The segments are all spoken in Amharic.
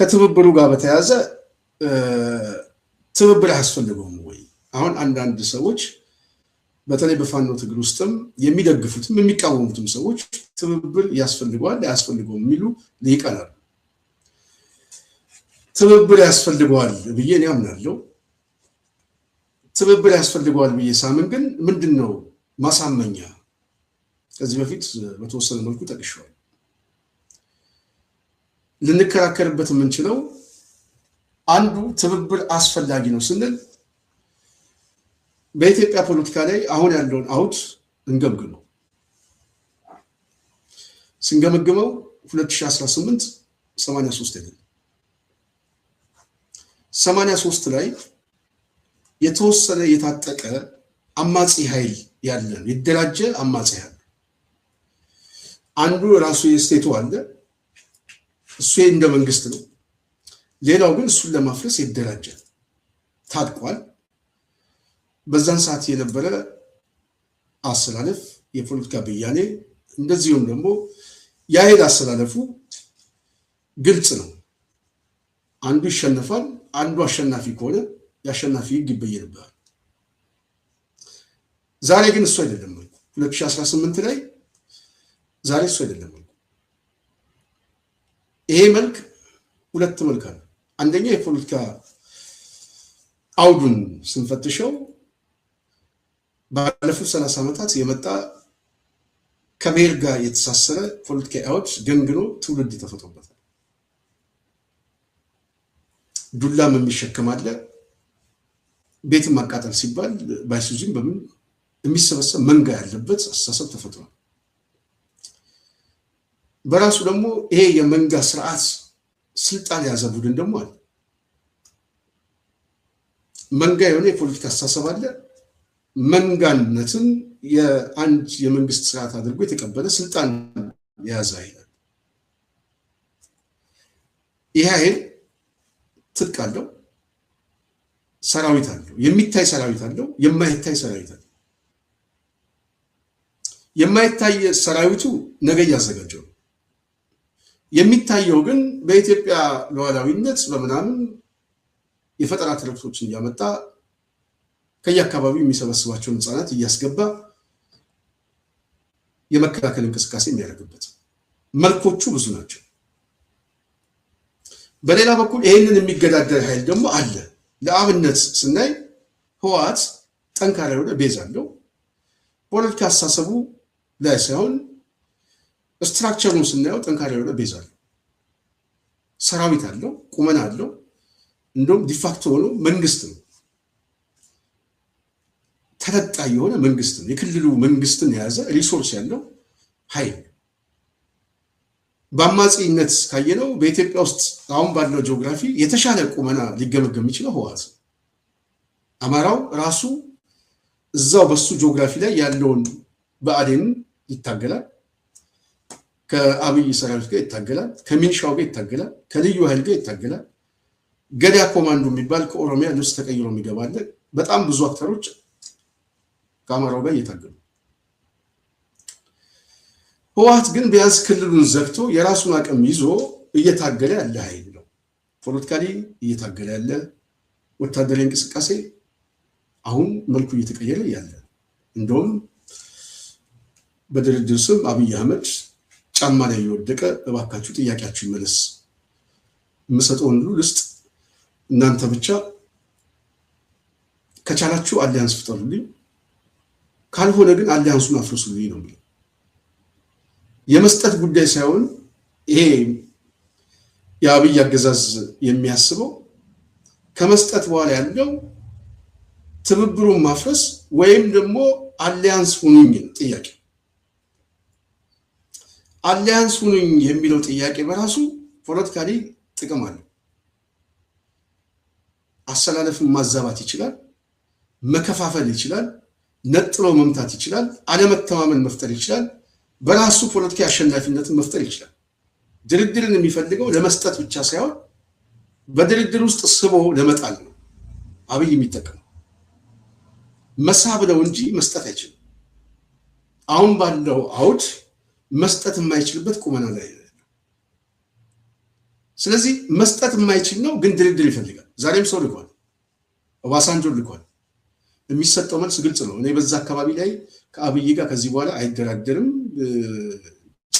ከትብብሩ ጋር በተያያዘ ትብብር ያስፈልገውም ወይ? አሁን አንዳንድ ሰዎች በተለይ በፋኖ ትግል ውስጥም የሚደግፉትም የሚቃወሙትም ሰዎች ትብብር ያስፈልገዋል አያስፈልገውም የሚሉ ሊቃናሉ። ትብብር ያስፈልገዋል ብዬ እኔ አምናለሁ። ትብብር ያስፈልገዋል ብዬ ሳምን ግን ምንድነው ማሳመኛ? ከዚህ በፊት በተወሰነ መልኩ ጠቅሼዋለሁ። ልንከራከርበት የምንችለው አንዱ ትብብር አስፈላጊ ነው ስንል በኢትዮጵያ ፖለቲካ ላይ አሁን ያለውን አውድ እንገምግመው። ስንገመግመው 2018 83 አይደለም 83 ላይ የተወሰነ የታጠቀ አማጺ ኃይል ያለን የተደራጀ አማጺ ኃይል አንዱ ራሱ የስቴቱ አለ እሱ እንደ መንግስት ነው። ሌላው ግን እሱን ለማፍረስ የተደራጀ ታጥቋል። በዛን ሰዓት የነበረ አሰላለፍ የፖለቲካ ብያኔ እንደዚሁም ደግሞ የኃይል አሰላለፉ ግልጽ ነው። አንዱ ይሸነፋል፣ አንዱ አሸናፊ ከሆነ የአሸናፊ ህግ ይበየንበታል። ዛሬ ግን እሱ አይደለም። 2018 ላይ ዛሬ እሱ አይደለም። ይሄ መልክ ሁለት መልክ አለ። አንደኛ የፖለቲካ አውዱን ስንፈትሸው ባለፉት 30 ዓመታት የመጣ ከብሔር ጋር የተሳሰረ ፖለቲካዊ አውድ ገንግኖ ትውልድ ተፈጥሮበታል። ዱላም የሚሸከም አለ። ቤት ማቃጠል ሲባል ባይሱዚም በምን የሚሰበሰብ መንጋ ያለበት አስተሳሰብ ተፈጥሯል። በራሱ ደግሞ ይሄ የመንጋ ስርዓት ስልጣን ያዘ ቡድን ደግሞ አለ። መንጋ የሆነ የፖለቲካ አስተሳሰብ አለ። መንጋነትን የአንድ የመንግስት ስርዓት አድርጎ የተቀበለ ስልጣን የያዘ ይላል። ይሄ ኃይል ትጥቅ አለው፣ ሰራዊት አለው። የሚታይ ሰራዊት አለው፣ የማይታይ ሰራዊት አለው። የማይታይ ሰራዊቱ ነገ እያዘጋጀው፣ የሚታየው ግን በኢትዮጵያ ሉዓላዊነት በምናምን የፈጠራ ትርክቶችን እያመጣ ከየአካባቢው የሚሰበስባቸውን ህፃናት እያስገባ የመከላከል እንቅስቃሴ የሚያደርግበት መልኮቹ ብዙ ናቸው። በሌላ በኩል ይሄንን የሚገዳደር ኃይል ደግሞ አለ። ለአብነት ስናይ ህወሓት ጠንካራ የሆነ ቤዝ አለው። ፖለቲካ አስተሳሰቡ ላይ ሳይሆን ስትራክቸሩን ስናየው ጠንካራ የሆነ ቤዝ አለው። ሰራዊት አለው፣ ቁመና አለው። እንደውም ዲፋክቶ ሆኖ መንግስት ነው። ተለጣይ የሆነ መንግስት ነው። የክልሉ መንግስትን የያዘ ሪሶርስ ያለው ኃይል። በአማጺነት ካየነው በኢትዮጵያ ውስጥ አሁን ባለው ጂኦግራፊ የተሻለ ቁመና ሊገመገም የሚችለው ህወሓት ነው። አማራው ራሱ እዛው በሱ ጂኦግራፊ ላይ ያለውን ብአዴንን ይታገላል። ከአብይ ሰራዊት ጋር ይታገላል። ከሚኒሻው ጋር ይታገላል። ከልዩ ኃይል ጋር ይታገላል። ገዳ ኮማንዶ የሚባል ከኦሮሚያ ልብስ ተቀይሮ የሚገባለ በጣም ብዙ አክተሮች ከአማራው ጋር እየታገሉ። ህወሓት ግን ቢያንስ ክልሉን ዘግቶ የራሱን አቅም ይዞ እየታገለ ያለ ኃይል ነው። ፖለቲካሊ እየታገለ ያለ ወታደራዊ እንቅስቃሴ አሁን መልኩ እየተቀየረ ያለ። እንደውም በድርድር ስም አብይ አህመድ ጫማ ላይ የወደቀ እባካችሁ ጥያቄያችሁ ይመለስ፣ የምሰጠውን ሁሉ ልስጥ፣ እናንተ ብቻ ከቻላችሁ አሊያንስ ፍጠሩልኝ፣ ካልሆነ ግን አሊያንሱን አፍርሱልኝ ነው የሚለው። የመስጠት ጉዳይ ሳይሆን ይሄ የአብይ አገዛዝ የሚያስበው ከመስጠት በኋላ ያለው ትብብሩን ማፍረስ ወይም ደግሞ አሊያንስ ሁኑኝ ጥያቄ። አሊያንስ ሁኑኝ የሚለው ጥያቄ በራሱ ፖለቲካሊ ጥቅም አለው። አሰላለፍን ማዛባት ይችላል፣ መከፋፈል ይችላል፣ ነጥሎ መምታት ይችላል፣ አለመተማመን መፍጠር ይችላል፣ በራሱ ፖለቲካዊ አሸናፊነትን መፍጠር ይችላል። ድርድርን የሚፈልገው ለመስጠት ብቻ ሳይሆን በድርድር ውስጥ ስቦ ለመጣል ነው አብይ የሚጠቀመው። መሳብ ነው እንጂ መስጠት አይችልም። አሁን ባለው አውድ መስጠት የማይችልበት ቁመና ላይ ነው። ስለዚህ መስጠት የማይችል ነው፣ ግን ድርድር ይፈልጋል። ዛሬም ሰው ልኳል፣ ኦባሳንጆ ልኳል። የሚሰጠው መልስ ግልጽ ነው። እኔ በዛ አካባቢ ላይ ከአብይ ጋር ከዚህ በኋላ አይደራደርም፣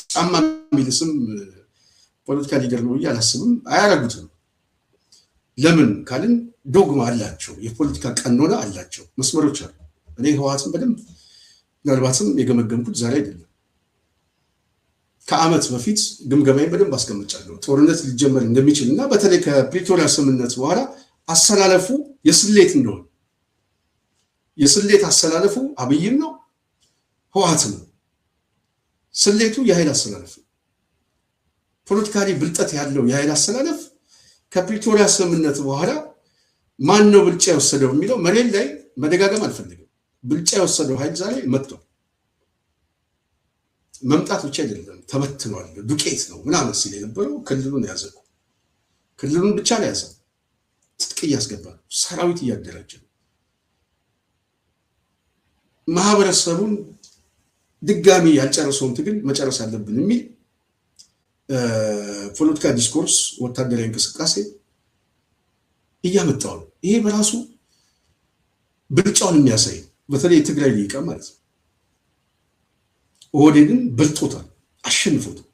ጫማ የሚልስም ፖለቲካ ሊደር ነው ብዬ አላስብም። አያረጉትም። ለምን ካልን ዶግማ አላቸው፣ የፖለቲካ ቀኖና አላቸው፣ መስመሮች አሉ። እኔ ህወሓትን በደንብ ምናልባትም የገመገምኩት ዛሬ አይደለም፣ ከዓመት በፊት ግምገማዬ በደንብ አስቀምጫለሁ። ጦርነት ሊጀመር እንደሚችል እና በተለይ ከፕሪቶሪያ ስምምነት በኋላ አሰላለፉ የስሌት እንደሆነ፣ የስሌት አሰላለፉ አብይም ነው ህወሓትም ነው። ስሌቱ የኃይል አሰላለፍ ነው። ፖለቲካሊ ብልጠት ያለው የኃይል አሰላለፍ ከፕሪቶሪያ ስምምነት በኋላ ማን ነው ብልጫ የወሰደው የሚለው መሬት ላይ መደጋገም አልፈልግም። ብልጫ የወሰደው ኃይል ዛሬ መጥቷል። መምጣት ብቻ አይደለም ተበትኗል፣ ዱቄት ነው ምናምን ሲል የነበረው ክልሉን ያዘ። ክልሉን ብቻ ነው ያዘ። ትጥቅ እያስገባ ነው፣ ሰራዊት እያደራጀ ነው። ማህበረሰቡን ድጋሚ ያልጨረሰውን ትግል መጨረስ አለብን የሚል ፖለቲካ ዲስኮርስ፣ ወታደራዊ እንቅስቃሴ እያመጣው ነው። ይሄ በራሱ ብልጫውን የሚያሳይ በተለይ የትግራይ ሊቃ ማለት ነው። ኦህዴድን በልጦታል፣ አሸንፎታል።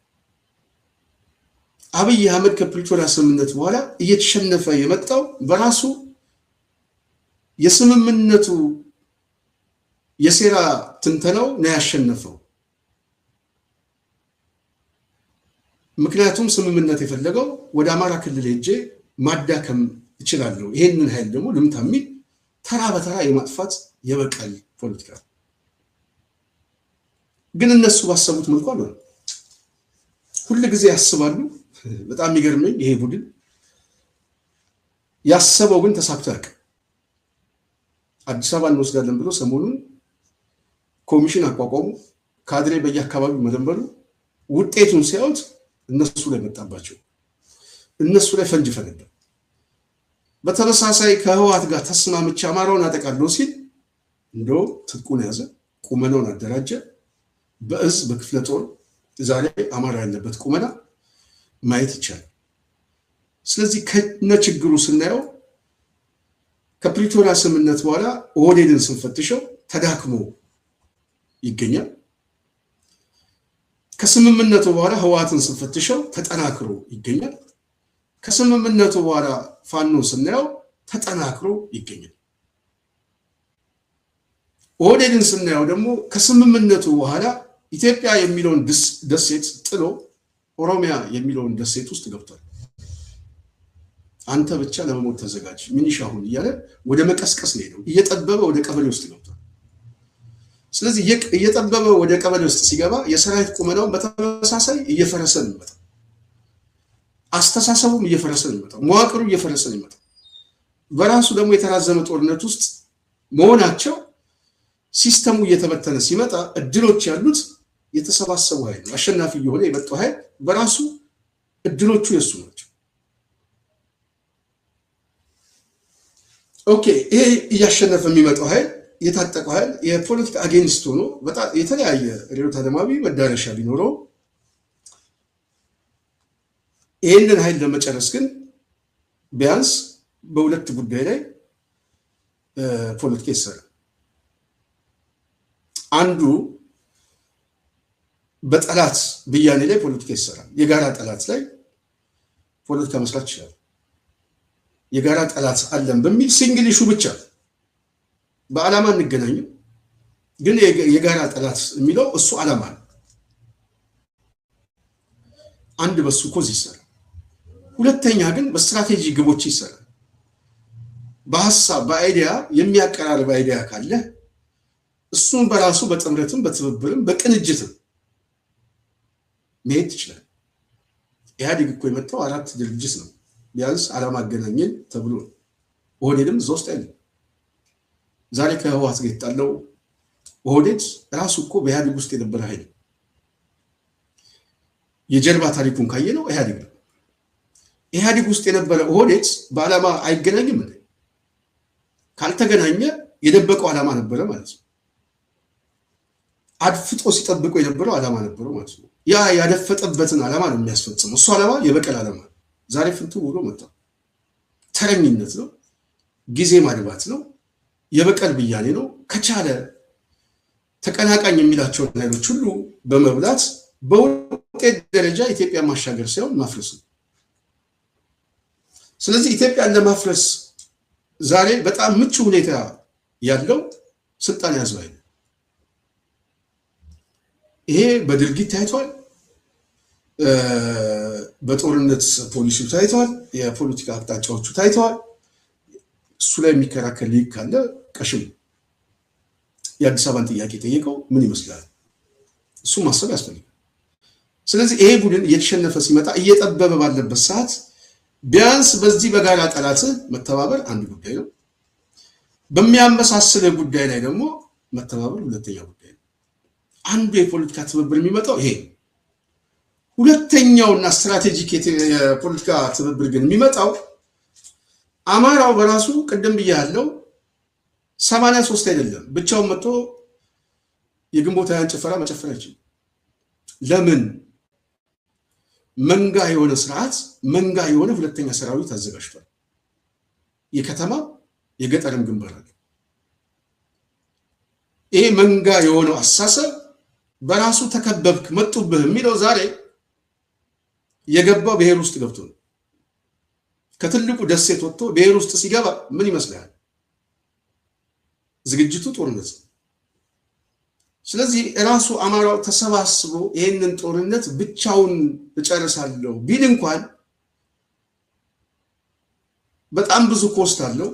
አብይ አህመድ ከፕሪቶሪያ ስምምነት በኋላ እየተሸነፈ የመጣው በራሱ የስምምነቱ የሴራ ትንተናው ነው ያሸነፈው። ምክንያቱም ስምምነት የፈለገው ወደ አማራ ክልል ሄጄ ማዳከም እችላለሁ፣ ይሄንን ኃይል ደግሞ ልምታ የሚል ተራ በተራ የማጥፋት የበቀል ፖለቲካ። ግን እነሱ ባሰቡት መልኩ አልሆነ። ሁል ጊዜ ያስባሉ። በጣም የሚገርመኝ ይሄ ቡድን ያሰበው ግን ተሳክቶ ያውቅ። አዲስ አበባ እንወስዳለን ብሎ ሰሞኑን ኮሚሽን አቋቋሙ፣ ካድሬ በየአካባቢው መደንበሩ። ውጤቱን ሲያዩት እነሱ ላይ መጣባቸው፣ እነሱ ላይ ፈንጅ ፈነዳ። በተመሳሳይ ከህወሓት ጋር ተስማምቼ አማራውን አጠቃለሁ ሲል እንደው ትጥቁን ያዘ፣ ቁመናውን አደራጀ፣ በእዝ በክፍለ ጦር ዛሬ አማራ ያለበት ቁመና ማየት ይቻላል። ስለዚህ ከነችግሩ ስናየው ከፕሪቶሪያ ስምምነት በኋላ ኦህዴድን ስንፈትሸው ተዳክሞ ይገኛል። ከስምምነቱ በኋላ ህወሓትን ስንፈትሸው ተጠናክሮ ይገኛል። ከስምምነቱ በኋላ ፋኖ ስናየው ተጠናክሮ ይገኛል። ኦህዴድን ስናየው ደግሞ ከስምምነቱ በኋላ ኢትዮጵያ የሚለውን ደሴት ጥሎ ኦሮሚያ የሚለውን ደሴት ውስጥ ገብቷል። አንተ ብቻ ለመሞት ተዘጋጅ ሚኒሻ ሁን እያለ ወደ መቀስቀስ ነው ሄደው፣ እየጠበበ ወደ ቀበሌ ውስጥ ገብቷል። ስለዚህ እየጠበበ ወደ ቀበሌ ውስጥ ሲገባ የሰራዊት ቁመናው በተመሳሳይ እየፈረሰ ነው የሚመጣው። አስተሳሰቡም እየፈረሰ ነው የሚመጣው። መዋቅሩ እየፈረሰ ነው የሚመጣው። በራሱ ደግሞ የተራዘመ ጦርነት ውስጥ መሆናቸው ሲስተሙ እየተበተነ ሲመጣ እድሎች ያሉት የተሰባሰቡ ኃይል ነው። አሸናፊ የሆነ የመጣው ኃይል በራሱ እድሎቹ የሱ ናቸው። ኦኬ፣ ይሄ እያሸነፈ የሚመጣው ኃይል የታጠቀው ኃይል የፖለቲካ አጌንስት ሆኖ በጣም የተለያየ ርዕዮተ ዓለማዊ መዳረሻ ቢኖረው ይህንን ኃይል ለመጨረስ ግን ቢያንስ በሁለት ጉዳይ ላይ ፖለቲካ ይሰራል። አንዱ በጠላት ብያኔ ላይ ፖለቲካ ይሰራል። የጋራ ጠላት ላይ ፖለቲካ መስራት ይችላል። የጋራ ጠላት አለን በሚል ሲንግል ኢሹ ብቻ በዓላማ እንገናኝም፣ ግን የጋራ ጠላት የሚለው እሱ ዓላማ ነው። አንድ በሱ ኮዝ ይሰራል። ሁለተኛ ግን በስትራቴጂ ግቦች ይሰራል። በሐሳብ በአይዲያ የሚያቀራርብ አይዲያ ካለ እሱን በራሱ በጥምረትም በትብብርም በቅንጅትም መሄድ ይችላል። ኢህአዴግ እኮ የመጣው 4 ድርጅት ነው ቢያንስ ዓላማ አገናኘን ተብሎ ነው። ኦህዴድም እዛ ውስጥ አይደለም። ዛሬ ከህወሓት ጋር የጣለው ኦህዴድ ራሱ እኮ በኢህአዴግ ውስጥ የነበረ ኃይል። የጀርባ ታሪኩን ካየነው ኢህአዴግ ነው። ኢህአዴግ ውስጥ የነበረ ኦህዴድ በዓላማ አይገናኝም እንዴ? ካልተገናኘ የደበቀው ዓላማ ነበረ ማለት ነው። አድፍጦ ሲጠብቀው የነበረው ዓላማ ነበረው ማለት ነው። ያ ያደፈጠበትን ዓላማ ነው የሚያስፈጽመው። እሱ ዓላማ የበቀል ዓላማ። ዛሬ ፍንትው ብሎ መጣው። ተረኝነት ነው፣ ጊዜ ማድባት ነው፣ የበቀል ብያኔ ነው። ከቻለ ተቀናቃኝ የሚላቸውን ኃይሎች ሁሉ በመብላት በውጤት ደረጃ ኢትዮጵያ ማሻገር ሳይሆን ማፍረስ ነው። ስለዚህ ኢትዮጵያን ለማፍረስ ዛሬ በጣም ምቹ ሁኔታ ያለው ስልጣን ያዘው አይደል? ይሄ በድርጊት ታይቷል፣ በጦርነት ፖሊሲው ታይቷል፣ የፖለቲካ አቅጣጫዎቹ ታይተዋል። እሱ ላይ የሚከራከር ሊግ ካለ ቀሽም የአዲስ አበባን ጥያቄ ጠየቀው ምን ይመስላል? እሱ ማሰብ ያስፈልጋል። ስለዚህ ይሄ ቡድን እየተሸነፈ ሲመጣ እየጠበበ ባለበት ሰዓት ቢያንስ በዚህ በጋራ ጠላት መተባበር አንድ ጉዳይ ነው። በሚያመሳስል ጉዳይ ላይ ደግሞ መተባበር ሁለተኛ ጉዳይ ነው። አንዱ የፖለቲካ ትብብር የሚመጣው ይሄ፣ ሁለተኛውና ስትራቴጂክ የፖለቲካ ትብብር ግን የሚመጣው አማራው በራሱ ቅድም ብያለሁ 83 አይደለም ብቻውን መጥቶ የግንቦት ሃያን ጭፈራ መጨፈር አይችልም። ለምን? መንጋ የሆነ ስርዓት፣ መንጋ የሆነ ሁለተኛ ሰራዊት አዘጋጅቷል። የከተማ የገጠርም ግንባር አለ። ይሄ መንጋ የሆነው አሳሰብ በራሱ ተከበብክ መጡብህ የሚለው ዛሬ የገባው ብሔር ውስጥ ገብቶ ነው። ከትልቁ ደሴት ወጥቶ ብሔር ውስጥ ሲገባ ምን ይመስላል? ዝግጅቱ ጦርነት ነው። ስለዚህ ራሱ አማራው ተሰባስቦ ይህንን ጦርነት ብቻውን እጨርሳለሁ ቢል እንኳን በጣም ብዙ ኮስት አለው።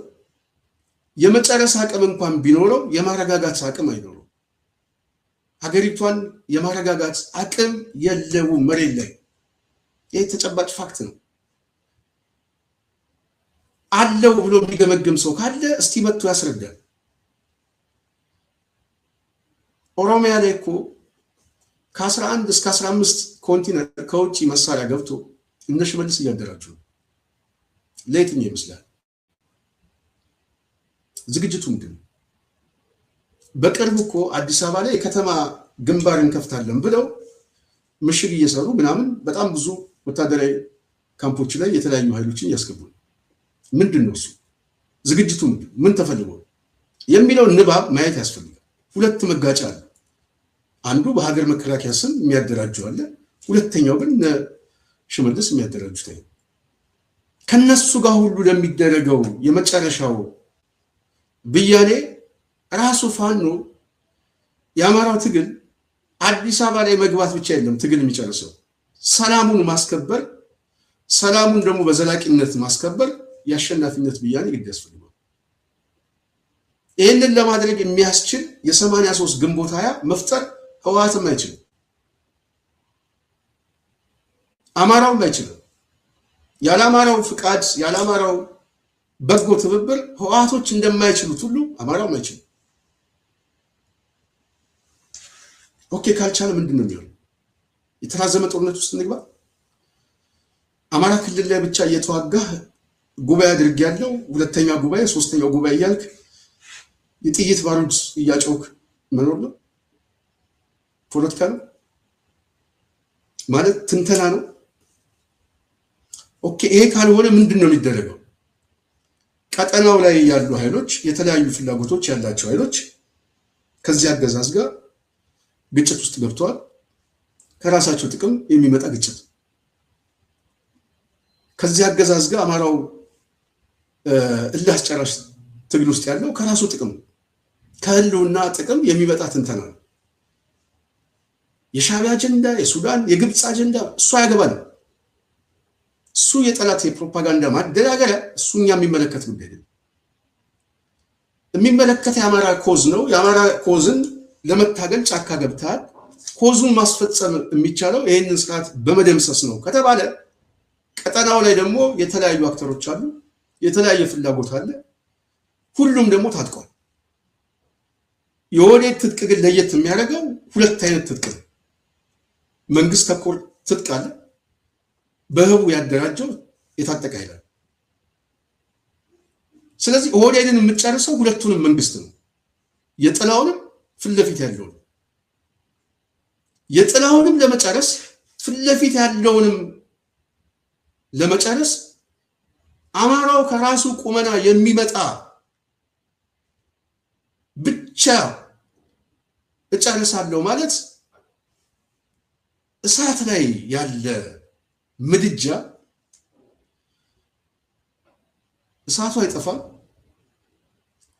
የመጨረስ አቅም እንኳን ቢኖረው የማረጋጋት አቅም አይኖረው። ሀገሪቷን የማረጋጋት አቅም የለውም መሬት ላይ። ይህ ተጨባጭ ፋክት ነው። አለው ብሎ የሚገመግም ሰው ካለ እስቲ መጥቶ ያስረዳል። ኦሮሚያ ላይ እኮ ከ11 እስከ 15 ኮንቲነንት ከውጭ መሳሪያ ገብቶ እነ ሽመልስ እያደራጁ ነው። ለየትኛው ይመስላል? ዝግጅቱ ምንድን ነው? በቅርቡ እኮ አዲስ አበባ ላይ የከተማ ግንባር እንከፍታለን ብለው ምሽግ እየሰሩ ምናምን በጣም ብዙ ወታደራዊ ካምፖች ላይ የተለያዩ ኃይሎችን እያስገቡ ነው። ምንድን ነው እሱ? ዝግጅቱ ምንድን ነው? ምን ተፈልጎ የሚለውን ንባብ ማየት ያስፈልጋል። ሁለት መጋጫ አለ። አንዱ በሀገር መከላከያ ስም የሚያደራጀው አለ። ሁለተኛው ግን ሽመልስ የሚያደራጁት አይደል። ከነሱ ጋር ሁሉ ለሚደረገው የመጨረሻው ብያኔ ራሱ ፋኖ የአማራው ትግል አዲስ አበባ ላይ መግባት ብቻ የለም ትግል የሚጨርሰው ሰላሙን ማስከበር፣ ሰላሙን ደግሞ በዘላቂነት ማስከበር የአሸናፊነት ብያኔ ግድ ያስፈልጋል። ይህንን ለማድረግ የሚያስችል የ83 ግንቦት 20 መፍጠር ህወሓትም አይችልም፣ አማራውም አይችልም። ያለ አማራው ፍቃድ፣ ያለ አማራው በጎ ትብብር ህወሓቶች እንደማይችሉት ሁሉ አማራውም አይችልም። ኦኬ ካልቻለ ምንድን ነው የሚሆነው? የተራዘመ ጦርነት ውስጥ እንግባ። አማራ ክልል ላይ ብቻ እየተዋጋህ ጉባኤ አድርግ ያለው ሁለተኛ ጉባኤ ሶስተኛው ጉባኤ እያልክ የጥይት ባሩድ እያጨውክ መኖር ነው? ፖለቲካ ነው ማለት? ትንተና ነው? ኦኬ ይሄ ካልሆነ ምንድን ነው የሚደረገው? ቀጠናው ላይ ያሉ ኃይሎች፣ የተለያዩ ፍላጎቶች ያላቸው ኃይሎች ከዚህ አገዛዝ ጋር ግጭት ውስጥ ገብተዋል። ከራሳቸው ጥቅም የሚመጣ ግጭት። ከዚህ አገዛዝ ጋር አማራው እልህ አስጨራሽ ትግል ውስጥ ያለው ከራሱ ጥቅም ከህልውና ጥቅም የሚመጣ ትንተና ነው። የሻዕቢያ አጀንዳ፣ የሱዳን የግብፅ አጀንዳ እሱ አያገባንም። እሱ የጠላት የፕሮፓጋንዳ ማደናገሪያ፣ እሱ እኛ የሚመለከት ጉዳይ ነው። የሚመለከት የአማራ ኮዝ ነው። የአማራ ኮዝን ለመታገል ጫካ ገብተሃል። ኮዙን ማስፈጸም የሚቻለው ይህንን ስርዓት በመደምሰስ ነው ከተባለ ቀጠናው ላይ ደግሞ የተለያዩ አክተሮች አሉ፣ የተለያየ ፍላጎት አለ። ሁሉም ደግሞ ታጥቋል። የወዴት ትጥቅ ግን ለየት የሚያደርገው ሁለት አይነት ትጥቅ ነው። መንግስት ተኮር ትጥቅ አለ፣ በህቡ ያደራጀው የታጠቀ ኃይል። ስለዚህ ኦህዴድን የምትጨርሰው ሁለቱንም መንግስት ነው። የጥላውንም ፊት ለፊት ያለውን የጥላውንም ለመጨረስ ፊት ለፊት ያለውንም ለመጨረስ አማራው ከራሱ ቁመና የሚመጣ ብቻ እጨርሳለሁ ማለት እሳት ላይ ያለ ምድጃ እሳቱ አይጠፋም።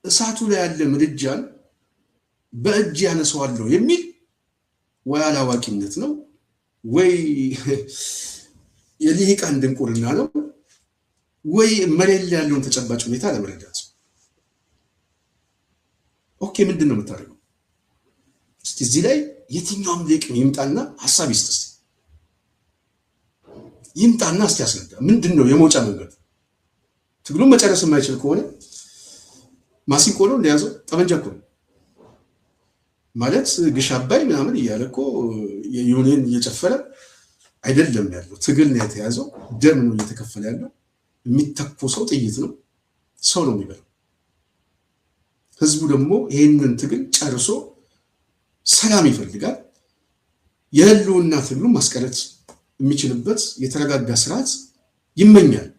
እሳቱ ላይ ያለ ምድጃን በእጅ ያነሳዋለሁ የሚል ወይ አላዋቂነት ነው ወይ የልሂቃን ድንቁርና ነው ወይ መሬት ላይ ያለውን ተጨባጭ ሁኔታ ለመረዳት። ኦኬ ምንድን ነው የምታደርገው? እስቲ እዚህ ላይ የትኛውም ሊቅ ይምጣና ሐሳብ ይስጥ። ይምጣና እስቲ ያስረዳ። ምንድን ነው የመውጫ መንገድ? ትግሉን መጨረስ የማይችል ከሆነ ማሲንቆ ነው እንደያዘው ጠመንጃ እኮ ማለት ግሽ አባይ ምናምን እያለ እኮ የዩኒየን እየጨፈረ አይደለም ያለው። ትግል ነው የተያዘው። ደም ነው እየተከፈለ ያለው። የሚተኮሰው ጥይት ነው። ሰው ነው የሚበላው። ህዝቡ ደግሞ ይህንን ትግል ጨርሶ ሰላም ይፈልጋል። የህልውና ትግሉን ማስቀረት የሚችልበት የተረጋጋ ስርዓት ይመኛል።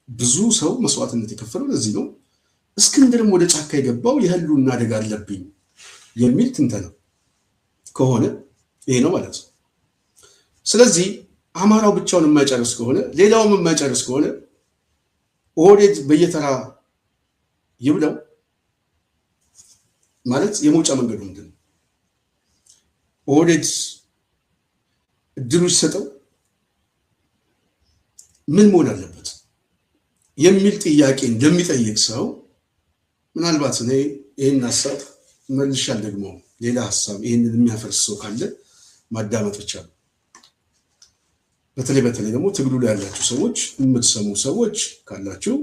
ብዙ ሰው መስዋዕትነት የከፈለው ለዚህ ነው። እስክንድርም ወደ ጫካ የገባው የህልውና አደጋ አለብኝ የሚል ትንተና ከሆነ ይሄ ነው ማለት ነው። ስለዚህ አማራው ብቻውን የማይጨርስ ከሆነ ሌላውም የማይጨርስ ከሆነ ኦህዴድ በየተራ ይብለው ማለት የመውጫ መንገዱ ምንድን ነው? ኦህዴድ እድሉ ሲሰጠው ምን መሆን አለበት የሚል ጥያቄ እንደሚጠይቅ ሰው ምናልባት እኔ ይህን ሀሳብ መልሻል ደግሞ ሌላ ሀሳብ ይህንን የሚያፈርስ ሰው ካለ ማዳመጥ ብቻ ነው። በተለይ ደግሞ ትግሉ ላይ ያላችሁ ሰዎች የምትሰሙ ሰዎች ካላችሁ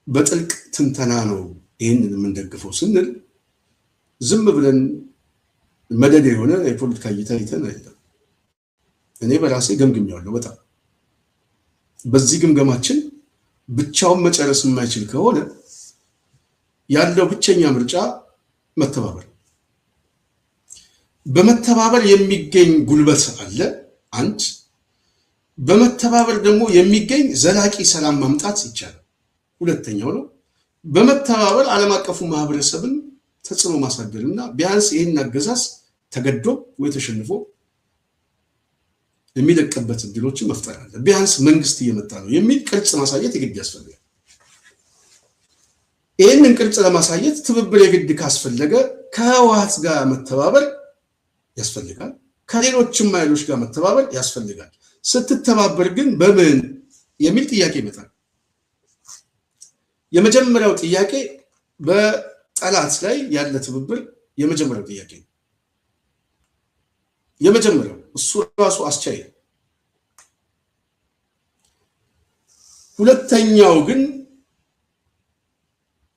በጥልቅ ትንተና ነው ይህንን የምንደግፈው ስንል ዝም ብለን መደድ የሆነ የፖለቲካ እይታ ይተን አይደለም። እኔ በራሴ ገምግሜዋለሁ። በጣም በዚህ ግምገማችን ብቻውን መጨረስ የማይችል ከሆነ ያለው ብቸኛ ምርጫ መተባበር። በመተባበር የሚገኝ ጉልበት አለ አንድ። በመተባበር ደግሞ የሚገኝ ዘላቂ ሰላም ማምጣት ይቻላል ሁለተኛው ነው። በመተባበር ዓለም አቀፉ ማህበረሰብን ተጽዕኖ ማሳደርና ቢያንስ ይህን አገዛዝ ተገዶ ወይ ተሸንፎ የሚለቀበት እድሎችን መፍጠር አለ። ቢያንስ መንግስት እየመጣ ነው የሚል ቅርጽ ማሳየት የግድ ያስፈልጋል። ይህንን ቅርጽ ለማሳየት ትብብር የግድ ካስፈለገ ከህወሓት ጋር መተባበር ያስፈልጋል። ከሌሎችም ኃይሎች ጋር መተባበር ያስፈልጋል። ስትተባበር ግን በምን የሚል ጥያቄ ይመጣል። የመጀመሪያው ጥያቄ በጠላት ላይ ያለ ትብብር የመጀመሪያው ጥያቄ ነው። የመጀመሪያው እሱ ራሱ አስቻይ ነው። ሁለተኛው ግን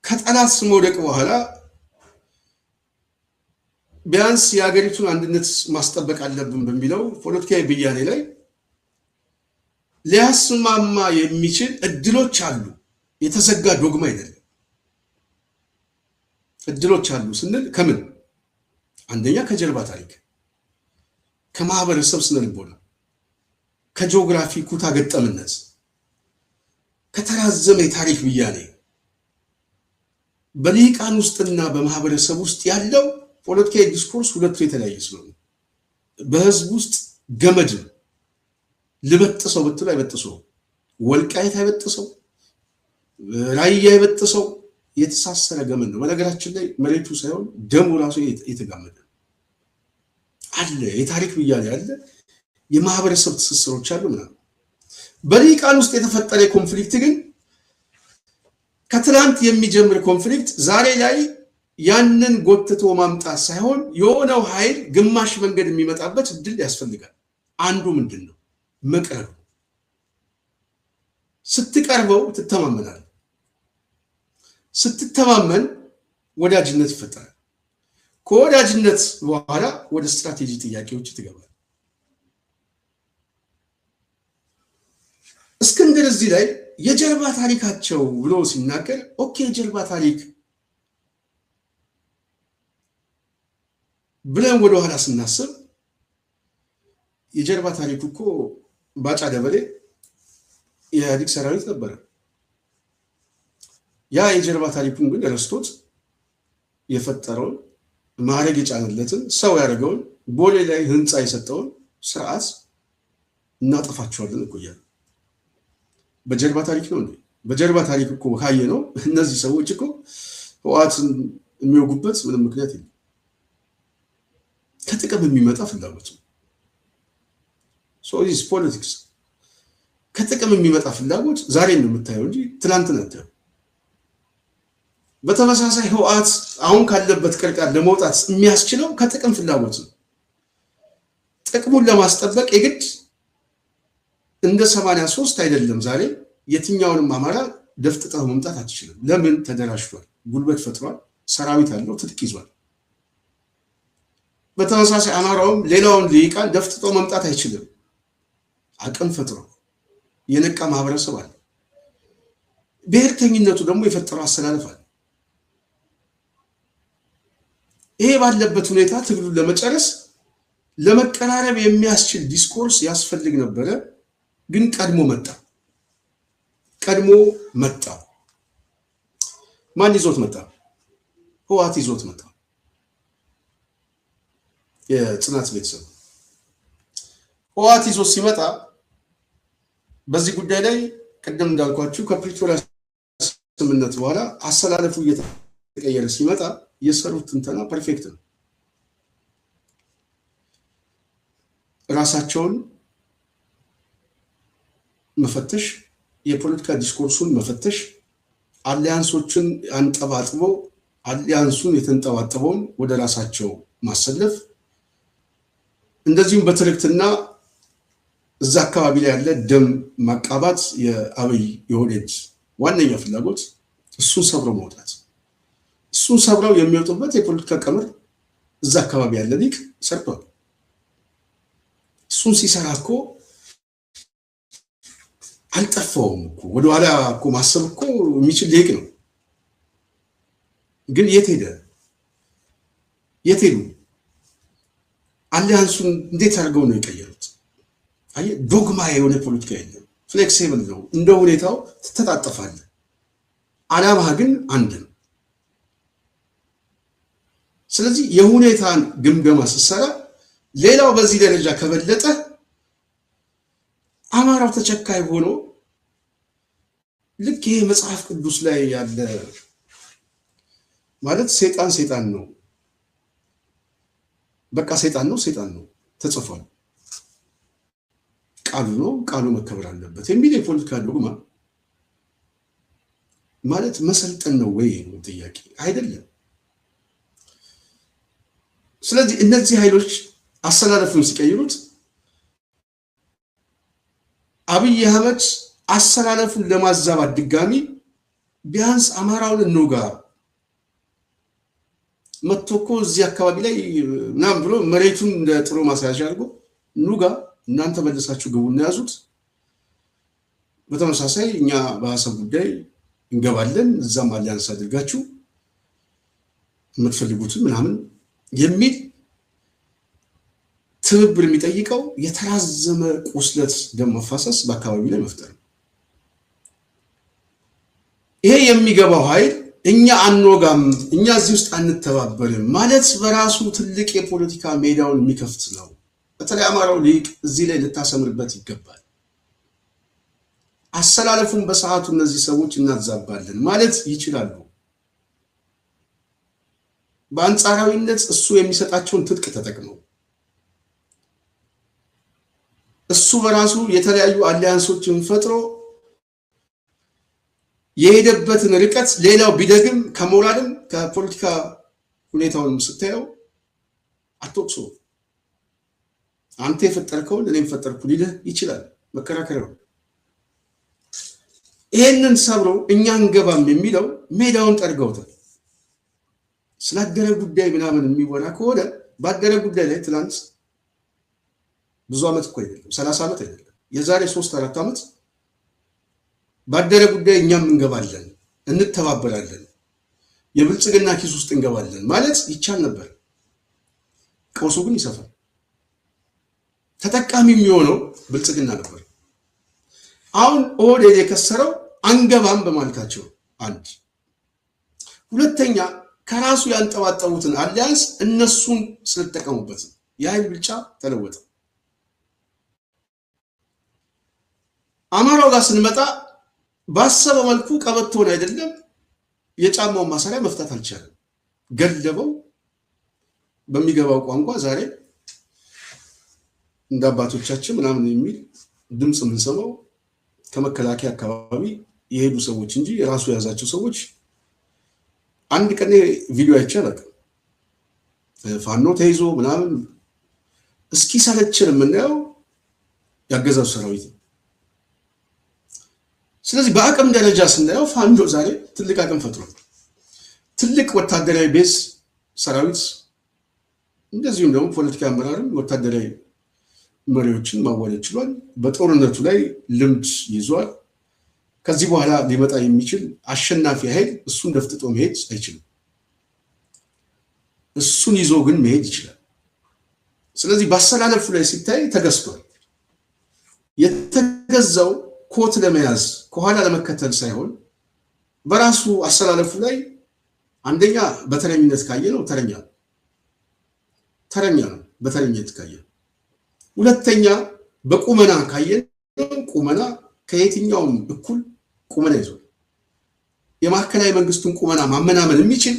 ከጠላት መውደቅ በኋላ ቢያንስ የሀገሪቱን አንድነት ማስጠበቅ አለብን በሚለው ፖለቲካዊ ብያኔ ላይ ሊያስማማ የሚችል እድሎች አሉ። የተዘጋ ዶግማ አይደለም። እድሎች አሉ ስንል ከምን አንደኛ ከጀርባ ታሪክ፣ ከማህበረሰብ ስነልቦና፣ ከጂኦግራፊ ኩታ ገጠምነት፣ ከተራዘመ የታሪክ ብያኔ በልሂቃን ውስጥና በማህበረሰብ ውስጥ ያለው ፖለቲካዊ ዲስኮርስ ሁለቱ የተለያየ ስለሆነ በህዝብ ውስጥ ገመድ ልበጥሰው ብትሉ አይበጥሰው፣ ወልቃይት አይበጥሰው፣ ራያ አይበጥሰው፣ የተሳሰረ ገመድ ነው። በነገራችን ላይ መሬቱ ሳይሆን ደሙ ራሱ የተጋመደ አለ። የታሪክ ብያኔ አለ፣ የማህበረሰብ ትስስሮች አሉ ምናምን። በልሂቃን ውስጥ የተፈጠረ ኮንፍሊክት ግን ከትላንት የሚጀምር ኮንፍሊክት ዛሬ ላይ ያንን ጎትቶ ማምጣት ሳይሆን የሆነው ኃይል ግማሽ መንገድ የሚመጣበት እድል ያስፈልጋል። አንዱ ምንድን ነው? መቅረብ። ስትቀርበው ትተማመናል። ስትተማመን ወዳጅነት ይፈጠራል። ከወዳጅነት በኋላ ወደ ስትራቴጂ ጥያቄዎች ትገባል። እስክንድር እዚህ ላይ የጀርባ ታሪካቸው ብሎ ሲናገር ኦኬ የጀርባ ታሪክ ብለን ወደ ኋላ ስናስብ የጀርባ ታሪኩ እኮ ባጫ ደበሌ የኢህአዴግ ሰራዊት ነበረ። ያ የጀርባ ታሪኩን ግን ረስቶት የፈጠረውን ማዕረግ የጫነለትን ሰው ያደረገውን ቦሌ ላይ ህንፃ የሰጠውን ስርዓት እናጠፋቸዋለን እኮ እያለ በጀርባ ታሪክ ነው እንዴ? በጀርባ ታሪክ እኮ ካየ ነው እነዚህ ሰዎች እኮ ህወሓትን የሚወጉበት ምንም ምክንያት የለም። ከጥቅም የሚመጣ ፍላጎት ነው። ሶ ፖለቲክስ ከጥቅም የሚመጣ ፍላጎት ዛሬ ነው የምታየው እንጂ ትላንት ነው። በተመሳሳይ ህወሓት አሁን ካለበት ቅርቃር ለመውጣት የሚያስችለው ከጥቅም ፍላጎት ነው። ጥቅሙን ለማስጠበቅ የግድ እንደ 83 አይደለም። ዛሬ የትኛውንም አማራ ደፍጥጠው መምጣት አትችልም። ለምን? ተደራጅቷል፣ ጉልበት ፈጥሯል፣ ሰራዊት አለው፣ ትጥቅ ይዟል። በተመሳሳይ አማራውም ሌላውን ሊቃን ደፍጥጦ መምጣት አይችልም። አቅም ፈጥሮ የነቃ ማህበረሰብ አለ። ብሔርተኝነቱ ደግሞ የፈጠረው አሰላለፍ አለ። ይሄ ባለበት ሁኔታ ትግሉን ለመጨረስ ለመቀራረብ የሚያስችል ዲስኮርስ ያስፈልግ ነበረ። ግን ቀድሞ መጣ። ማን ይዞት መጣ? ህወሓት ይዞት መጣ። የጽናት ቤተሰብ ህወሓት ይዞት ሲመጣ በዚህ ጉዳይ ላይ ቅድም እንዳልኳችሁ ከፕሪቶሪያ ስምምነት በኋላ አሰላለፉ እየተቀየረ ሲመጣ የሰሩት ትንተና ፐርፌክት ነው። ራሳቸውን መፈተሽ፣ የፖለቲካ ዲስኮርሱን መፈተሽ፣ አሊያንሶችን አንጠባጥቦ አሊያንሱን የተንጠባጠበውን ወደ ራሳቸው ማሰለፍ፣ እንደዚሁም በትርክትና እዛ አካባቢ ላይ ያለ ደም ማቃባት የአብይ የኦህዴድ ዋነኛ ፍላጎት እሱን ሰብረው መውጣት። እሱን ሰብረው የሚወጡበት የፖለቲካ ቀመር እዛ አካባቢ ያለ ሊቅ ሰርቷል። እሱን ሲሰራ እኮ አልጠፋውም እኮ ወደኋላ እኮ ማሰብ እኮ የሚችል ሊቅ ነው። ግን የት ሄዱ? አሊያንሱን እንዴት አድርገው ነው የቀየሩት? አየህ፣ ዶግማ የሆነ ፖለቲካ የለም። ፍሌክሲብል ነው፣ እንደ ሁኔታው ትተጣጠፋለህ። አላማህ ግን አንድ ነው። ስለዚህ የሁኔታን ግምገማ ስትሰራ ሌላው በዚህ ደረጃ ከበለጠ አማራው ተቸካይ ሆኖ ልክ ይሄ መጽሐፍ ቅዱስ ላይ ያለ ማለት ሰይጣን ነው፣ በቃ ሰይጣን ነው ተጽፏል፣ ቃሉ ነው፣ ቃሉ መከበር አለበት የሚል የፖለቲካ ዶግማ ማለት መሰልጠን ነው ወይ ነው ጥያቄ አይደለም። ስለዚህ እነዚህ ኃይሎች አሰላለፉን ሲቀይሩት አብይ አህመድ አሰላለፉን ለማዛባት ድጋሚ ቢያንስ አማራውን እንውጋ መጥቶ እኮ እዚህ አካባቢ ላይ ምናምን ብሎ መሬቱን እንደ ጥሩ ማሳያዣ አድርጎ እንውጋ፣ እናንተ መልሳችሁ ግቡ እና ያዙት። በተመሳሳይ እኛ በሀሳብ ጉዳይ እንገባለን፣ እዛም አሊያንስ አድርጋችሁ የምትፈልጉትን ምናምን የሚል ትብብር የሚጠይቀው የተራዘመ ቁስለት ደም መፋሰስ በአካባቢ ላይ መፍጠር ነው። ይሄ የሚገባው ኃይል እኛ አንወጋም፣ እኛ እዚህ ውስጥ አንተባበርም ማለት በራሱ ትልቅ የፖለቲካ ሜዳውን የሚከፍት ነው። በተለይ አማራው ሊቅ እዚህ ላይ ልታሰምርበት ይገባል። አሰላለፉን በሰዓቱ እነዚህ ሰዎች እናዛባለን ማለት ይችላሉ። በአንጻራዊነት እሱ የሚሰጣቸውን ትጥቅ ተጠቅመው እሱ በራሱ የተለያዩ አሊያንሶችን ፈጥሮ የሄደበትን ርቀት ሌላው ቢደግም ከሞራልም ከፖለቲካ ሁኔታውን ስታየው አትወቅሶ። አንተ የፈጠርከውን እኔም ፈጠርኩ ሊልህ ይችላል፣ መከራከሪያው። ይሄንን ሰብሮ እኛ እንገባም የሚለው ሜዳውን ጠርገውታል። ስላደረ ጉዳይ ምናምን የሚወራ ከሆነ ባደረ ጉዳይ ላይ ትናንት ብዙ ዓመት እኮ አይደለም 30 ዓመት አይደለም የዛሬ 3-4 ዓመት ባደረ ጉዳይ እኛም እንገባለን፣ እንተባበራለን፣ የብልጽግና ኪስ ውስጥ እንገባለን ማለት ይቻል ነበር። ቀውሱ ግን ይሰፋል። ተጠቃሚ የሚሆነው ብልጽግና ነበር። አሁን ኦህዴድ የከሰረው አንገባም በማለታቸው አንድ፣ ሁለተኛ ከራሱ ያንጠባጠቡትን አሊያንስ እነሱን ስለተጠቀሙበት የኃይል ብልጫ ተለወጠ። አማራው ጋር ስንመጣ ባሰበው መልኩ ቀበቶን አይደለም የጫማውን ማሰሪያ መፍታት አልቻለም። ገለበው። በሚገባው ቋንቋ ዛሬ እንደ አባቶቻችን ምናምን የሚል ድምፅ የምንሰማው ከመከላከያ አካባቢ የሄዱ ሰዎች እንጂ የራሱ የያዛቸው ሰዎች አንድ ቀን ቪዲዮ አይቻልም። ፋኖ ተይዞ ምናምን እስኪ ሰለችን የምናየው ያገዛዙ ሰራዊት። ስለዚህ በአቅም ደረጃ ስናየው ፋኖ ዛሬ ትልቅ አቅም ፈጥሯል። ትልቅ ወታደራዊ ቤዝ ሰራዊት፣ እንደዚሁም ደግሞ ፖለቲካ አመራርም ወታደራዊ መሪዎችን ማዋለድ ችሏል። በጦርነቱ ላይ ልምድ ይዟል። ከዚህ በኋላ ሊመጣ የሚችል አሸናፊ ኃይል እሱን ደፍጥጦ መሄድ አይችልም። እሱን ይዞ ግን መሄድ ይችላል። ስለዚህ በአሰላለፉ ላይ ሲታይ ተገዝቷል። የተገዛው ኮት ለመያዝ ከኋላ ለመከተል ሳይሆን በራሱ አሰላለፉ ላይ አንደኛ በተረኝነት ካየ ነው ተረኛ ነው በተረኝነት ካየ። ሁለተኛ በቁመና ካየ ነው ቁመና ከየትኛውም እኩል ቁመና ይዟል። የማዕከላዊ መንግስቱን ቁመና ማመናመን የሚችል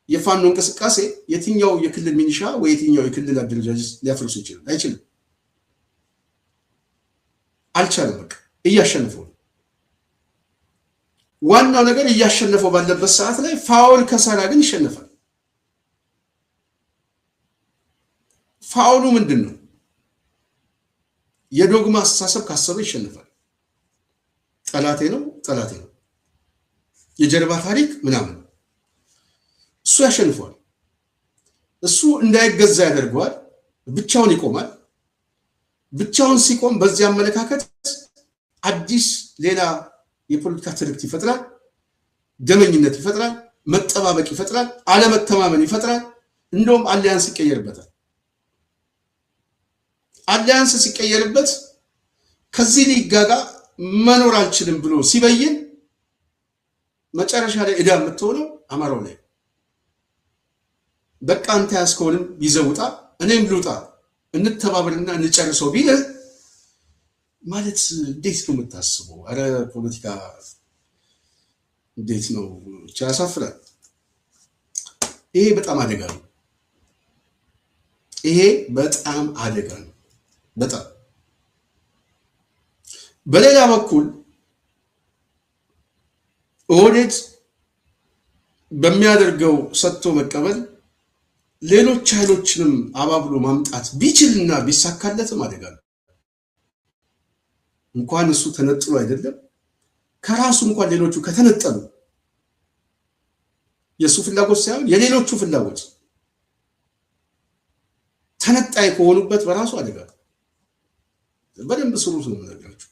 የፋኖ እንቅስቃሴ የትኛው የክልል ሚኒሻ ወይ የትኛው የክልል አደረጃጀት ሊያፈርሱ ይችላል? አይችልም። አልቻለም። በቃ እያሸነፈው ነው። ዋናው ነገር እያሸነፈው ባለበት ሰዓት ላይ ፋውል ከሰራ ግን ይሸነፋል። ፋውሉ ምንድን ነው? የዶግማ አስተሳሰብ ካሰበ ይሸነፋል። ጠላቴ ነው የጀርባ ታሪክ ምናምን እሱ ያሸንፈዋል። እሱ እንዳይገዛ ያደርገዋል። ብቻውን ይቆማል። ብቻውን ሲቆም በዚህ አመለካከት አዲስ ሌላ የፖለቲካ ትርክት ይፈጥራል። ደመኝነት ይፈጥራል። መጠባበቅ ይፈጥራል። አለመተማመን ይፈጥራል። እንደውም አሊያንስ ይቀየርበታል። አሊያንስ ሲቀየርበት ከዚህ ሊጋጋ መኖር አልችልም ብሎ ሲበይን መጨረሻ ላይ ዕዳ የምትሆነው አማራው ላይ በቃ አንተ ያስከውንም ይዘውጣ እኔም ልውጣ እንተባበርና እንጨርሰው ቢል ማለት እንዴት ነው የምታስበው? አረ ፖለቲካ እንዴት ነው? ያሳፍራል። ይሄ በጣም አደጋ ነው። በጣም በሌላ በኩል ኦህዴድ በሚያደርገው ሰጥቶ መቀበል ሌሎች ኃይሎችንም አባብሎ ማምጣት ቢችልና ቢሳካለትም አደጋ ነው። እንኳን እሱ ተነጥሎ አይደለም ከራሱ እንኳን ሌሎቹ ከተነጠሉ የሱ ፍላጎት ሳይሆን የሌሎቹ ፍላጎት ተነጣይ ከሆኑበት በራሱ አደጋ ነው። በደንብ ስሩ ነው የምነግራችሁ።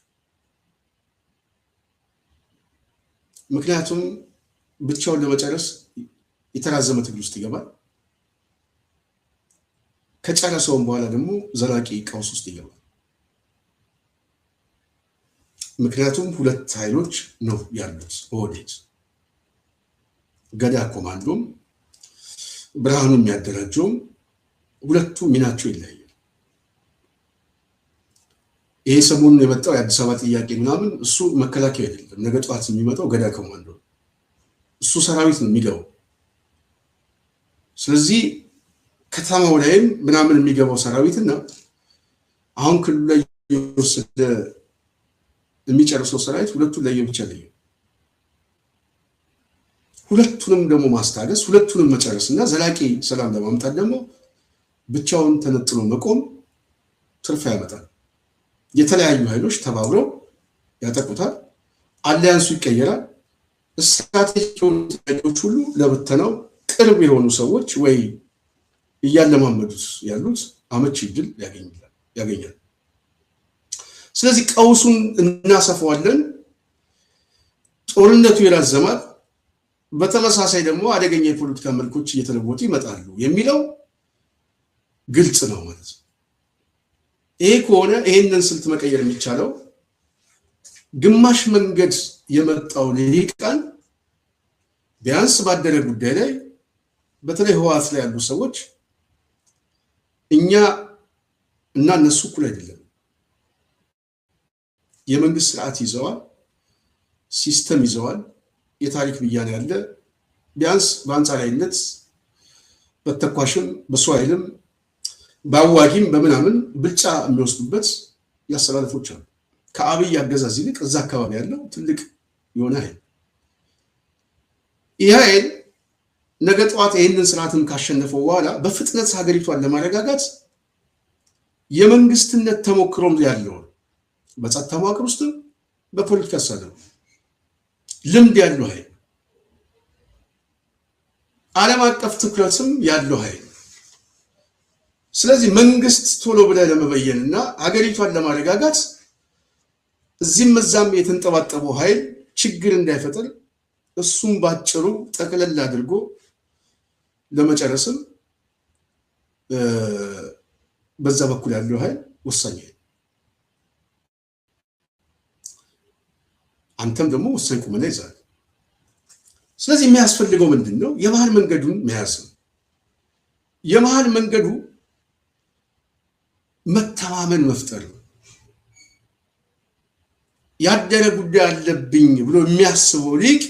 ምክንያቱም ብቻውን ለመጨረስ የተራዘመ ትግል ውስጥ ይገባል። ከጨረሰውም በኋላ ደግሞ ዘላቂ ቀውስ ውስጥ ይገባል። ምክንያቱም ሁለት ኃይሎች ነው ያሉት። ኦህዴድ ገዳ ኮማንዶም ብርሃኑ የሚያደራጀውም ሁለቱ ሚናቸው ይለያያል። ይሄ ሰሞኑን የመጣው የአዲስ አበባ ጥያቄ ምናምን እሱ መከላከያ አይደለም። ነገ ጠዋት የሚመጣው ገዳ ኮማንዶ እሱ ሰራዊት ነው የሚገባው። ስለዚህ ከተማው ላይም ምናምን የሚገባው ሰራዊትና አሁን ክልሉ ላይ የወሰደ የሚጨርሰው ሰራዊት ሁለቱን ለየብቻ ለየ። ሁለቱንም ደግሞ ማስታገስ፣ ሁለቱንም መጨረስና ዘላቂ ሰላም ለማምጣት ደግሞ ብቻውን ተነጥሎ መቆም ትርፍ ያመጣል። የተለያዩ ኃይሎች ተባብረው ያጠቁታል። አሊያንሱ ይቀየራል። ስትራቴጂዎች ሁሉ ለብተናው ቅርብ የሆኑ ሰዎች ወይ እያለማመዱት ያሉት አመቺ ዕድል ያገኛል። ስለዚህ ቀውሱን እናሰፋዋለን። ጦርነቱ ይራዘማል። በተመሳሳይ ደግሞ አደገኛ የፖለቲካ መልኮች እየተለወጡ ይመጣሉ የሚለው ግልጽ ነው ማለት ነው። ይሄ ከሆነ ይሄንን ስልት መቀየር የሚቻለው ግማሽ መንገድ የመጣው ሊቃን ቢያንስ ባደረ ጉዳይ ላይ በተለይ ህወሓት ላይ ያሉ ሰዎች እኛ እና እነሱ እኩል አይደለም። የመንግስት ስርዓት ይዘዋል፣ ሲስተም ይዘዋል፣ የታሪክ ብያኔ ያለ ቢያንስ በአንጻራዊነት በተኳሽም በሷይልም በአዋጊም በምናምን ብልጫ የሚወስዱበት ያስተላልፎች አሉ። ከአብይ አገዛዝ ይልቅ እዛ አካባቢ ያለው ትልቅ የሆነ ኃይል ይህ ኃይል ነገ ጠዋት ይህንን ስርዓትን ካሸነፈው በኋላ በፍጥነት ሀገሪቷን ለማረጋጋት የመንግስትነት ተሞክሮም ያለው በጸጥታ መዋቅር ውስጥ በፖለቲካ አስተዳደር ልምድ ያለው ኃይል ዓለም አቀፍ ትኩረትም ያለው ኃይል። ስለዚህ መንግስት ቶሎ ብለህ ለመበየንና ሀገሪቷን ለማረጋጋት እዚህም እዛም የተንጠባጠበው ኃይል ችግር እንዳይፈጠር እሱም ባጭሩ ጠቅለል አድርጎ ለመጨረስም በዛ በኩል ያለው ኃይል ወሳኝ ኃይል፣ አንተም ደግሞ ወሳኝ ቁመና ይዛል። ስለዚህ የሚያስፈልገው ምንድን ነው? የመሃል መንገዱን መያዝ ነው። የመሃል መንገዱ መተማመን መፍጠር ነው። ያደረ ጉዳይ አለብኝ ብሎ የሚያስበው ሊቅ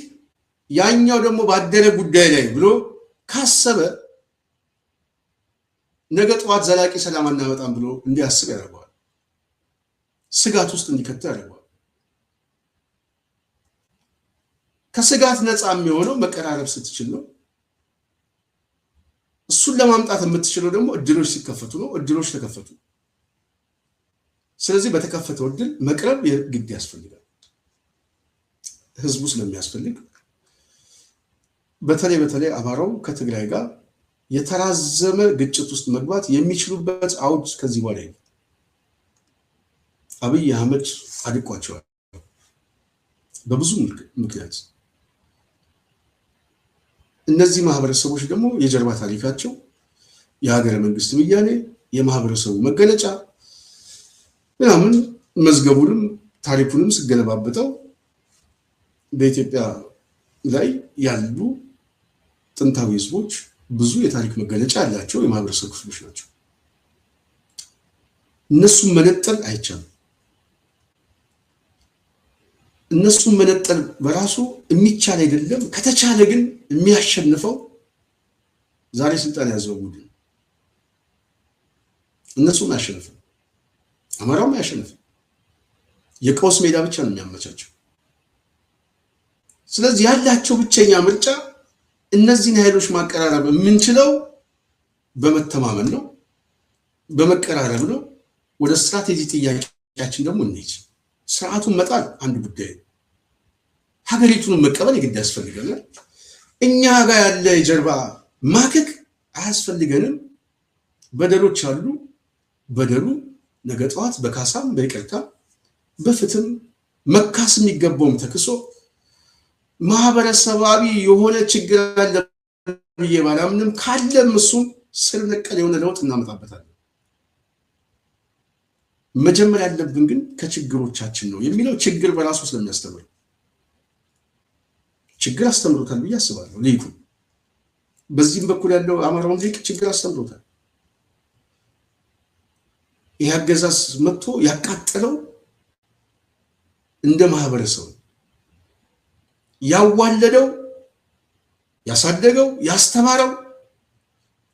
ያኛው ደግሞ ባደረ ጉዳይ ላይ ብሎ ካሰበ ነገ ጠዋት ዘላቂ ሰላም አናመጣም ብሎ እንዲያስብ ያደርገዋል። ስጋት ውስጥ እንዲከት ያደርገዋል። ከስጋት ነፃ የሚሆነው መቀራረብ ስትችል ነው። እሱን ለማምጣት የምትችለው ደግሞ እድሎች ሲከፈቱ ነው። እድሎች ተከፈቱ። ስለዚህ በተከፈተው እድል መቅረብ ግድ ያስፈልጋል። ህዝቡ ስለሚያስፈልግ በተለይ አማራው ከትግራይ ጋር የተራዘመ ግጭት ውስጥ መግባት የሚችሉበት አውድ ከዚህ በኋላ ነው። አብይ አህመድ አድቋቸዋል በብዙ ምክንያት። እነዚህ ማህበረሰቦች ደግሞ የጀርባ ታሪካቸው የሀገረ መንግስት ብያኔ የማህበረሰቡ መገለጫ ምናምን መዝገቡንም ታሪኩንም ስገለባበጠው በኢትዮጵያ ላይ ያሉ ጥንታዊ ህዝቦች ብዙ የታሪክ መገለጫ ያላቸው የማህበረሰብ ክፍሎች ናቸው። እነሱን መነጠል አይቻልም። እነሱን መነጠል በራሱ የሚቻል አይደለም። ከተቻለ ግን የሚያሸንፈው ዛሬ ስልጣን ያዘው ቡድን እነሱን አያሸንፍም። አማራውም አያሸንፍም። የቀውስ ሜዳ ብቻ ነው የሚያመቻቸው። ስለዚህ ያላቸው ብቸኛ ምርጫ እነዚህን ኃይሎች ማቀራረብ የምንችለው በመተማመን ነው፣ በመቀራረብ ነው። ወደ ስትራቴጂ ጥያቄያችን ደግሞ እንሂድ። ስርዓቱን መጣል አንድ ጉዳይ፣ ሀገሪቱን መቀበል የግድ ያስፈልገናል። እኛ ጋር ያለ የጀርባ ማከክ አያስፈልገንም። በደሎች አሉ። በደሉ ነገ ጠዋት በካሳም በይቅርታም በፍትም መካስ የሚገባውም ተክሶ ማህበረሰባዊ የሆነ ችግር አለ ብዬ ባላምንም ካለም እሱም ስር ነቀል የሆነ ለውጥ እናመጣበታለን። መጀመሪያ ያለብን ግን ከችግሮቻችን ነው የሚለው ችግር በራሱ ስለሚያስተምር ችግር አስተምሮታል ብዬ አስባለሁ። ሊቁ በዚህም በኩል ያለው አማራውን ሊቅ ችግር አስተምሮታል። ይህ አገዛዝ መጥቶ ያቃጠለው እንደ ማህበረሰብ ያዋለደው ያሳደገው ያስተማረው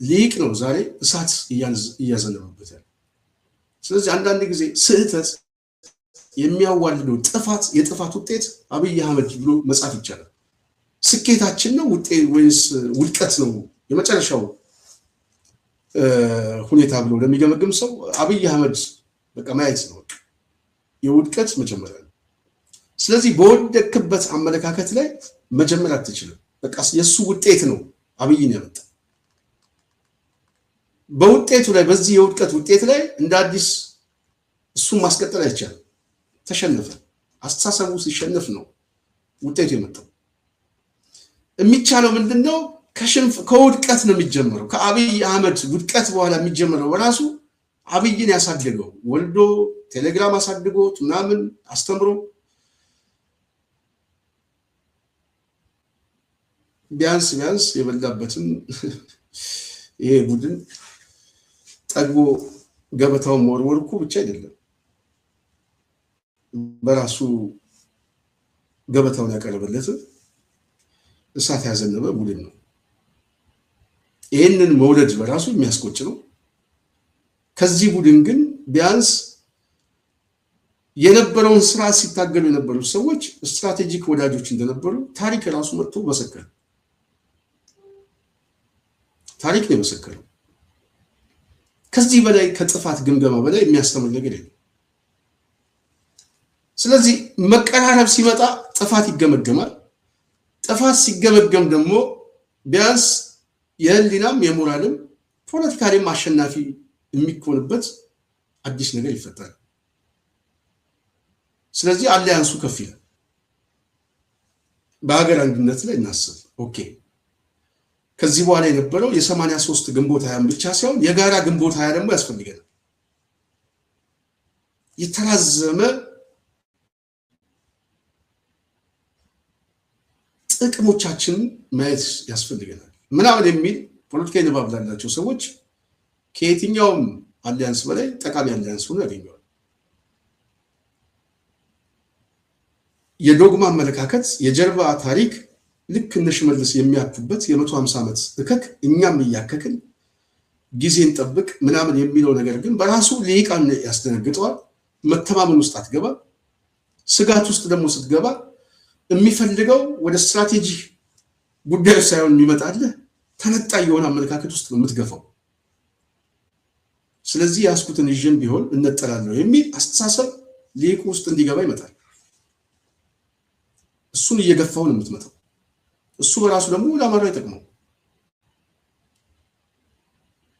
ሊቅ ነው ዛሬ እሳት እያዘነበበት ያለው። ስለዚህ አንዳንድ ጊዜ ስህተት የሚያዋልደው ጥፋት የጥፋት ውጤት አብይ አህመድ ብሎ መጻፍ ይቻላል። ስኬታችን ነው ውጤት ወይስ ውድቀት ነው የመጨረሻው ሁኔታ ብሎ ለሚገመግም ሰው አብይ አህመድ በቃ ማየት ነው የውድቀት መጀመሪያ ነው። ስለዚህ በወደቅክበት አመለካከት ላይ መጀመር አትችልም። በቃ የሱ ውጤት ነው አብይን ያመጣ። በውጤቱ ላይ በዚህ የውድቀት ውጤት ላይ እንደ አዲስ እሱን ማስቀጠል አይቻልም። ተሸነፈ። አስተሳሰቡ ሲሸነፍ ነው ውጤቱ የመጣው። የሚቻለው ምንድነው? ከውድቀት ነው የሚጀምረው። ከአብይ አህመድ ውድቀት በኋላ የሚጀምረው በራሱ አብይን ያሳደገው ወልዶ ቴሌግራም አሳድጎት ምናምን አስተምሮ ቢያንስ የበላበትን ይሄ ቡድን ጠግቦ ገበታውን መወርወርኩ ብቻ አይደለም፣ በራሱ ገበታውን ያቀረበለት እሳት ያዘነበ ቡድን ነው። ይህንን መውለድ በራሱ የሚያስቆጭ ነው። ከዚህ ቡድን ግን ቢያንስ የነበረውን ስራ ሲታገሉ የነበሩ ሰዎች ስትራቴጂክ ወዳጆች እንደነበሩ ታሪክ ራሱ መጥቶ መሰከረ። ታሪክ ነው የመሰከረው። ከዚህ በላይ ከጥፋት ግምገማ በላይ የሚያስተምር ነገር የለም። ስለዚህ መቀራረብ ሲመጣ ጥፋት ይገመገማል። ጥፋት ሲገመገም ደግሞ ቢያንስ የህሊናም የሞራልም ፖለቲካሊም አሸናፊ የሚኮንበት አዲስ ነገር ይፈጠራል። ስለዚህ አሊያንሱ ከፍ ይላል። በሀገር አንድነት ላይ እናስብ። ኦኬ ከዚህ በኋላ የነበረው የ83 ግንቦት 20 ብቻ ሳይሆን የጋራ ግንቦት 20 ደግሞ ያስፈልገናል። የተራዘመ ጥቅሞቻችንን ማየት ያስፈልገናል ምናምን የሚል ፖለቲካዊ ንባብ ላላቸው ሰዎች ከየትኛውም አሊያንስ በላይ ጠቃሚ አሊያንስ ሆኖ ያገኘዋል። የዶግማ አመለካከት የጀርባ ታሪክ ልክ እነ ሽመልስ የሚያክቱበት የ150 ዓመት እከክ እኛም እያከክን ጊዜን ጠብቅ ምናምን የሚለው ነገር ግን በራሱ ሊቃን ያስደነግጠዋል። መተማመን ውስጥ አትገባ። ስጋት ውስጥ ደግሞ ስትገባ የሚፈልገው ወደ ስትራቴጂ ጉዳዮች ሳይሆን የሚመጣልህ ተነጣይ የሆነ አመለካከት ውስጥ ነው የምትገፋው። ስለዚህ ያስኩትን ይዤም ቢሆን እነጠላለሁ የሚል አስተሳሰብ ሊቁ ውስጥ እንዲገባ ይመጣል። እሱን እየገፋው ነው የምትመጣው። እሱ በራሱ ደግሞ ለአማራው ይጠቅመው።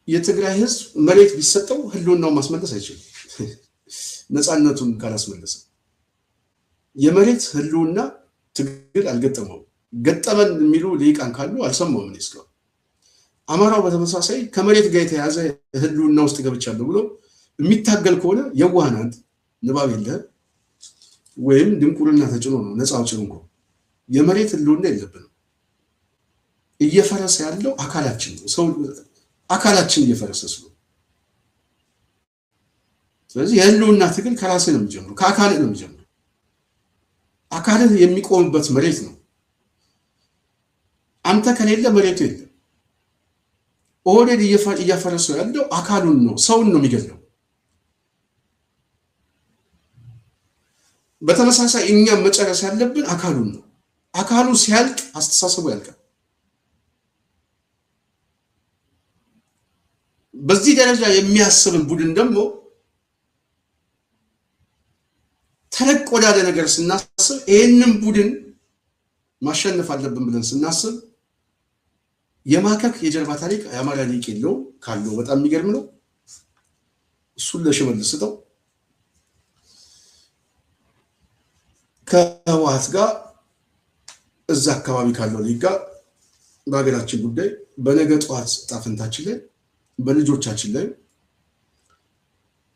የትግራይ ህዝብ መሬት ቢሰጠው ህልውናውን ማስመለስ አይችልም፣ ነፃነቱን ካላስመለሰ። የመሬት ህልውና ትግል አልገጠመውም። ገጠመን የሚሉ ሊቃን ካሉ አልሰማሁም እኔ እስካሁን። አማራው በተመሳሳይ ከመሬት ጋር የተያዘ ህልውና ውስጥ ገብቻለሁ ብሎ የሚታገል ከሆነ የዋህን አንተ ንባብ የለህም ወይም ድንቁርና ተጭኖ ነው ነፃ አውጪ እንኳ። የመሬት ህልውና የለብንም። እየፈረሰ ያለው አካላችን ነው። ሰው አካላችን እየፈረሰ ነው። ስለዚህ የህልውና ትግል ከራስህ ነው የሚጀምረው፣ ከአካልህ ነው የሚጀምረው። አካልህ የሚቆምበት መሬት ነው። አንተ ከሌለ መሬቱ የለም። ኦህዴድ እያፈረሰው ያለው አካሉን ነው፣ ሰውን ነው የሚገለው። በተመሳሳይ እኛም መጨረስ ያለብን አካሉን ነው። አካሉ ሲያልቅ አስተሳሰቡ ያልቃል። በዚህ ደረጃ የሚያስብን ቡድን ደግሞ ተለቅ ወዳለ ነገር ስናስብ ይህንን ቡድን ማሸነፍ አለብን ብለን ስናስብ የማከክ የጀርባ ታሪክ የአማራ ሊቅ የለው ካለው በጣም የሚገርም ነው። እሱን ለሽመልስ ስጠው። ከህወሓት ጋር እዛ አካባቢ ካለው ሊግ ጋር በሀገራችን ጉዳይ በነገ ጠዋት ጣፈንታችን ላይ በልጆቻችን ላይ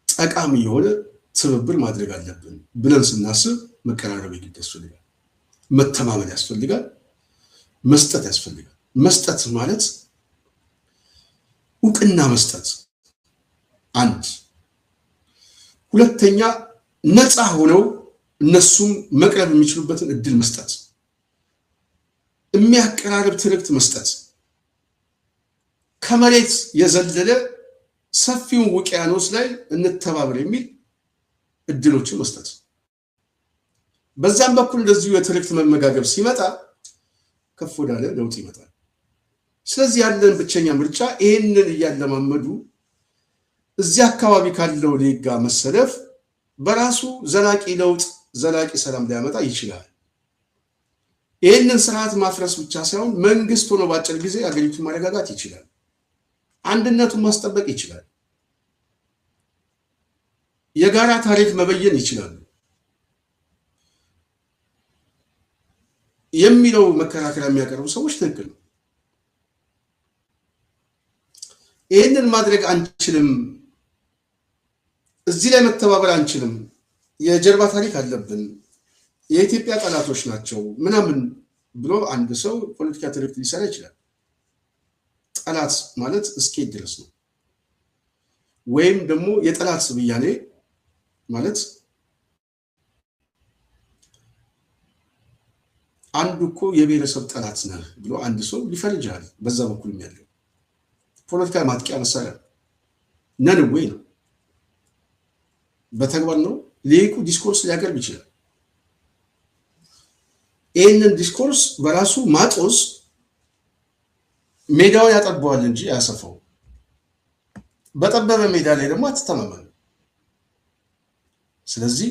ጠቃሚ የሆነ ትብብር ማድረግ አለብን ብለን ስናስብ መቀራረብ ይግድ ያስፈልጋል። መተማመን ያስፈልጋል። መስጠት ያስፈልጋል። መስጠት ማለት እውቅና መስጠት አንድ፣ ሁለተኛ ነፃ ሆነው እነሱም መቅረብ የሚችሉበትን እድል መስጠት፣ የሚያቀራርብ ትርክት መስጠት፣ ከመሬት የዘለለ ሰፊውን ውቅያኖስ ላይ እንተባበር የሚል እድሎችን መስጠት። በዛም በኩል እንደዚሁ የትርክት መመጋገብ ሲመጣ ከፍ ወዳለ ለውጥ ይመጣል። ስለዚህ ያለን ብቸኛ ምርጫ ይህንን እያለማመዱ እዚህ አካባቢ ካለው ሊግ ጋር መሰለፍ በራሱ ዘላቂ ለውጥ ዘላቂ ሰላም ሊያመጣ ይችላል። ይህንን ስርዓት ማፍረስ ብቻ ሳይሆን መንግስት ሆኖ ባጭር ጊዜ አገሪቱን ማረጋጋት ይችላል። አንድነቱን ማስጠበቅ ይችላል። የጋራ ታሪክ መበየን ይችላሉ የሚለው መከራከሪያ የሚያቀርቡ ሰዎች ትክክል ነው። ይህንን ማድረግ አንችልም እዚህ ላይ መተባበር አንችልም፣ የጀርባ ታሪክ አለብን፣ የኢትዮጵያ ጠላቶች ናቸው ምናምን ብሎ አንድ ሰው ፖለቲካ ትርክት ሊሰራ ይችላል። ጠላት ማለት እስኬት ድረስ ነው። ወይም ደግሞ የጠላት ብያኔ ማለት አንዱ እኮ የብሔረሰብ ጠላት ነህ ብሎ አንድ ሰው ሊፈርጃል። በዛ በኩል ያለው ፖለቲካ ማጥቂያ መሳሪያ ነን ወይ ነው፣ በተግባር ነው። ሊቁ ዲስኮርስ ሊያቀርብ ይችላል። ይህንን ዲስኮርስ በራሱ ማጦስ ሜዳውን ያጠበዋል እንጂ አያሰፋው። በጠበበ ሜዳ ላይ ደግሞ አትተማመን። ስለዚህ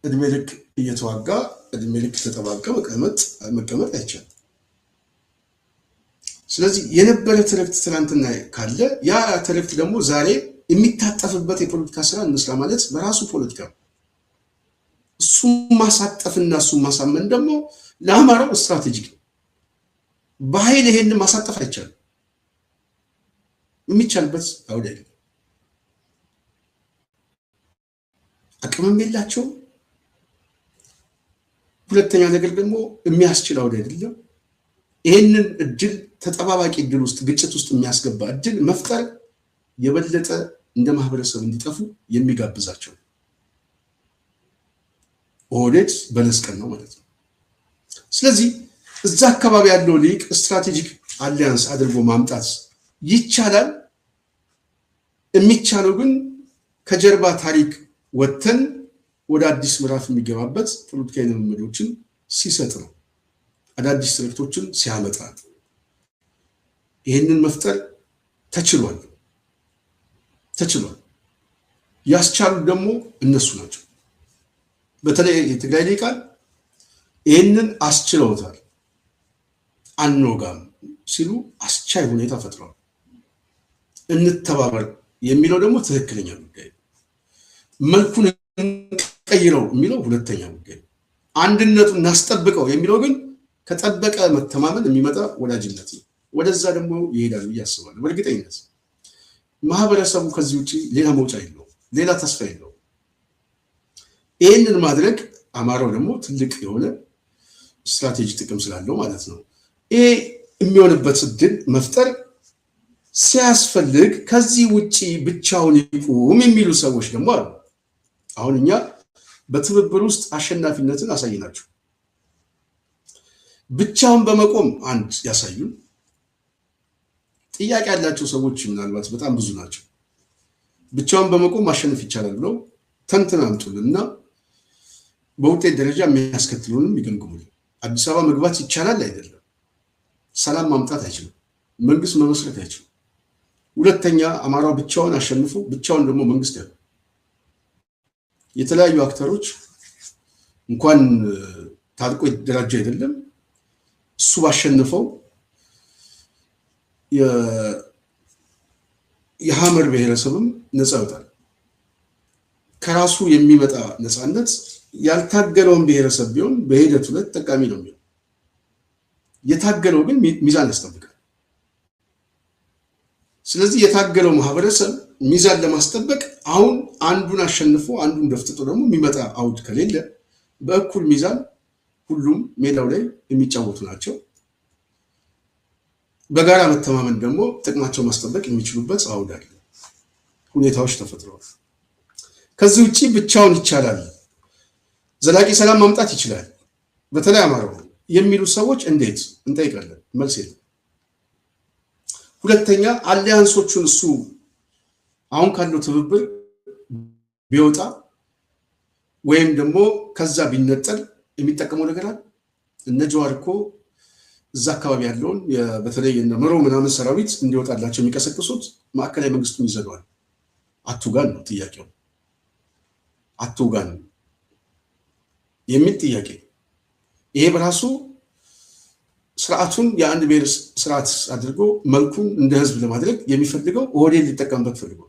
እድሜ ልክ እየተዋጋ እድሜ ልክ ተጠባብቀ መቀመጥ አይቻልም። ስለዚህ የነበረ ትርክት ትናንትና ካለ ያ ትርክት ደግሞ ዛሬ የሚታጠፍበት የፖለቲካ ስራ እንስራ ማለት በራሱ ፖለቲካ ነው። እሱም ማሳጠፍና እሱም ማሳመን ደግሞ ለአማራው ስትራቴጂክ ነው። በኃይል ይሄንን ማሳጠፍ አይቻልም። የሚቻልበት አውድ አይደለም። አቅምም የላቸውም። ሁለተኛ ነገር ደግሞ የሚያስችል አውድ አይደለም። ይሄንን እድል ተጠባባቂ እድል ውስጥ ግጭት ውስጥ የሚያስገባ እድል መፍጠር የበለጠ እንደ ማህበረሰብ እንዲጠፉ የሚጋብዛቸው ኦህዴድ በለስቀን ነው ማለት ነው። ስለዚህ እዛ አካባቢ ያለው ሊቅ ስትራቴጂክ አሊያንስ አድርጎ ማምጣት ይቻላል። የሚቻለው ግን ከጀርባ ታሪክ ወተን ወደ አዲስ ምዕራፍ የሚገባበት ፖለቲካዊ ልምምዶችን ሲሰጥ ነው። አዳዲስ ትርክቶችን ሲያመጣ ይህንን መፍጠር ተችሏል። ያስቻሉ ደግሞ እነሱ ናቸው። በተለይ የትግራይ ሊቃን ይህንን አስችለውታል። አንወጋም ሲሉ አስቻይ ሁኔታ ፈጥረዋል። እንተባበር የሚለው ደግሞ ትክክለኛ ጉዳይ፣ መልኩን ቀይረው የሚለው ሁለተኛ ጉዳይ፣ አንድነቱን እናስጠብቀው የሚለው ግን ከጠበቀ መተማመን የሚመጣ ወዳጅነት ነው። ወደዛ ደግሞ ይሄዳል ብዬ አስባለሁ። በእርግጠኝነት ማህበረሰቡ ከዚህ ውጭ ሌላ መውጫ የለው፣ ሌላ ተስፋ የለው። ይህንን ማድረግ አማራው ደግሞ ትልቅ የሆነ ስትራቴጂ ጥቅም ስላለው ማለት ነው። ይሄ የሚሆንበት እድል መፍጠር ሲያስፈልግ ከዚህ ውጭ ብቻውን ይቁም የሚሉ ሰዎች ደግሞ አሉ። አሁን እኛ በትብብር ውስጥ አሸናፊነትን አሳይናቸው። ብቻውን በመቆም አንድ ያሳዩን። ጥያቄ ያላቸው ሰዎች ምናልባት በጣም ብዙ ናቸው። ብቻውን በመቆም ማሸነፍ ይቻላል ብለው ተንትን አምጡልና በውጤት ደረጃ የሚያስከትሉንም ይገምግሙልን። አዲስ አበባ መግባት ይቻላል አይደለም? ሰላም ማምጣት አይችልም። መንግስት መመስረት አይችልም። ሁለተኛ አማራው ብቻውን አሸንፎ ብቻውን ደግሞ መንግስት ያለው የተለያዩ አክተሮች እንኳን ታጥቆ የተደራጀ አይደለም እሱ ባሸነፈው የሐመር ብሔረሰብም ነፃ ይወጣል። ከራሱ የሚመጣ ነፃነት ያልታገለውን ብሔረሰብ ቢሆን በሂደቱ ላይ ተጠቃሚ ነው የሚሆነው። የታገለው ግን ሚዛን ያስጠብቃል። ስለዚህ የታገለው ማህበረሰብ ሚዛን ለማስጠበቅ አሁን አንዱን አሸንፎ አንዱን ደፍጥጦ ደግሞ የሚመጣ አውድ ከሌለ በእኩል ሚዛን ሁሉም ሜዳው ላይ የሚጫወቱ ናቸው። በጋራ መተማመን ደግሞ ጥቅማቸው ማስጠበቅ የሚችሉበት አውድ አለ። ሁኔታዎች ተፈጥረዋል። ከዚህ ውጪ ብቻውን ይቻላል፣ ዘላቂ ሰላም ማምጣት ይችላል፣ በተለይ አማራው የሚሉ ሰዎች እንዴት እንጠይቃለን። መልስ የለም። ሁለተኛ አሊያንሶቹን እሱ አሁን ካለው ትብብር ቢወጣ ወይም ደግሞ ከዛ ቢነጠል የሚጠቀመው ነገር አለ። እነ ጀዋር እኮ እዛ አካባቢ ያለውን በተለይ እነ መሮ ምናምን ሰራዊት እንዲወጣላቸው የሚቀሰቅሱት ማዕከላዊ መንግስቱን ይዘጋዋል። አቱጋን ነው ጥያቄው። አቱጋን የሚል ጥያቄ። ይሄ በራሱ ስርዓቱን የአንድ ብሔር ስርዓት አድርጎ መልኩን እንደ ህዝብ ለማድረግ የሚፈልገው ኦህዴድ ሊጠቀምበት ፈልጎ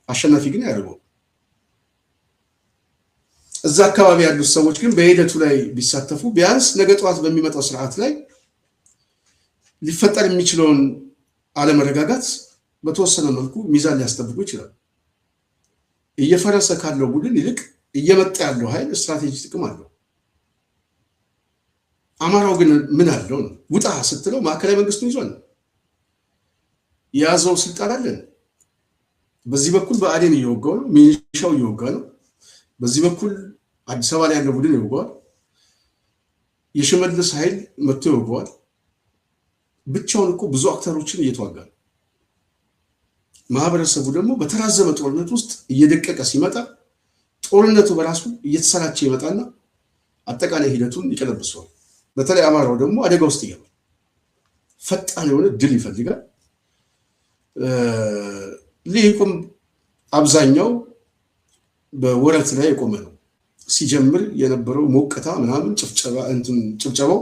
አሸናፊ ግን ያደርገው። እዛ አካባቢ ያሉት ሰዎች ግን በሂደቱ ላይ ቢሳተፉ ቢያንስ ነገ ጠዋት በሚመጣው ስርዓት ላይ ሊፈጠር የሚችለውን አለመረጋጋት በተወሰነ መልኩ ሚዛን ሊያስጠብቁ ይችላል። እየፈረሰ ካለው ቡድን ይልቅ እየመጣ ያለው ኃይል ስትራቴጂ ጥቅም አለው። አማራው ግን ምን አለው ነው? ውጣ ስትለው ማዕከላዊ መንግስቱን ይዟል። የያዘው ስልጣን አለን። በዚህ በኩል በአዴን እየወጋው ነው፣ ሚሊሻው እየወጋ ነው። በዚህ በኩል አዲስ አበባ ላይ ያለው ቡድን ይወጋዋል። የሽመልስ ኃይል መጥቶ ይወጋዋል። ብቻውን እኮ ብዙ አክተሮችን እየተዋጋ ነው። ማህበረሰቡ ደግሞ በተራዘመ ጦርነት ውስጥ እየደቀቀ ሲመጣ ጦርነቱ በራሱ እየተሰራጨ ይመጣና አጠቃላይ ሂደቱን ይቀለብሰዋል። በተለይ አማራው ደግሞ አደጋ ውስጥ ይገባል። ፈጣን የሆነ ድል ይፈልጋል። ሊቁም አብዛኛው በወረት ላይ የቆመ ነው። ሲጀምር የነበረው ሞቅታ ምናምን ጭብጨባው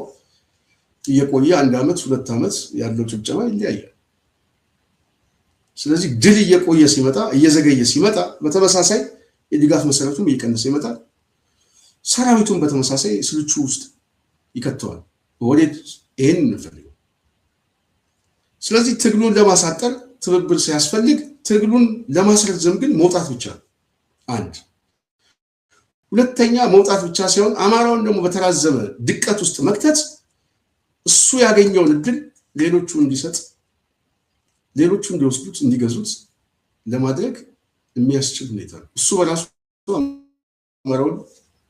እየቆየ 1 ዓመት 2 ዓመት ያለው ጭብጨባ ይለያያል። ስለዚህ ድል እየቆየ ሲመጣ እየዘገየ ሲመጣ በተመሳሳይ የድጋፍ መሰረቱም እየቀነሰ ይመጣል። ሰራዊቱን በተመሳሳይ ስልቹ ውስጥ ይከተዋል። ወዴት ይሄን እንፈልገው። ስለዚህ ትግሉን ለማሳጠር ትብብር ሲያስፈልግ ትግሉን ለማስረዘም ግን መውጣት ብቻ ነው። አንድ ሁለተኛ መውጣት ብቻ ሳይሆን አማራውን ደግሞ በተራዘመ ድቀት ውስጥ መክተት እሱ ያገኘውን እድል ሌሎቹ እንዲሰጥ ሌሎቹ እንዲወስዱት እንዲገዙት ለማድረግ የሚያስችል ሁኔታ ነው። እሱ በራሱ አማራውን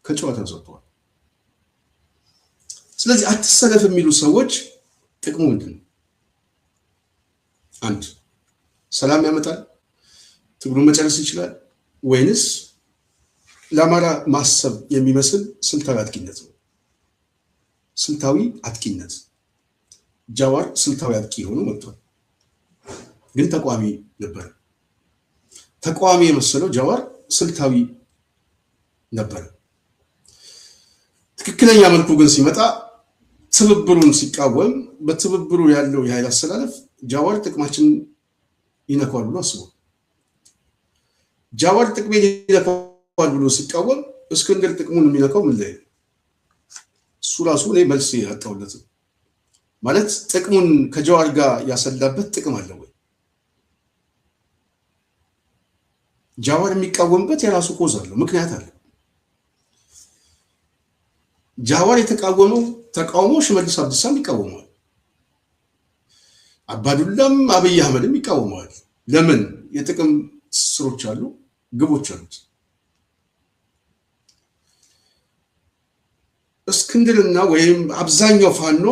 ከጨዋታ አስወጥቷል። ስለዚህ አትሰለፍ የሚሉ ሰዎች ጥቅሙ ምንድን ነው? አንድ ሰላም ያመጣል፣ ትግሉን መጨረስ ይችላል፣ ወይንስ ለአማራ ማሰብ የሚመስል ስልታዊ አጥቂነት ነው? ስልታዊ አጥቂነት። ጃዋር ስልታዊ አጥቂ ሆኖ መጥቷል፣ ግን ተቋሚ ነበር። ተቋሚ የመሰለው ጃዋር ስልታዊ ነበር። ትክክለኛ መልኩ ግን ሲመጣ ትብብሩን ሲቃወም በትብብሩ ያለው የኃይል አሰላለፍ ጃዋር ጥቅማችን ይነካዋል ብሎ አስቦ ጃዋር ጥቅሜን ይነካዋል ብሎ ሲቃወም እስክንድር ጥቅሙን የሚነካው ምን ላይ እሱ ራሱ እኔ መልስ ያጣውለት ማለት ጥቅሙን ከጃዋር ጋር ያሰላበት ጥቅም አለ ወይ? ጃዋር የሚቃወምበት የራሱ ኮዝ አለው፣ ምክንያት አለ። ጃዋር የተቃወመው ተቃውሞ ሽመልስ አብዲሳም ይቃወመዋል፣ አባዱላም አብይ አህመድም ይቃወመዋል። ለምን? የጥቅም ስሮች አሉ፣ ግቦች አሉት። እስክንድርና ወይም አብዛኛው ፋኖ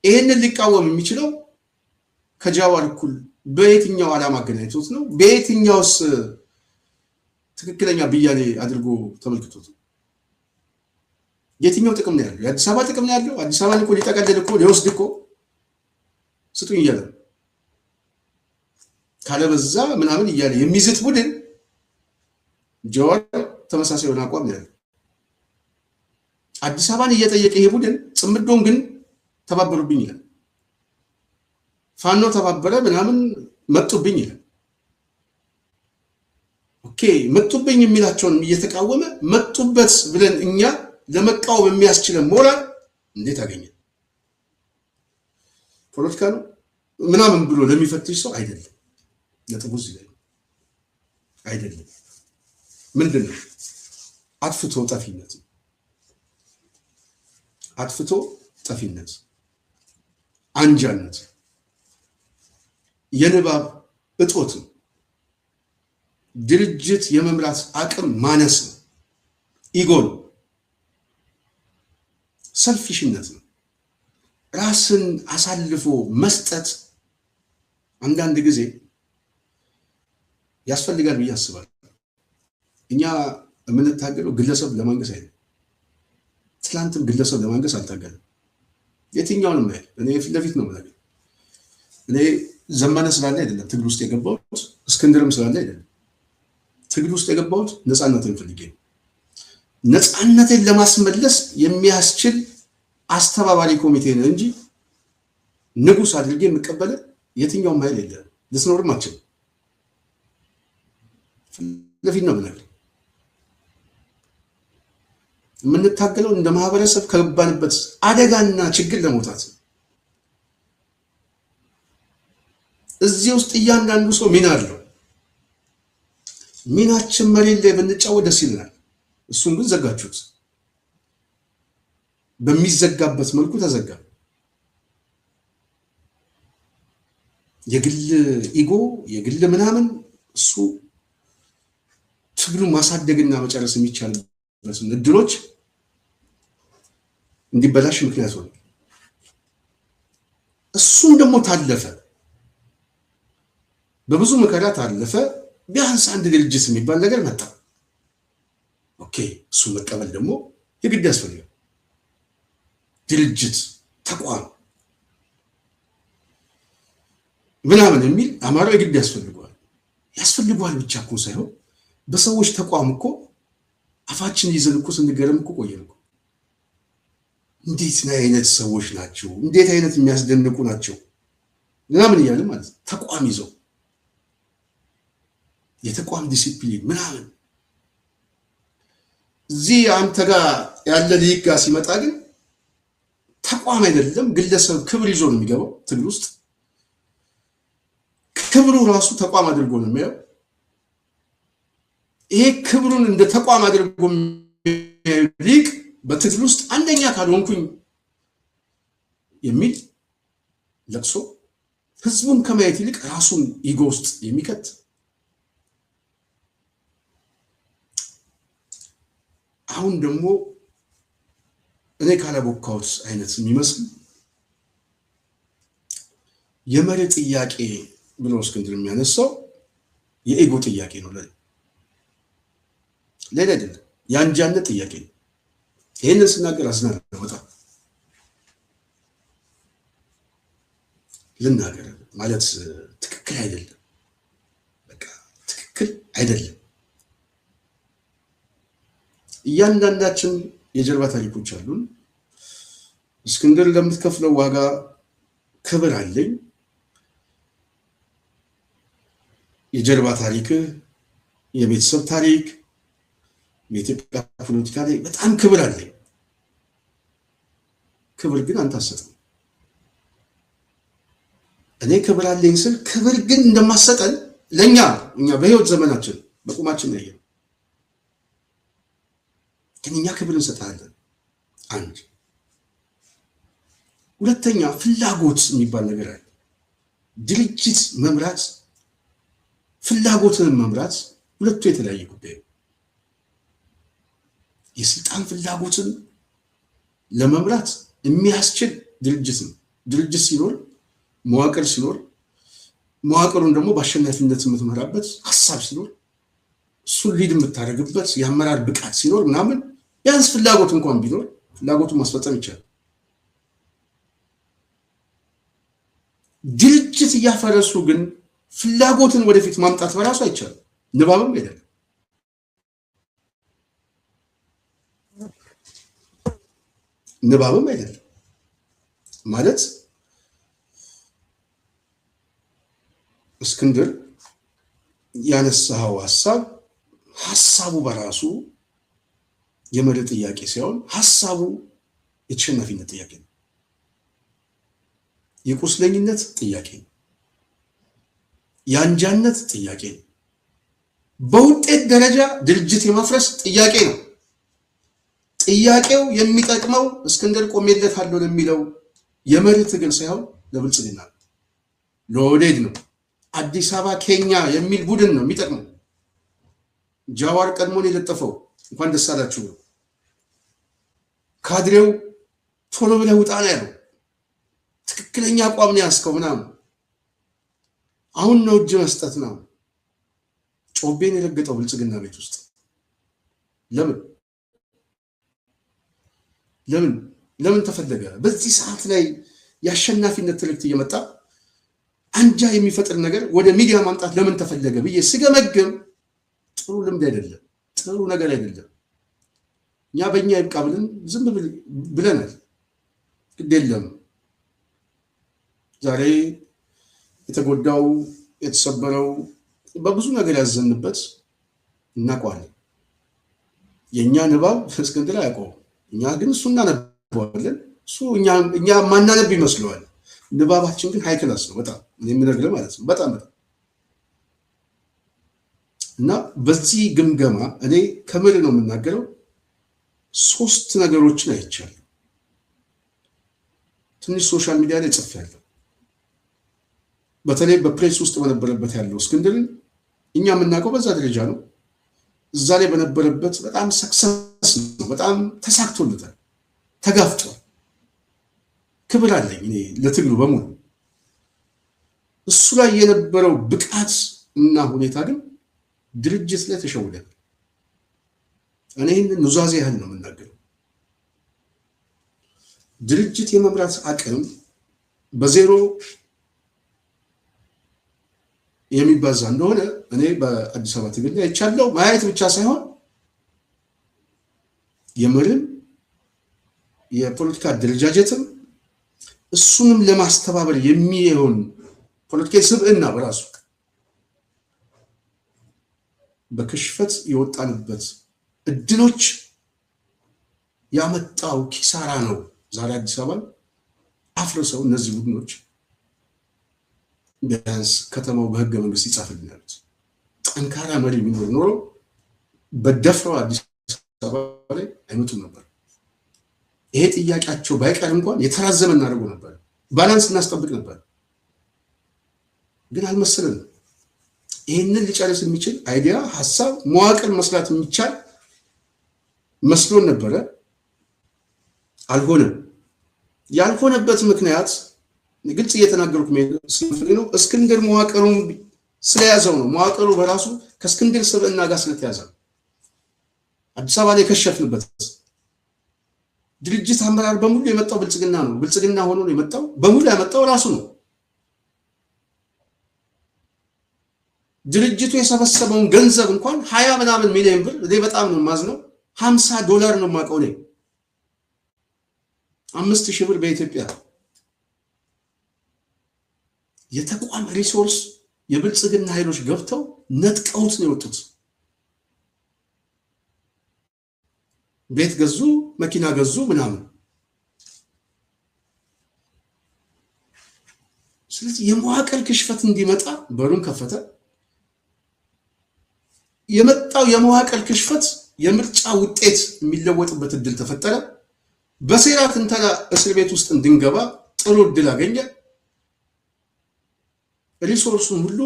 ይሄንን ሊቃወም የሚችለው ከጃዋር እኩል በየትኛው ዓላማ አገናኝቶት ነው? በየትኛውስ ትክክለኛ ብያኔ አድርጎ ተመልክቶት ነው? የትኛው ጥቅም ነው ያለው? የአዲስ አበባ ጥቅም ነው ያለው? አዲስ አበባን እኮ ሊጠቀልል እኮ ሊወስድ እኮ ስጡኝ እያለ ካለበዛ ምናምን እያለ የሚዝት ቡድን ጃዋር ተመሳሳይ የሆነ አቋም ነው ያለው። አዲስ አበባን እየጠየቀ ይሄ ቡድን ጽምዶን ግን ተባበሩብኝ ይላል። ፋኖ ተባበረ ምናምን መጡብኝ ይላል። ኦኬ መጡብኝ የሚላቸውን እየተቃወመ መጡበት ብለን እኛ ለመቃወም የሚያስችለን ሞራል እንዴት አገኘ? ፖለቲካ ነው ምናምን ብሎ ለሚፈትሽ ሰው አይደለም። ነጥቡ እዚህ ላይ አይደለም። ምንድን ነው? አጥፍቶ ጠፊነት፣ አጥፍቶ ጠፊነት፣ አንጃነት፣ የንባብ እጦት ነው። ድርጅት የመምራት አቅም ማነስ ነው። ኢጎ ነው። ሰልፊሽነት ነው። ራስን አሳልፎ መስጠት አንዳንድ ጊዜ ያስፈልጋል ብዬ አስባለሁ። እኛ የምንታገለው ግለሰብ ለማንገስ አይደለም። ትላንትም ግለሰብ ለማንገስ አልታገለም። የትኛውንም ያህል እኔ ፊት ለፊት ነው ማለት እኔ ዘመነ ስላለ አይደለም ትግል ውስጥ የገባሁት፣ እስክንድርም ስላለ አይደለም ትግል ውስጥ የገባሁት። ነፃነትን ፈልጌ ነው። ነፃነትን ለማስመለስ የሚያስችል አስተባባሪ ኮሚቴ ነው እንጂ ንጉስ አድርጌ የምቀበለ የትኛውም ኃይል የለም። ልትኖርም አትችልም። ለፊት ነው ብለህ የምንታገለው እንደ ማህበረሰብ ከገባንበት አደጋና ችግር ለመውጣት እዚህ ውስጥ እያንዳንዱ ሰው ሚና አለው። ሚናችን መሬት ላይ ብንጫወት ደስ ይለናል። እሱን ግን ዘጋችሁት። በሚዘጋበት መልኩ ተዘጋ። የግል ኢጎ የግል ምናምን እሱ ትግሉ ማሳደግና መጨረስ የሚቻልበትን እድሎች እንዲበላሽ ምክንያት ሆነ። እሱም ደግሞ ታለፈ፣ በብዙ መከራ ታለፈ። ቢያንስ አንድ ድርጅት የሚባል ነገር መጣ። ኦኬ፣ እሱ መቀበል ደግሞ የግድ ያስፈልጋል። ድርጅት፣ ተቋም ምናምን የሚል አማራው የግድ ያስፈልገዋል ብቻ እኮ ሳይሆን በሰዎች ተቋም እኮ አፋችን ይዘን እኮ ስንገረም እኮ ቆየን እኮ። እንዴት አይነት ሰዎች ናቸው፣ እንዴት አይነት የሚያስደንቁ ናቸው ምናምን እያለ ማለት ነው። ተቋም ይዘው የተቋም ዲሲፕሊን ምናምን። እዚህ አንተ ጋር ያለ ሊግ ጋር ሲመጣ ግን ተቋም አይደለም ግለሰብ ክብር ይዞ ነው የሚገባው ትግል ውስጥ። ክብሩ ራሱ ተቋም አድርጎ ነው የሚያየው። ይሄ ክብሩን እንደ ተቋም አድርጎ የሚያየው ሊግ በትግል ውስጥ አንደኛ ካልሆንኩኝ የሚል ለቅሶ ህዝቡን ከማየት ይልቅ ራሱን ኢጎ ውስጥ የሚከት አሁን ደግሞ እኔ ካላቦካሁት አይነት የሚመስል የመሬት ጥያቄ ብሎ እስክንድር የሚያነሳው የኢጎ ጥያቄ ነው። ሌላ አይደለም፣ የአንጃነት ጥያቄ ነው። ይህንን ስናገር አዝናለሁ በጣም። ልናገር ማለት ትክክል አይደለም፣ በቃ ትክክል አይደለም። እያንዳንዳችን የጀርባ ታሪኮች አሉን። እስክንድር ለምትከፍለው ዋጋ ክብር አለኝ። የጀርባ ታሪክህ፣ የቤተሰብ ታሪክ፣ የኢትዮጵያ ፖለቲካ ላይ በጣም ክብር አለኝ። ክብር ግን አንተ አትሰጥም። እኔ ክብር አለኝ ስል ክብር ግን እንደማሰጠን ለእኛ በህይወት ዘመናችን በቁማችን ላይ ግን እኛ ክብር እንሰጣለን። አንድ ሁለተኛ ፍላጎት የሚባል ነገር አለ። ድርጅት መምራት ፍላጎትን መምራት ሁለቱ የተለያየ ጉዳይ ነው። የስልጣን ፍላጎትን ለመምራት የሚያስችል ድርጅት ነው። ድርጅት ሲኖር መዋቅር ሲኖር መዋቅሩን ደግሞ በአሸናፊነት የምትመራበት ሀሳብ ሲኖር እሱን ሊድ የምታደርግበት የአመራር ብቃት ሲኖር ምናምን ቢያንስ ፍላጎት እንኳን ቢኖር ፍላጎቱን ማስፈጸም ይቻላል። ድርጅት እያፈረሱ ግን ፍላጎትን ወደፊት ማምጣት በራሱ አይቻልም። ንባብም አይደለም። ንባብም አይደለም ማለት እስክንድር ያነሳው ሐሳቡ በራሱ የመሬት ጥያቄ ሳይሆን ሐሳቡ የተሸናፊነት ጥያቄ ነው። የቁስለኝነት ጥያቄ ነው። የአንጃነት ጥያቄ ነው። በውጤት ደረጃ ድርጅት የማፍረስ ጥያቄ ነው። ጥያቄው የሚጠቅመው እስክንድር ቆሜለታለሁ ለሚለው የመሬት ትግል ሳይሆን ለብልጽግና ነው፣ ለኦህዴድ ነው። አዲስ አበባ ኬኛ የሚል ቡድን ነው የሚጠቅመው። ጃዋር ቀድሞን የለጠፈው እንኳን ደስ አላችሁ ነው። ካድሬው ቶሎ ብለህ ውጣ ነው ያለው። ትክክለኛ አቋም ነው ያዝከው ምናምን። አሁን ነው እጅ መስጠት ነው። ጮቤን የረገጠው ብልጽግና ቤት ውስጥ ለምን ተፈለገ? በዚህ ሰዓት ላይ የአሸናፊነት ትርክት እየመጣ አንጃ የሚፈጥር ነገር ወደ ሚዲያ ማምጣት ለምን ተፈለገ ብዬ ስገመግም ጥሩ ልምድ አይደለም፣ ጥሩ ነገር አይደለም። እኛ በእኛ ይብቃ ብለን ዝም ብለናል። ግድ የለም ዛሬ የተጎዳው የተሰበረው በብዙ ነገር ያዘንበት እናውቀዋለን። የእኛ ንባብ እስክንድር አያውቀውም። እኛ ግን እሱ እናነባዋለን። እሱ እኛ ማናነብ ይመስለዋል። ንባባችን ግን ሃይ ክላስ ነው በጣም እኔ የምነግርህ ማለት ነው በጣም እና በዚህ ግምገማ እኔ ከምር ነው የምናገረው 3 ነገሮችን አይቻለሁ። ትንሽ ሶሻል ሚዲያ ላይ ጽፌያለሁ። በተለይ በፕሬስ ውስጥ በነበረበት ያለው እስክንድርን እኛ የምናውቀው በዛ ደረጃ ነው። እዛ ላይ በነበረበት በጣም ሰክሰስ ነው። በጣም ተሳክቶለታል፣ ተጋፍጧል። ክብር አለኝ እኔ ለትግሉ በሙሉ። እሱ ላይ የነበረው ብቃት እና ሁኔታ ግን ድርጅት ላይ ተሸውደናል። እኔ ይህንን ኑዛዜ ያህል ነው የምናገረው። ድርጅት የመምራት አቅም በዜሮ የሚባዛ እንደሆነ እኔ በአዲስ አበባ ትግል ላይ አይቻለሁ። ማየት ብቻ ሳይሆን የመርህም የፖለቲካ አደረጃጀትም እሱንም ለማስተባበር የሚሆን ፖለቲካዊ ስብዕና በራሱ በክሽፈት የወጣንበት እድሎች ያመጣው ኪሳራ ነው። ዛሬ አዲስ አበባ አፍርሰው እነዚህ ቡድኖች ቢያንስ ከተማው በህገ መንግስት ይጻፍልን ያሉት ጠንካራ መሪ ቢኖር ኖሮ በደፍረው አዲስ አበባ ላይ አይመጡም ነበር። ይሄ ጥያቄያቸው ባይቀር እንኳን የተራዘመ እናደርገው ነበር፣ ባላንስ እናስጠብቅ ነበር። ግን አልመሰለንም። ይህንን ሊጨርስ የሚችል አይዲያ፣ ሀሳብ፣ መዋቅር መስራት የሚቻል መስሎን ነበረ። አልሆነም። ያልሆነበት ምክንያት ግልጽ እየተናገርኩ ነው። እስክንድር መዋቅሩን ስለያዘው ነው። መዋቅሩ በራሱ ከእስክንድር ስብዕና ጋር ስለተያዘ ነው። አዲስ አበባ ላይ የከሸፍንበት ድርጅት አመራር በሙሉ የመጣው ብልጽግና ነው። ብልጽግና ሆኖ ነው የመጣው። በሙሉ ያመጣው ራሱ ነው። ድርጅቱ የሰበሰበውን ገንዘብ እንኳን 20 ምናምን ሚሊዮን ብር እኔ በጣም ነው የማዝነው። $50 ነው የማውቀው እኔ 5000 ብር በኢትዮጵያ የተቋም ሪሶርስ የብልጽግና ኃይሎች ገብተው ነጥቀውት ነው የወጡት። ቤት ገዙ፣ መኪና ገዙ ምናምን። ስለዚህ የመዋቅር ክሽፈት እንዲመጣ በሩን ከፈተ። የመጣው የመዋቅር ክሽፈት የምርጫ ውጤት የሚለወጥበት እድል ተፈጠረ። በሴራ ትንተና እስር ቤት ውስጥ እንድንገባ ጥሩ እድል አገኘ። ሪሶርሱን ሁሉ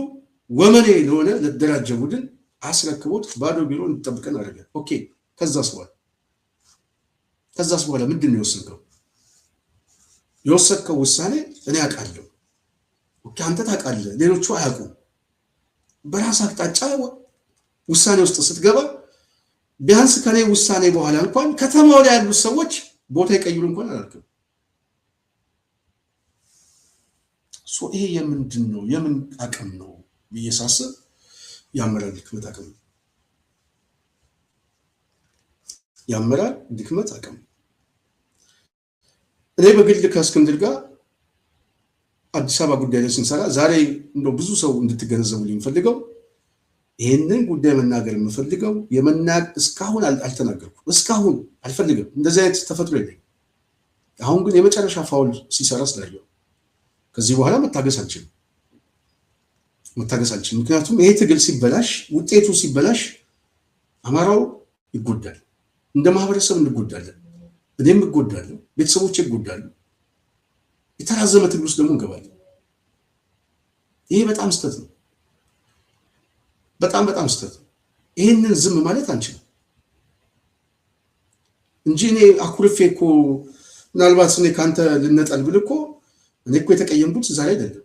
ወመኔ ለሆነ ለደራጀ ቡድን አስረክቦት ባዶ ቢሮ እንጠብቀን አደረገ። ኦኬ፣ ከዛስ በኋላ ምንድን ነው የወሰንከው? የወሰንከው ውሳኔ እኔ አውቃለሁ። ኦኬ፣ አንተ ታውቃለህ፣ ሌሎቹ አያውቁም። በራስ አቅጣጫ ውሳኔ ውስጥ ስትገባ ቢያንስ ከኔ ውሳኔ በኋላ እንኳን ከተማው ላይ ያሉት ሰዎች ቦታ ይቀይሩ እንኳን አላልክም። ይሄ የምንድን ነው? የምን አቅም ነው ብዬ ሳስብ የአመራር ድክመት አቅም ነው። የአመራር ድክመት አቅም። እኔ በግል ከእስክንድር ጋር አዲስ አበባ ጉዳይ ላይ ስንሰራ ዛሬ እንደው ብዙ ሰው እንድትገነዘቡልኝ የምፈልገው ይህንን ጉዳይ መናገር የምፈልገው እስካሁን አልተናገርኩም። እስካሁን አልፈልግም። እንደዚህ አይነት ተፈጥሮ የለኝም። አሁን ግን የመጨረሻ ፋውል ሲሰራ ስላየው ከዚህ በኋላ መታገስ አልችልም። ምክንያቱም ይሄ ትግል ሲበላሽ፣ ውጤቱ ሲበላሽ አማራው ይጎዳል። እንደ ማህበረሰብ እንጎዳለን። እኔም እጎዳለሁ፣ ቤተሰቦቼ ይጎዳሉ። የተራዘመ ትግል ውስጥ ደግሞ እንገባለን። ይሄ በጣም ስህተት ነው። በጣም ስህተት ነው። ይህንን ዝም ማለት አንችልም እንጂ እኔ አኩርፌ እኮ ምናልባት እኔ ከአንተ ልነጠል ብል እኮ እኔ እኮ የተቀየምኩት እዛ ላይ አይደለም፣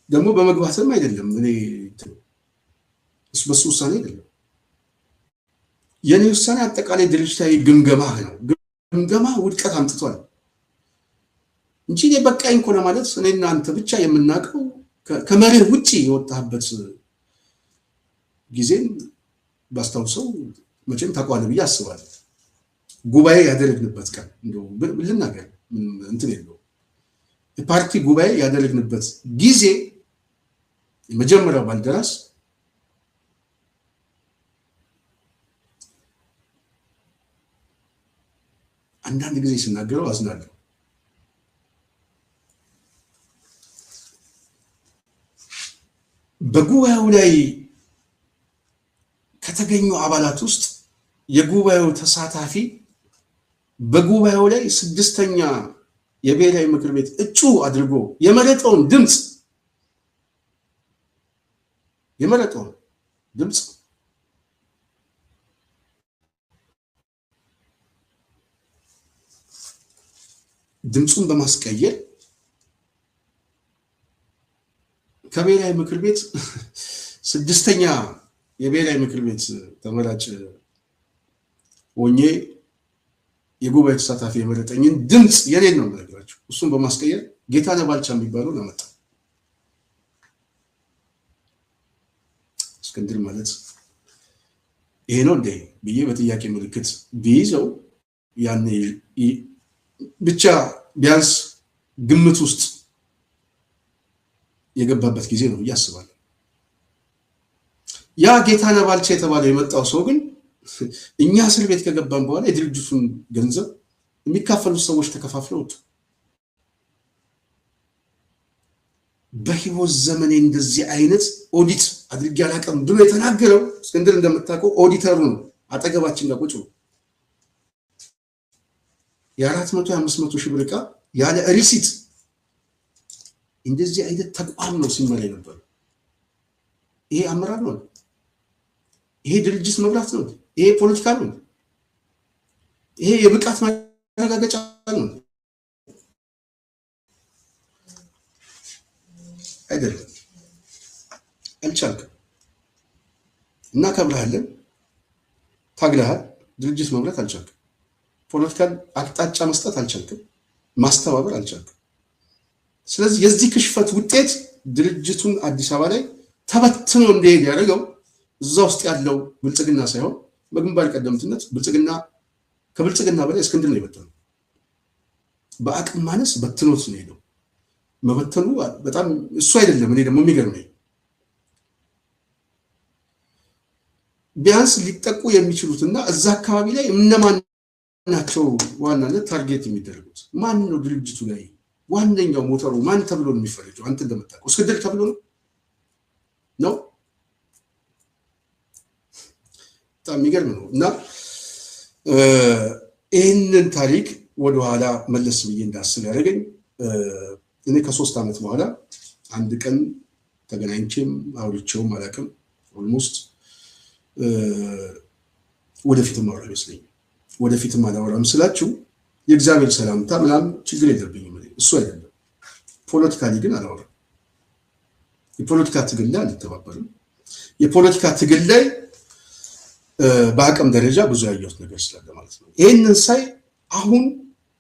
ደግሞ በመግባትም አይደለም። እኔ በሱ ውሳኔ አይደለም። የኔ ውሳኔ አጠቃላይ ድርጅታዊ ግምገማ ነው። ግምገማ ውድቀት አምጥቷል እንጂ እኔ በቃኝ እኮ ለማለት እኔና አንተ ብቻ የምናውቀው ከመርህ ውጪ የወጣበት ጊዜን ባስታውሰው መቼም ታውቀዋለህ ብዬ አስባለሁ። ጉባኤ ያደረግንበት ቀን እንደው ልናገር እንትን የለውም። የፓርቲ ጉባኤ ያደረግንበት ጊዜ የመጀመሪያው ባልደራስ አንዳንድ ጊዜ ስናገረው አዝናለሁ። በጉባኤው ላይ ከተገኙ አባላት ውስጥ የጉባኤው ተሳታፊ በጉባኤው ላይ ስድስተኛ የብሔራዊ ምክር ቤት እጩ አድርጎ የመረጠውን ድምፅ ድምፁን በማስቀየር ከብሔራዊ ምክር ቤት ስድስተኛ የብሔራዊ ምክር ቤት ተመራጭ ሆኜ የጉባኤ ተሳታፊ የመረጠኝን ድምፅ የኔን ነው የምነግራቸው። እሱን በማስቀየር ጌታነህ ባልቻ የሚባለውን አመጣ። እስክንድር ማለት ይሄ ነው እንዴ ብዬ በጥያቄ ምልክት ቢይዘው ያኔ ብቻ ቢያንስ ግምት ውስጥ የገባበት ጊዜ ነው ብዬ አስባለሁ። ያ ጌታነህ ባልቻ የተባለው የመጣው ሰው ግን እኛ እስር ቤት ከገባን በኋላ የድርጅቱን ገንዘብ የሚካፈሉት ሰዎች ተከፋፍለው ወጡ። በህይወት ዘመኔ እንደዚህ አይነት ኦዲት አድርጌ አላውቅም ብሎ የተናገረው እስክንድር እንደምታውቀው ኦዲተሩ ነው። አጠገባችን ጋር ቁጭ ብሎ የ400 የ500 ሺህ ብር ዕቃ ያለ ሪሲት እንደዚህ አይነት ተቋም ነው ሲመራ የነበረው። ይሄ አመራር ነው? ይሄ ድርጅት መብራት ነው? ይሄ ፖለቲካ ነው? ይሄ የብቃት ማረጋገጫ ነው? አይደለም። አልቻልክም። እናከብርሃለን፣ ታግለሃል። ድርጅት መምራት አልቻልክም። ፖለቲካን አቅጣጫ መስጠት አልቻልክም። ማስተባበር አልቻልክም። ስለዚህ የዚህ ክሽፈት ውጤት ድርጅቱን አዲስ አበባ ላይ ተበትኖ እንዲሄድ ያደረገው እዛ ውስጥ ያለው ብልጽግና ሳይሆን በግንባር ቀደምትነት ከብልጽግና በላይ እስክንድር ነው የበተነው። በአቅም ማነስ በትኖት ነው ሄደው። መበተኑ በጣም እሱ አይደለም። እኔ ደግሞ የሚገርመኝ ቢያንስ ሊጠቁ የሚችሉትና እዛ አካባቢ ላይ እነማን ናቸው ዋናነት ታርጌት የሚደረጉት? ማን ነው ድርጅቱ ላይ ዋነኛው ሞተሩ? ማን ተብሎ ነው የሚፈረጀው? አንተ እንደምታውቀው እስክንድር ተብሎ ነው። በጣም የሚገርም ነው። እና ይህንን ታሪክ ወደኋላ መለስ ብዬ እንዳስብ ያደረገኝ እኔ ከ3 ዓመት በኋላ አንድ ቀን ተገናኝቼም አውርቼውም አላውቅም። ኦልሞስት ወደፊትም አውራ ይመስለኛል። ወደፊትም አላወራም ስላችሁ የእግዚአብሔር ሰላምታ ምናምን ችግር የለብኝም። እሱ አይደለም። ፖለቲካሊ ግን አላወራም። የፖለቲካ ትግል ላይ አልተባበርም። የፖለቲካ ትግል ላይ በአቅም ደረጃ ብዙ ያየሁት ነገር ስላለ ማለት ነው። ይህንን ሳይ አሁን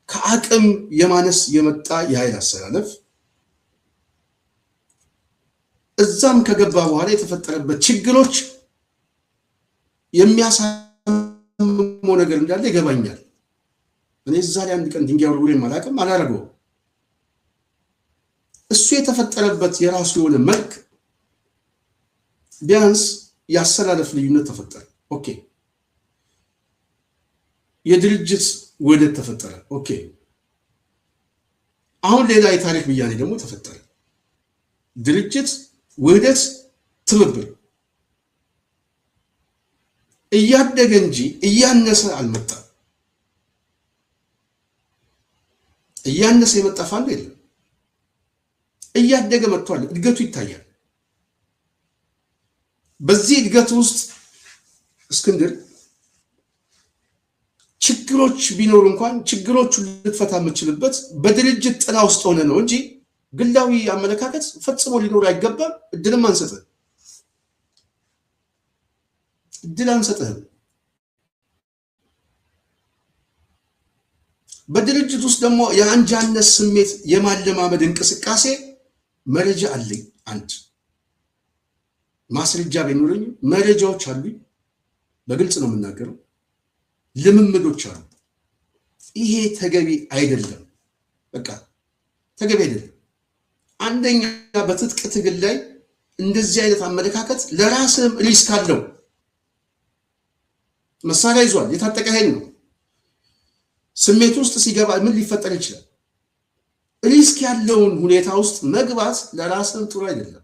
ከአቅም የማነስ የመጣ የኃይል አሰላለፍ እዛም ከገባ በኋላ የተፈጠረበት ችግሮች የሚያሳምመው ነገር እንዳለ ይገባኛል። እኔ እዛ ላይ አንድ ቀን ድንጋይ ወርውሬም አላውቅም፣ አላደርገውም። እሱ የተፈጠረበት የራሱ የሆነ መልክ ቢያንስ የአሰላለፍ ልዩነት ተፈጠረ። ኦኬ። የድርጅት ውህደት ተፈጠረ። ኦኬ። አሁን ሌላ የታሪክ ብያኔ ደግሞ ተፈጠረ። ድርጅት፣ ውህደት፣ ትብብር እያደገ እንጂ እያነሰ አልመጣም። እያነሰ የመጣ ፋኖ የለም። እያደገ መጥቷል። እድገቱ ይታያል። በዚህ እድገት ውስጥ እስክንድር ችግሮች ቢኖሩ እንኳን ችግሮቹን ልትፈታ የምችልበት በድርጅት ጥላ ውስጥ ሆነ ነው እንጂ ግላዊ አመለካከት ፈጽሞ ሊኖር አይገባም። እድልም አንሰጥህም። በድርጅት ውስጥ ደግሞ የአንጃነት ስሜት የማለማመድ እንቅስቃሴ መረጃ አለኝ። አንድ ማስረጃ ቢኖረኝ መረጃዎች አሉኝ። በግልጽ ነው የምናገረው። ልምምዶች አሉ። ይሄ ተገቢ አይደለም። በቃ ተገቢ አይደለም። አንደኛ በትጥቅ ትግል ላይ እንደዚህ አይነት አመለካከት ለራስም ሪስክ አለው። መሳሪያ ይዟል፣ የታጠቀ ኃይል ነው። ስሜት ውስጥ ሲገባ ምን ሊፈጠር ይችላል? ሪስክ ያለውን ሁኔታ ውስጥ መግባት ለራስም ጥሩ አይደለም።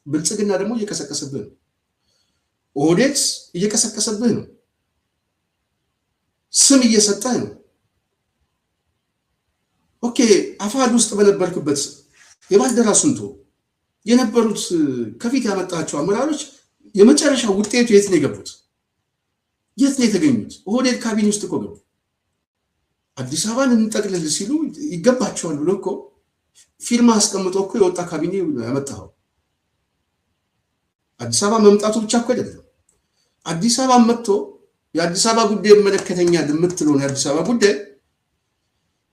ብልጽግና ደግሞ እየቀሰቀሰብህ ነው። ኦህዴድ እየቀሰቀሰብህ ነው። ስም እየሰጠህ ነው። ኦኬ አፋድ ውስጥ በነበርክበት የባልደራሱን የነበሩት ከፊት ያመጣቸው አመራሮች የመጨረሻ ውጤቱ የት ነው የገቡት? የት ነው የተገኙት? ኦህዴድ ካቢኔ ውስጥ እኮ ገቡ። አዲስ አበባን እንጠቅልል ሲሉ ይገባቸዋል ብሎ እኮ ፊርማ አስቀምጦ እኮ የወጣ ካቢኔ ያመጣው። አዲስ አበባ መምጣቱ ብቻ እኮ አይደለም። አዲስ አበባ መጥቶ የአዲስ አበባ ጉዳይ ይመለከተኛል የምትለውን የአዲስ አበባ ጉዳይ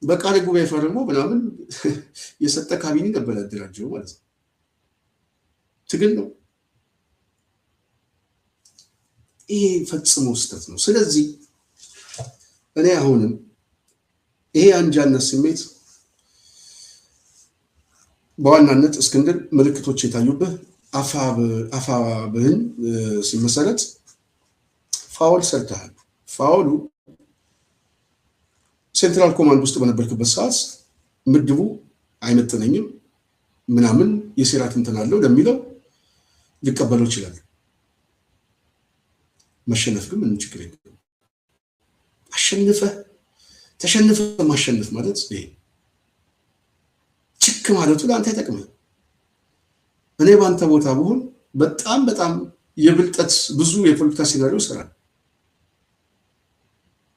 በቃለ ጉባኤ ፈርሞ ምናምን የሰጠ ካቢኔ ነበር ያደራጀው ማለት ነው። ትግል ነው ይሄ፣ ፈጽሞ ስህተት ነው። ስለዚህ እኔ አሁንም ይሄ አንጃነት ስሜት በዋናነት እስክንድር ምልክቶች የታዩብህ አፋብህን ሲመሰረት ፋውል ሰርተሃል። ፋውሉ ሴንትራል ኮማንድ ውስጥ በነበርክበት ሰዓት ምድቡ አይመጥነኝም ምናምን የሴራ ትንተና አለው ለሚለው ሊቀበለው ይችላል። መሸነፍ ግን ምንም ችግር የለም። ተሸንፈህ ማሸነፍ ማለት ይሄ ችክ ማለቱ ለአንተ አይጠቅምም። እኔ በአንተ ቦታ ብሆን በጣም የብልጠት ብዙ የፖለቲካ ሲናሪዮ ይሰራል።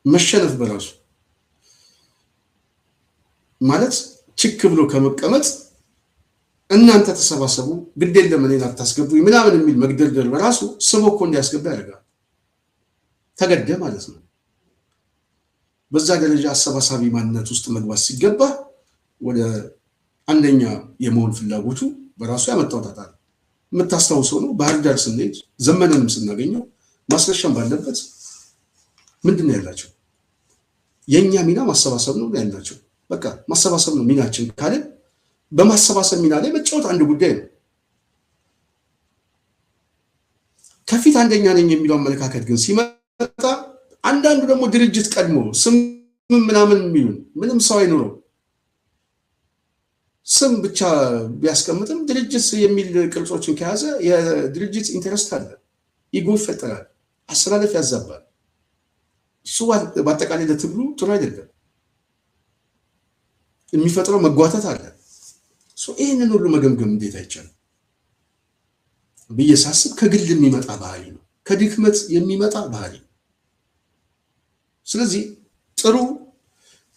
መሸነፍ በራሱ ማለት ችክ ብሎ ከመቀመጥ እናንተ ተሰባሰቡ ግድ የለም እኔን አታስገቡ ምናምን የሚል መግደልደል በራሱ ስቦ እኮ እንዲያስገባ ያደርጋል። ተገደ ማለት ነው። በዛ ደረጃ አሰባሳቢ ማንነት ውስጥ መግባት ሲገባ ወደ አንደኛ የመሆን ፍላጎቱ በራሱ ያመጣው ጣጣ ነው። የምታስታውሰው ነው። ባህር ዳር ስንሄድ ዘመነንም ስናገኘው ማስረሻም ባለበት ምንድን ነው ያላቸው? የኛ ሚና ማሰባሰብ ነው ያላቸው። በቃ ማሰባሰብ ነው ሚናችን ካለ በማሰባሰብ ሚና ላይ መጫወት አንድ ጉዳይ ነው። ከፊት አንደኛ ነኝ የሚለው አመለካከት ግን ሲመጣ አንዳንዱ ደግሞ ድርጅት ቀድሞ ስም ምናምን የሚሉን ምንም ሰው አይኖረው ስም ብቻ ቢያስቀምጥም ድርጅት የሚል ቅርጾችን ከያዘ የድርጅት ኢንተረስት አለ፣ ኢጎ ይፈጠራል፣ አስተላለፍ ያዛባል። እሱ በአጠቃላይ ለትግሉ ጥሩ አይደለም። የሚፈጥረው መጓተት አለ። ይህንን ሁሉ መገምገም እንዴት አይቻልም ብዬ ሳስብ ከግል የሚመጣ ባህሪ ነው፣ ከድክመት የሚመጣ ባህሪ። ስለዚህ ጥሩ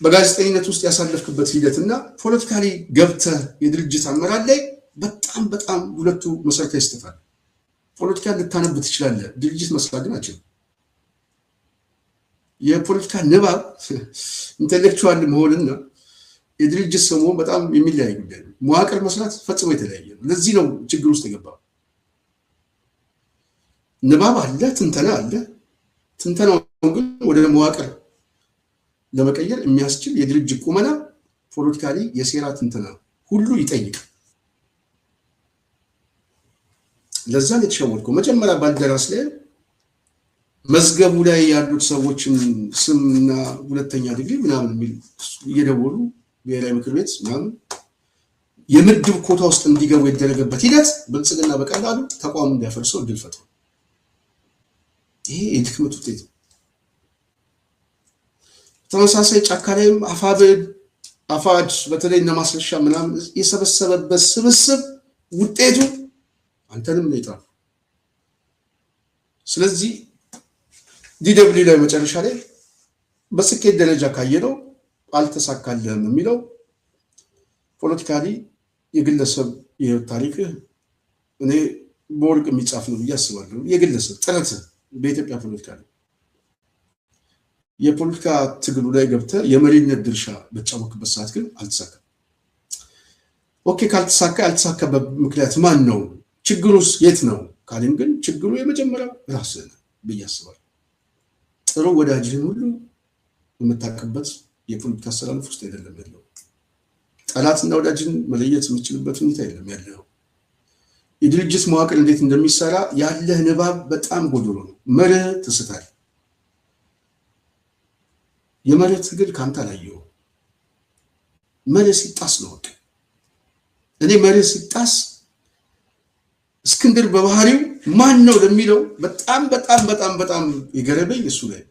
በጋዜጠኝነት ውስጥ ያሳለፍክበት ሂደትና ፖለቲካሊ ገብተህ የድርጅት አመራር ላይ በጣም ሁለቱ መሰረታዊ ስህተት። ፖለቲካ ልታነብ ትችላለህ፣ ድርጅት መስራት ግን አችልም። የፖለቲካ ንባብ ኢንቴሌክቹዋል መሆንና የድርጅት ሰው መሆን በጣም የሚለያይ ጉዳይ ነው። መዋቅር መስራት ፈጽሞ የተለያየ ነው። ለዚህ ነው ችግር ውስጥ የገባው። ንባብ አለ፣ ትንተና አለ። ትንተናው ግን ወደ መዋቅር ለመቀየር የሚያስችል የድርጅት ቁመና ፖለቲካሊ የሴራ ትንተና ሁሉ ይጠይቅ። ለዛን የተሸወድከው መጀመሪያ ባልደራስ ላይ መዝገቡ ላይ ያሉት ሰዎችን ስምና ሁለተኛ ዲግሪ ምናምን የሚል እየደወሉ ብሔራዊ ምክር ቤት ምናምን የምድብ ኮታ ውስጥ እንዲገቡ የተደረገበት ሂደት ብልጽግና በቀላሉ ተቋሙ እንዲያፈርሰው እድል ፈጥሮ፣ ይሄ የድክመት ውጤት ነው። ተመሳሳይ ጫካ ላይም አፋድ በተለይ እነ ማስረሻ ምናምን የሰበሰበበት ስብስብ ውጤቱ አንተንም ነው የጣለው። ስለዚህ ዲደብሊው ላይ መጨረሻ ላይ በስኬት ደረጃ ካየነው አልተሳካልህም የሚለው ፖለቲካሊ የግለሰብ የህይወት ታሪክ እኔ በወርቅ የሚጻፍ ነው ብዬ አስባለሁ። የግለሰብ ጥረት በኢትዮጵያ ፖለቲካ ላይ የፖለቲካ ትግሉ ላይ ገብተህ የመሪነት ድርሻ በተጫወትክበት ሰዓት ግን አልተሳካም። ኦኬ፣ ካልተሳካ ያልተሳካበት ምክንያት ማን ነው? ችግሩስ የት ነው ካልን ግን ችግሩ የመጀመሪያው ራስህ ነህ ብዬ አስባለሁ። ጥሩ ወዳጅህን ሁሉ የምታውቅበት የፖለቲካ አሰላለፍ ውስጥ አይደለም ያለው። ጠላትና ወዳጅን መለየት የምችልበት ሁኔታ የለም ያለው። የድርጅት መዋቅር እንዴት እንደሚሰራ ያለህ ንባብ በጣም ጎዶሎ ነው። መርህ ትስታል። የመርህ ትግል ካንተ አላየው። መርህ ሲጣስ ነው። እኔ መርህ ሲጣስ እስክንድር በባህሪው ማን ነው ለሚለው በጣም በጣም በጣም በጣም የገረበኝ እሱ ላይ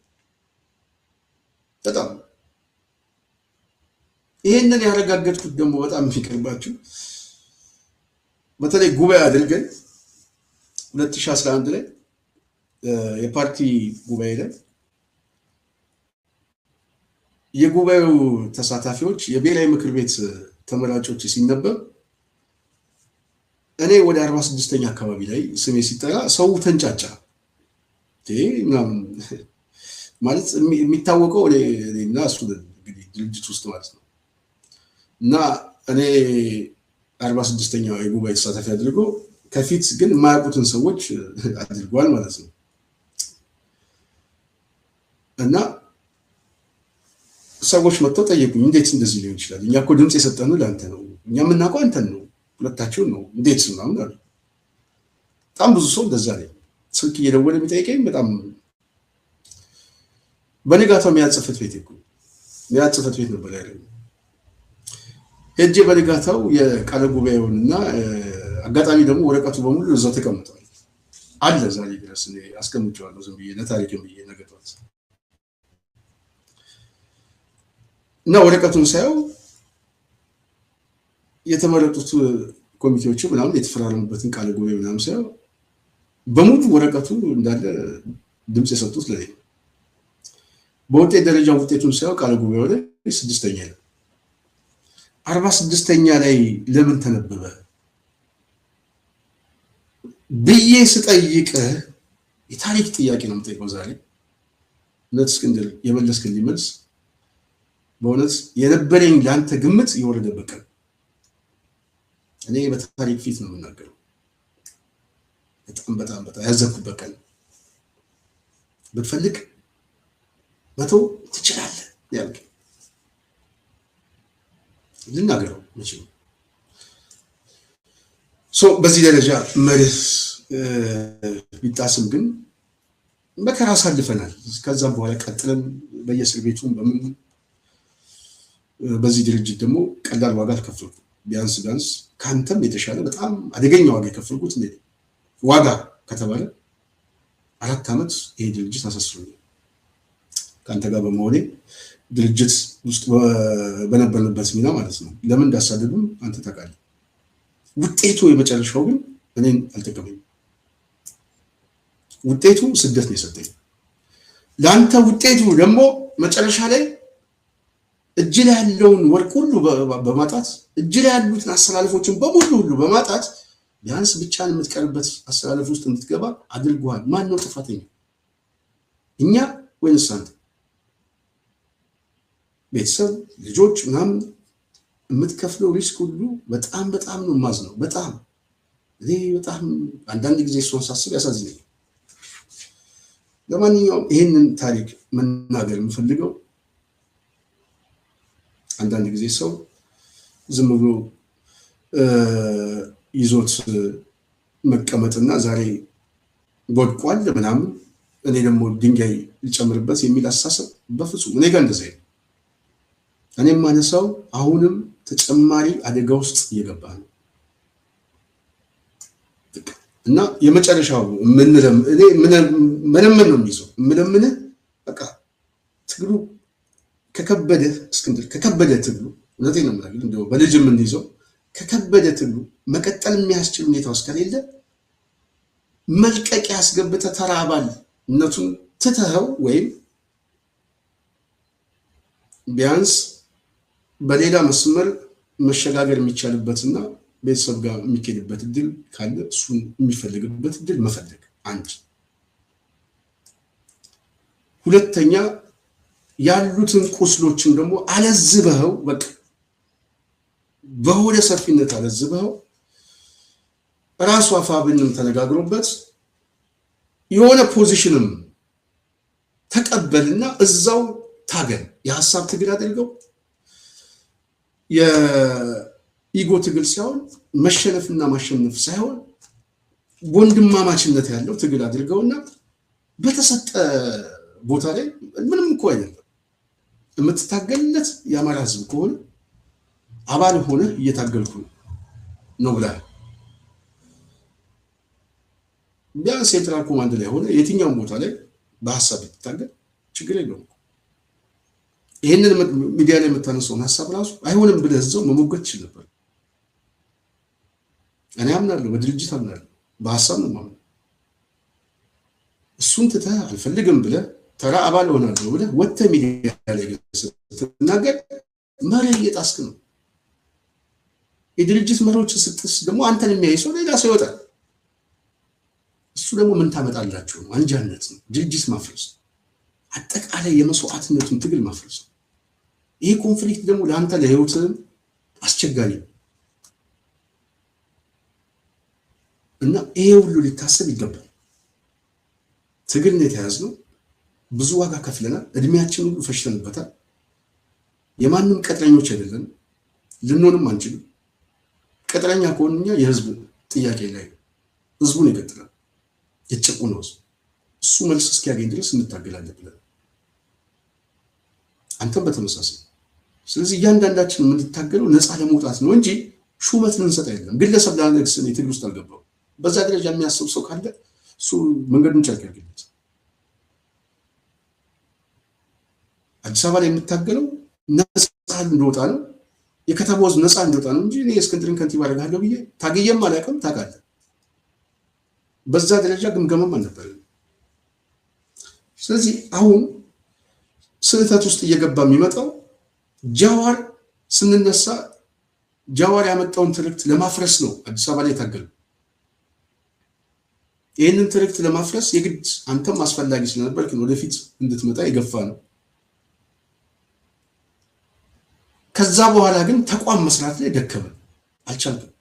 በጣም ይሄንን ያረጋገጥኩት ደግሞ በጣም የሚቀርባችሁ በተለይ ጉባኤ አድርገን 2011 ላይ የፓርቲ ጉባኤ ላይ የጉባኤው ተሳታፊዎች የብሔራዊ ምክር ቤት ተመራጮች ሲነበብ እኔ ወደ 46ኛ አካባቢ ላይ ስሜ ሲጠራ ሰው ተንጫጫ። ምናምን ማለት የሚታወቀው እኔና እሱ እንግዲህ ድርጅት ውስጥ ማለት ነው እና እኔ 46ኛው የጉባኤ ተሳታፊ አድርጎ ከፊት ግን የማያውቁትን ሰዎች አድርጓል ማለት ነው እና ሰዎች መጥተው ጠየቁኝ፣ እንዴት እንደዚህ ሊሆን ይችላል? እኛ እኮ ድምፅ የሰጠነው ለአንተ ነው፣ እኛ የምናውቀው አንተን ነው፣ ሁለታችሁን ነው፣ እንዴት ምናምን አሉ። በጣም ብዙ ሰው እንደዛ ላይ ስልክ እየደወለ የሚጠይቀኝ በጣም በንጋታው የሚያጽፈት ቤት እኮ የሚያጽፈት ቤት ነበር ያለው። ሄጄ በንጋታው የቃለ ጉባኤውንና አጋጣሚ ደግሞ ወረቀቱ በሙሉ እዛው ተቀምጧል አለ ዛሬ ድረስ እኔ አስቀምጬዋለሁ ዝም ብዬ ለታሪክም ብዬ ነገቷት እና ወረቀቱን ሳየው የተመረጡት ኮሚቴዎቹ ምናምን የተፈራረሙበትን ቃለ ጉባኤ ምናምን ሳየው በሙሉ ወረቀቱ እንዳለ ድምፅ የሰጡት ለኔ። በውጤት ደረጃ ውጤቱን ሳየው ቃለ ጉባኤው ላይ 6ኛ ነው። 46ኛ ላይ ለምን ተነበበ ብዬ ስጠይቅ የታሪክ ጥያቄ ነው የምጠይቀው ዛሬ። እውነት እስክንድር የመለስክልኝ መልስ በእውነት የነበረኝ ለአንተ ግምት የወረደበት ቀን እኔ በታሪክ ፊት ነው የምናገረው። በጣም በጣም በጣም ያዘንኩበት ቀን። ብትፈልግ መተው ትችላለህ ያልክ ልናገረው መቼም በዚህ ደረጃ መርህ ቢጣስም ግን መከራ አሳልፈናል። ከዛም በኋላ ቀጥለን በየእስር ቤቱም በምን በዚህ ድርጅት ደግሞ ቀላል ዋጋ አልከፈልኩም። ቢያንስ ከአንተም የተሻለ በጣም አደገኛ ዋጋ የከፈልኩት እንዴ ዋጋ ከተባለ 4 ዓመት ይሄ ድርጅት አሳስሮኛል። ከአንተ ጋር በመሆኔ ድርጅት ውስጥ በነበርንበት ሚና ማለት ነው። ለምን እንዳሳደዱም አንተ ታውቃለህ። ውጤቱ የመጨረሻው ግን እኔን አልጠቀመኝም። ውጤቱ ስደት ነው የሰጠኝ። ለአንተ ውጤቱ ደግሞ መጨረሻ ላይ እጅ ላይ ያለውን ወርቅ ሁሉ በማጣት እጅ ላይ ያሉትን አስተላልፎችን በሙሉ ሁሉ በማጣት ቢያንስ ብቻን የምትቀርበት አስተላልፍ ውስጥ እንድትገባ አድርጓል። ማን ነው ጥፋተኛ? እኛ ወይንስ አንተ? ቤተሰብ፣ ልጆች ምናምን የምትከፍለው ሪስክ ሁሉ በጣም በጣም ነው የማዝነው። በጣም እኔ በጣም አንዳንድ ጊዜ እሱን ሳስብ ያሳዝነኛል። ለማንኛውም ይህንን ታሪክ መናገር የምፈልገው አንዳንድ ጊዜ ሰው ዝም ብሎ ይዞት መቀመጥና ዛሬ ወድቋል ምናምን እኔ ደግሞ ድንጋይ ልጨምርበት የሚል አስተሳሰብ በፍጹም እኔ ጋር እንደዚህ ነው። እኔም ማነሳው አሁንም ተጨማሪ አደጋ ውስጥ እየገባ ነው እና የመጨረሻው ምንም ነው የሚይዘው ምንምን በቃ ትግሉ ከከበደ እስክንድር ከከበደ ትግሉ እውነቴን ነው የምናገር እንደው በልጅ የምንይዘው ከከበደ ትግሉ መቀጠል የሚያስችል ሁኔታ ውስጥ ከሌለ መልቀቂያ ያስገብተ ተራ አባልነቱን ትተኸው ወይም ቢያንስ በሌላ መስመር መሸጋገር የሚቻልበትና ቤተሰብ ጋር የሚኬድበት እድል ካለ እሱን የሚፈልግበት እድል መፈለግ አንድ። ሁለተኛ ያሉትን ቁስሎችን ደግሞ አለዝበው በቃ በሆደ ሰፊነት አለዝበው ራሱ አፋብንም ተነጋግሮበት የሆነ ፖዚሽንም ተቀበልና እዛው ታገል የሐሳብ ትግል አድርገው የኢጎ ትግል ሳይሆን መሸነፍና ማሸነፍ ሳይሆን ወንድማማችነት ያለው ትግል አድርገውና በተሰጠ ቦታ ላይ ምንም እኮ አይደለም የምትታገልለት የአማራ ህዝብ ከሆነ አባል ሆነ እየታገልኩ ነው ብላ ቢያንስ ሴንትራል ኮማንድ ላይ ሆነ የትኛውም ቦታ ላይ በሐሳብ ይታገል ችግር የለውም። ይሄንን ሚዲያ ላይ የምታነሳውን ሐሳብ ራሱ አይሆንም ብለህ እዛው መሞገት ይችል ነበር። እኔ አምናለሁ፣ በድርጅት አምናለሁ፣ በሐሳብ ነው ማለት። እሱን ትተህ አልፈልግም ብለህ ተራ አባል ሆናለሁ ብለህ ወጥተህ ሚዲያ ላይ ስትናገር መርህ እየጣስክ ነው። የድርጅት መሪዎችን ስትጥስ ደግሞ አንተን የሚያይ ሰው ሌላ ሰው ይወጣል። እሱ ደግሞ ምን ታመጣላችሁ ነው? አንጃነት ነው፣ ድርጅት ማፍረስ፣ አጠቃላይ የመስዋዕትነቱን ትግል ማፍረስ። ይሄ ኮንፍሊክት ደግሞ ለአንተ ለህይወትህም አስቸጋሪ ነው እና ይሄ ሁሉ ሊታሰብ ይገባል። ትግል ነው የተያዝነው፣ ብዙ ዋጋ ከፍለናል፣ እድሜያችን ሁሉ ፈሽተንበታል። የማንም ቀጥረኞች አይደለም፣ ልንሆንም አንችልም። ቀጥረኛ ከሆንኛ የህዝብ ጥያቄ ላይ ህዝቡን ይቀጥላል፣ የጭቁን ነው እሱ መልስ እስኪያገኝ ድረስ እንታገላለን ብለን አንተም በተመሳሳይ። ስለዚህ እያንዳንዳችን የምንታገለው ነፃ ለመውጣት ነው እንጂ ሹመት ልንሰጥ አይደለም። ግለሰብ ላነግስ ነው ትግል ውስጥ አልገባው። በዛ ደረጃ የሚያስብ ሰው ካለ እሱ መንገዱን ቻል ያርግለት። አዲስ አበባ ላይ የምታገለው ነፃ እንዲወጣ ነው፣ የከተማው ህዝብ ነፃ እንዲወጣ ነው እንጂ እኔ እስክንድርን ከንቲባ አደርጋለሁ ብዬ ታግዬም አላውቅም። ታውቃለህ፣ በዛ ደረጃ ግምገማም አልነበረም። ስለዚህ አሁን ስህተት ውስጥ እየገባ የሚመጣው ጃዋር ስንነሳ ጃዋር ያመጣውን ትርክት ለማፍረስ ነው አዲስ አበባ ላይ የታገለው። ይህንን ትርክት ለማፍረስ የግድ አንተም አስፈላጊ ስለነበር ወደፊት እንድትመጣ የገፋ ነው። ከዛ በኋላ ግን ተቋም መስራት ላይ ደከመ፣ አልቻልኩም።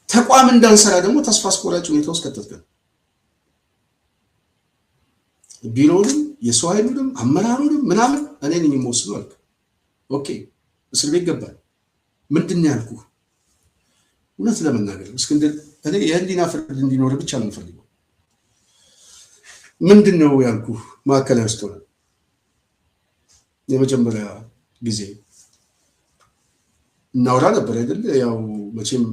ተቋም እንዳንሰራ ደግሞ ተስፋ አስቆራጭ ሁኔታ ውስጥ ከተትከን። ቢሮውንም የሰው ኃይሉንም አመራሩንም ምናምን እኔ ነኝ የምወስነው አልክ። ኦኬ፣ እስር ቤት ገባል። ምንድን ነው ያልኩህ? እውነት ለመናገር እስክንድር እኔ የህሊና ፍርድ እንዲኖር ብቻ ነው የምፈልገው። ምንድን ነው ያልኩህ? ማዕከላዊ ውስጥ ሆነ የመጀመሪያ ጊዜ እናውራ ነበር አይደል? ያው መቼም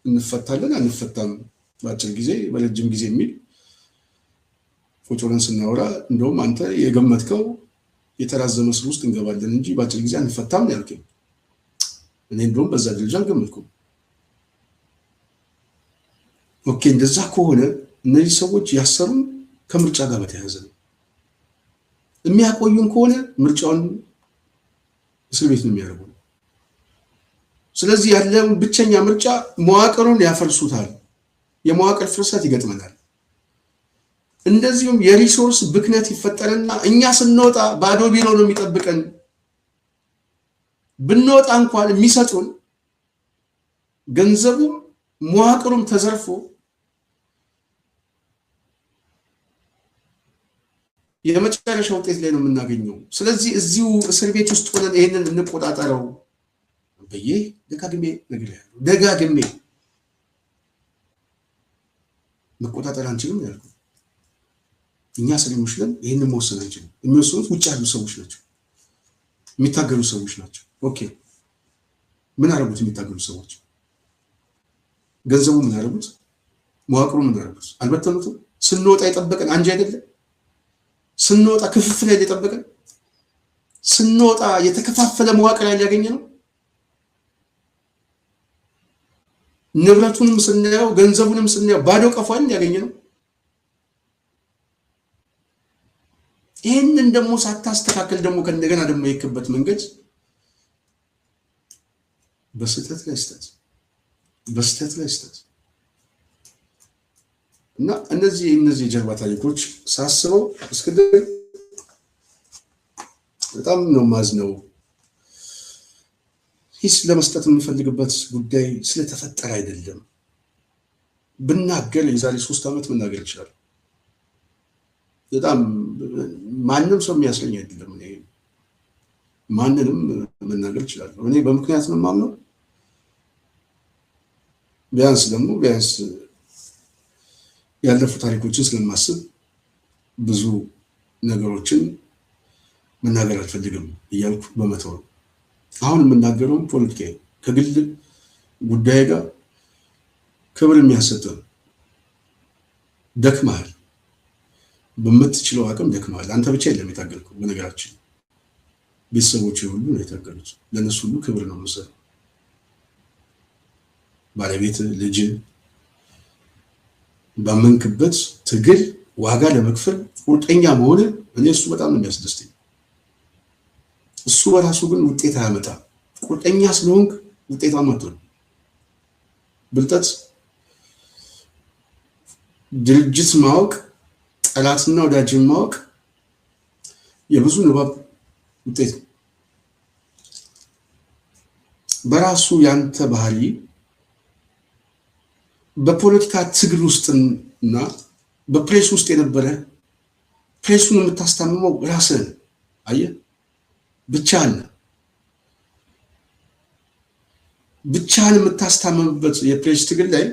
እንፈታለን አንፈታም፣ በአጭር ጊዜ በረጅም ጊዜ የሚል ፎቶን ስናወራ እንደውም አንተ የገመትከው የተራዘመ ስር ውስጥ እንገባለን እንጂ በአጭር ጊዜ አንፈታም ነው ያልከኝ። እኔ እንደውም በዛ ደረጃ አልገመትኩም። ኦኬ፣ እንደዛ ከሆነ እነዚህ ሰዎች ያሰሩን ከምርጫ ጋር በተያያዘ ነው። የሚያቆዩን ከሆነ ምርጫውን እስር ቤት ነው የሚያደርጉ። ስለዚህ ያለውን ብቸኛ ምርጫ መዋቅሩን ያፈርሱታል፣ የመዋቅር ፍርሰት ይገጥመናል። እንደዚሁም የሪሶርስ ብክነት ይፈጠርና እኛ ስንወጣ ባዶ ቢሮ ነው የሚጠብቀን። ብንወጣ እንኳን የሚሰጡን ገንዘቡም መዋቅሩም ተዘርፎ የመጨረሻ ውጤት ላይ ነው የምናገኘው። ስለዚህ እዚሁ እስር ቤት ውስጥ ሆነን ይሄንን እንቆጣጠረው ብዬ ደጋግሜ ነግሬሃለሁ። ደጋግሜ መቆጣጠር አንችልም ያልኩት እኛ ሰለሞች ነን። ይሄንን መወሰን አንችልም። የሚወስኑት ውጭ ያሉ ሰዎች ናቸው፣ የሚታገሉ ሰዎች ናቸው። ኦኬ፣ ምን አደረጉት? የሚታገሉ ሰዎች ገንዘቡ ምን አደረጉት? መዋቅሩ ምን አደረጉት? አልበተኑትም። ስንወጣ የጠበቀን አንጂ አይደለም። ስንወጣ ክፍፍል ላይ የጠበቀን፣ ስንወጣ የተከፋፈለ መዋቅር ላይ ያገኘ ነው። ንብረቱንም ስናየው ገንዘቡንም ስናየው ባዶ ቀፏን ያገኘ ነው። ይህንን ደግሞ ሳታስተካከል ደግሞ ከእንደገና ደግሞ የክበት መንገድ በስተት ላይ ስተት በስተት ላይ ስተት እና እነዚህ የጀርባ ታሪኮች ሳስበው እስክንድር በጣም ነው ማዝነው። ሂስ ለመስጠት የምፈልግበት ጉዳይ ስለተፈጠረ አይደለም። ብናገር የዛሬ 3 ዓመት መናገር ይችላል። በጣም ማንም ሰው የሚያስለኝ አይደለም። እኔ ማንንም መናገር ይችላል። እኔ በምክንያት ነው የማምነው። ቢያንስ ያለፉ ታሪኮችን ስለማስብ ብዙ ነገሮችን መናገር አልፈልግም እያልኩ በመተው ነው። አሁን የምናገረው ፖለቲካዊ ከግል ጉዳይ ጋር ክብር የሚያሰጥ ደክመሃል፣ በምትችለው አቅም ደክመሃል። አንተ ብቻ የለም የታገልከው። በነገራችን ቤተሰቦች ሁሉ ነው የታገሉት። ለነሱ ሁሉ ክብር ነው የምሰጠው። ባለቤት፣ ልጅ ባመንክበት ትግል ዋጋ ለመክፈል ቁርጠኛ መሆን እኔ እሱ በጣም ነው የሚያስደስተኝ። እሱ በራሱ ግን ውጤት አያመጣም። ቁርጠኛ ስለሆንክ ውጤታማ አትሆንም። ብልጠት ድርጅት ማወቅ፣ ጠላትና ወዳጅን ማወቅ የብዙ ንባብ ውጤት ነው። በራሱ ያንተ ባህሪ በፖለቲካ ትግል ውስጥና በፕሬስ ውስጥ የነበረ ፕሬሱን የምታስታምመው ራስህን አየህ፣ ብቻህን የምታስታምምበት የፕሬስ ትግል ላይ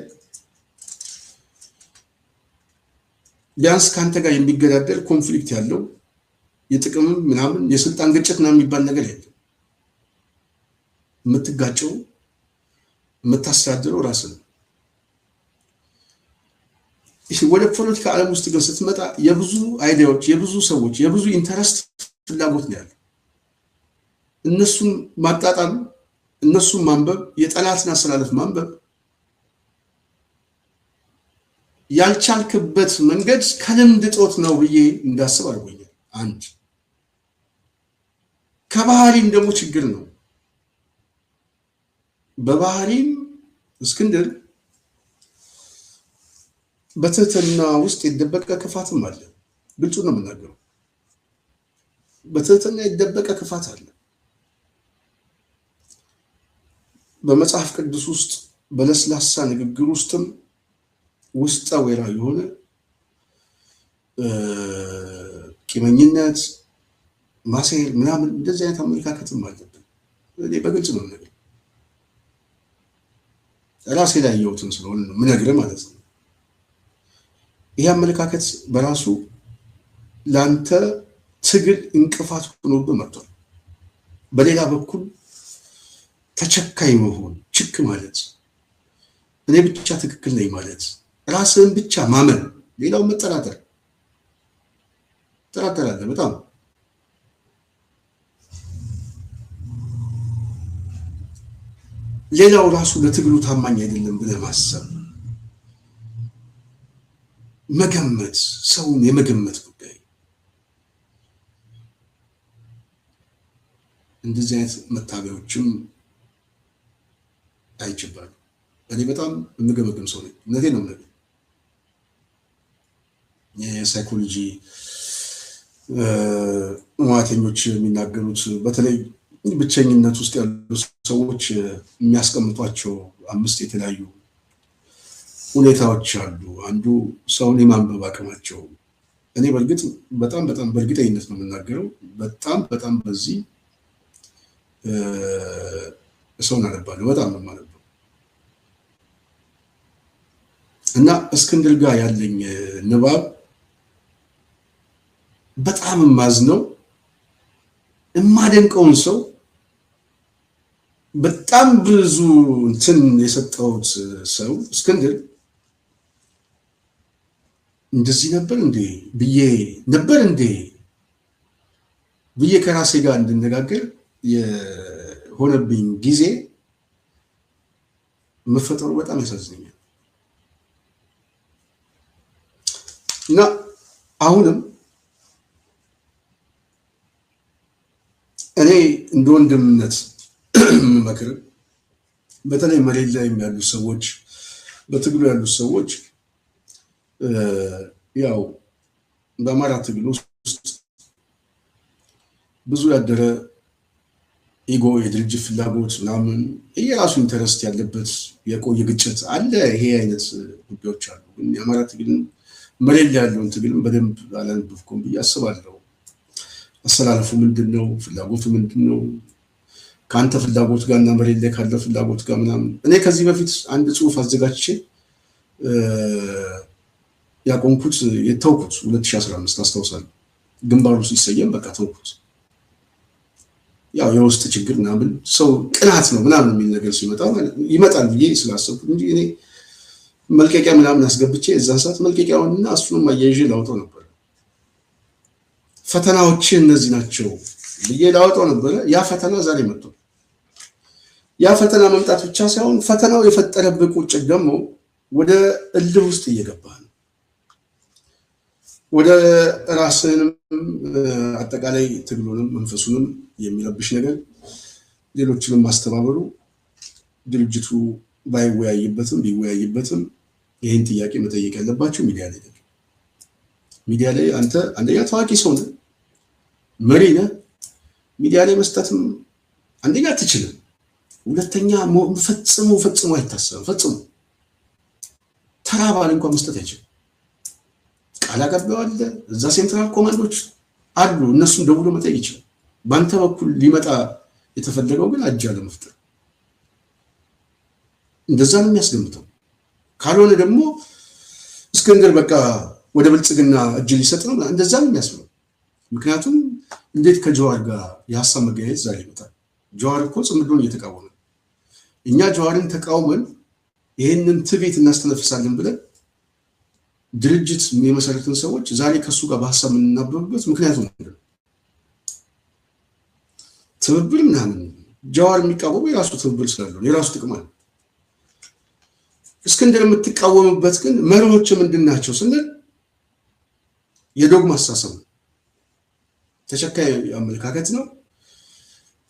ቢያንስ ከአንተ ጋር የሚገዳደር ኮንፍሊክት ያለው የጥቅም ምናምን የስልጣን ግጭት ምናምን የሚባል ነገር የለም። የምትጋጨው የምታስተዳድረው ራስህ ነው። ወደ ፖለቲካ ዓለም ውስጥ ግን ስትመጣ የብዙ አይዲያዎች፣ የብዙ ሰዎች፣ የብዙ ኢንተረስት ፍላጎት ነው ያለው። እነሱን ማጣጣም፣ እነሱን ማንበብ፣ የጠላትን አሰላለፍ ማንበብ ያልቻልክበት መንገድ ከልምድ እጦት ነው ብዬ እንዳስብ አድርጎኛል። አንድ ከባህሪም ደግሞ ችግር ነው። በባህሪም እስክንድር በትህትና ውስጥ የደበቀ ክፋትም አለ። ግልጹ ነው የምናገረው። በትህትና የደበቀ ክፋት አለ። በመጽሐፍ ቅዱስ ውስጥ በለስላሳ ንግግር ውስጥም ውስጠ ወይራ የሆነ ቂመኝነት፣ ማሴር ምናምን እንደዚህ አይነት አመለካከትም አለብን። እኔ በግልጽ ነው የምነግርህ፣ ራሴ ላይ ያየሁትን ስለሆነ ነው የምነግርህ ማለት ነው። ይህ አመለካከት በራሱ ለአንተ ትግል እንቅፋት ሆኖብህ መጥቷል። በሌላ በኩል ተቸካይ መሆን፣ ችክ ማለት፣ እኔ ብቻ ትክክል ነኝ ማለት፣ ራስህን ብቻ ማመን፣ ሌላው መጠራጠር። ትጠራጠራለህ በጣም ሌላው ራሱ ለትግሉ ታማኝ አይደለም ብለህ ማሰብ፣ መገመት፣ ሰውን የመገመት ጉዳይ። እንደዚህ አይነት መታበዮችም አይችባሉ። እኔ በጣም የምገመግም ሰው ነኝ። እውነቴን ነው የምነግርህ። የሳይኮሎጂ ሙያተኞች የሚናገሩት በተለይ ብቸኝነት ውስጥ ያሉ ሰዎች የሚያስቀምጧቸው 5 የተለያዩ ሁኔታዎች አሉ። አንዱ ሰውን የማንበብ አቅማቸው። እኔ በእርግጥ በጣም በእርግጠኝነት ነው የምናገረው። በጣም በዚህ ሰውን አነባለሁ። በጣም ነው የማነበው እና እስክንድር ጋር ያለኝ ንባብ በጣም የማዝነው የማደንቀውን ሰው በጣም ብዙ እንትን የሰጠሁት ሰው እስክንድር እንደዚህ ነበር እንዴ ብዬ ከራሴ ጋር እንድነጋገር የሆነብኝ ጊዜ መፈጠሩ በጣም ያሳዝነኛል። እና አሁንም እኔ እንደ ወንድምነት የምመክር በተለይ መሬት ላይ ያሉ ሰዎች፣ በትግሉ ያሉ ሰዎች ያው በአማራ ትግል ውስጥ ብዙ ያደረ ኢጎ፣ የድርጅት ፍላጎት ምናምን የራሱ ኢንተረስት ያለበት የቆየ ግጭት አለ። ይሄ አይነት ጉዳዮች አሉ። ግን የአማራ ትግልን መሬት ላይ ያለውን ትግልን በደንብ አላነበብኩም ብዬ አስባለሁ። አሰላለፉ ምንድን ነው? ፍላጎቱ ምንድን ነው? ከአንተ ፍላጎት ጋር እና መሬት ላይ ካለው ፍላጎት ጋር ምናምን። እኔ ከዚህ በፊት አንድ ጽሁፍ አዘጋጅቼ ያቆምኩት የተውኩት 2015 አስታውሳለሁ። ግንባሩ ሲሰየም በቃ ተውኩት። ያው የውስጥ ችግር ምናምን ሰው ቅናት ነው ምናምን የሚል ነገር ሲመጣ ይመጣል ብዬ ስላሰብኩት እንጂ እኔ መልቀቂያ ምናምን አስገብቼ እዛን ሰዓት መልቀቂያውንና እሱንም አያይዤ ላውጣው ነበር። ፈተናዎች እነዚህ ናቸው ብዬ ላውጣው ነበር። ያ ፈተና ዛሬ መጥቶ ያ ፈተና መምጣት ብቻ ሳይሆን ፈተናው የፈጠረብህ ቁጭት ደግሞ ወደ እልህ ውስጥ እየገባ ነው። ወደ ራስህንም አጠቃላይ ትግሉንም መንፈሱንም የሚረብሽ ነገር ሌሎችንም ማስተባበሩ ድርጅቱ ባይወያይበትም ቢወያይበትም ይህን ጥያቄ መጠየቅ ያለባቸው ሚዲያ ላይ ነው። ሚዲያ ላይ አንተ አንደኛ ታዋቂ ሰው ነህ፣ መሪ ነህ። ሚዲያ ላይ መስጠትም አንደኛ አትችልም፣ ሁለተኛ ፈጽሞ አይታሰብም። ፈጽሞ ተራ ባል እንኳን መስጠት አይችልም። ቃል አቀባዩ አለ፣ እዛ ሴንትራል ኮማንዶች አሉ፣ እነሱን ደውሎ መጠየቅ ይችላል። በአንተ በኩል ሊመጣ የተፈለገው ግን አጃ ለመፍጠር እንደዛ ነው የሚያስገምተው። ካልሆነ ደግሞ እስክንድር በቃ ወደ ብልጽግና እጅ ሊሰጥ ነው እንደዛ ነው የሚያስብለው። ምክንያቱም እንዴት ከጀዋር ጋር የሀሳብ መገናኘት ዛሬ ይመጣል? ጀዋር እኮ ጽምዶን እየተቃወመ ነው። እኛ ጀዋርን ተቃውመን ይህንን ትቤት እናስተነፍሳለን ብለን ድርጅት የመሰረትን ሰዎች ዛሬ ከሱ ጋር በሀሳብ የምናበብበት ምክንያቱ ምንድን ነው? ትብብር ምናምን ጀዋር የሚቃወሙ የራሱ ትብብር ስላለው የራሱ ጥቅም አለ። እስክንድር የምትቃወምበት ግን መርሆች ምንድን ናቸው ስንል የዶግማ አስተሳሰብ ነው፣ ተቸካይ አመለካከት ነው፣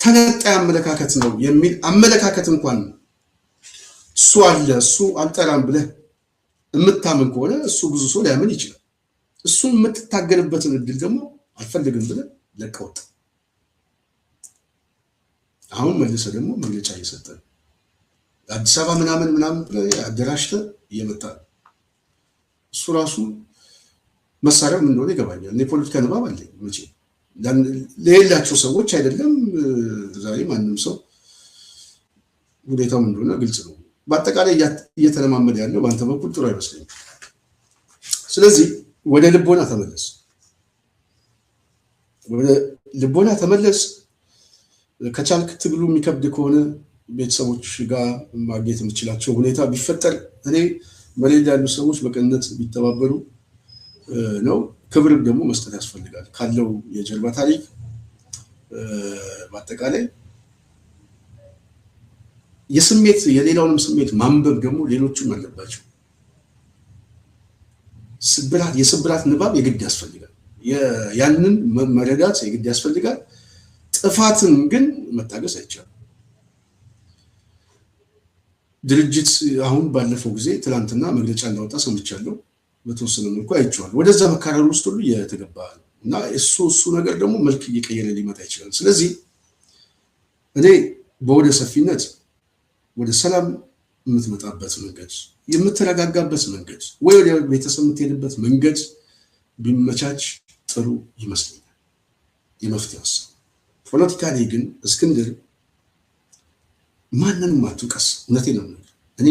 ተነጣይ አመለካከት ነው የሚል አመለካከት እንኳን እሱ አለ እሱ አልጠራም ብለህ የምታምን ከሆነ እሱ ብዙ ሰው ሊያምን ይችላል። እሱን የምትታገልበትን እድል ደግሞ አልፈልግም ብለህ ለቀህ ወጣ። አሁን መልሰህ ደግሞ መግለጫ እየሰጠ አዲስ አበባ ምናምን አደራጅተህ እየመጣ እሱ ራሱ መሳሪያው ምን እንደሆነ ይገባኛል። እኔ ፖለቲካ ንባብ አለኝ መቼ ለሌላቸው ሰዎች አይደለም። ዛሬ ማንም ሰው ሁኔታው ምን እንደሆነ ግልጽ ነው። በአጠቃላይ እየተለማመደ ያለው በአንተ በኩል ጥሩ አይመስለኝም። ስለዚህ ወደ ልቦና ተመለስ፣ ወደ ልቦና ተመለስ። ከቻልክ ትግሉ የሚከብድ ከሆነ ቤተሰቦች ጋር ማግኘት የምትችላቸው ሁኔታ ቢፈጠር እኔ መሬት ያሉ ሰዎች በቅንነት ቢተባበሩ ነው። ክብርም ደግሞ መስጠት ያስፈልጋል ካለው የጀርባ ታሪክ። በአጠቃላይ የስሜት የሌላውንም ስሜት ማንበብ ደግሞ ሌሎችም አለባቸው። የስብራት ንባብ የግድ ያስፈልጋል። ያንን መረዳት የግድ ያስፈልጋል። ጥፋትን ግን መታገስ አይቻልም። ድርጅት አሁን ባለፈው ጊዜ ትላንትና መግለጫ እንዳወጣ ሰምቻለሁ። በተወሰነ መልኩ አይቼዋለሁ። ወደዛ መካረር ውስጥ ሁሉ የተገባ እና እሱ ነገር ደግሞ መልክ እየቀየረ ሊመጣ ይችላል። ስለዚህ እኔ በወደ ሰፊነት ወደ ሰላም የምትመጣበት መንገድ፣ የምትረጋጋበት መንገድ፣ ወይ ወደ ቤተሰብ የምትሄድበት መንገድ ቢመቻች ጥሩ ይመስለኛል። የመፍትሄ ሀሳብ ፖለቲካ ላይ ግን እስክንድር ማንንም አትውቀስ። እውነቴን ነው የምነግርህ። እኔ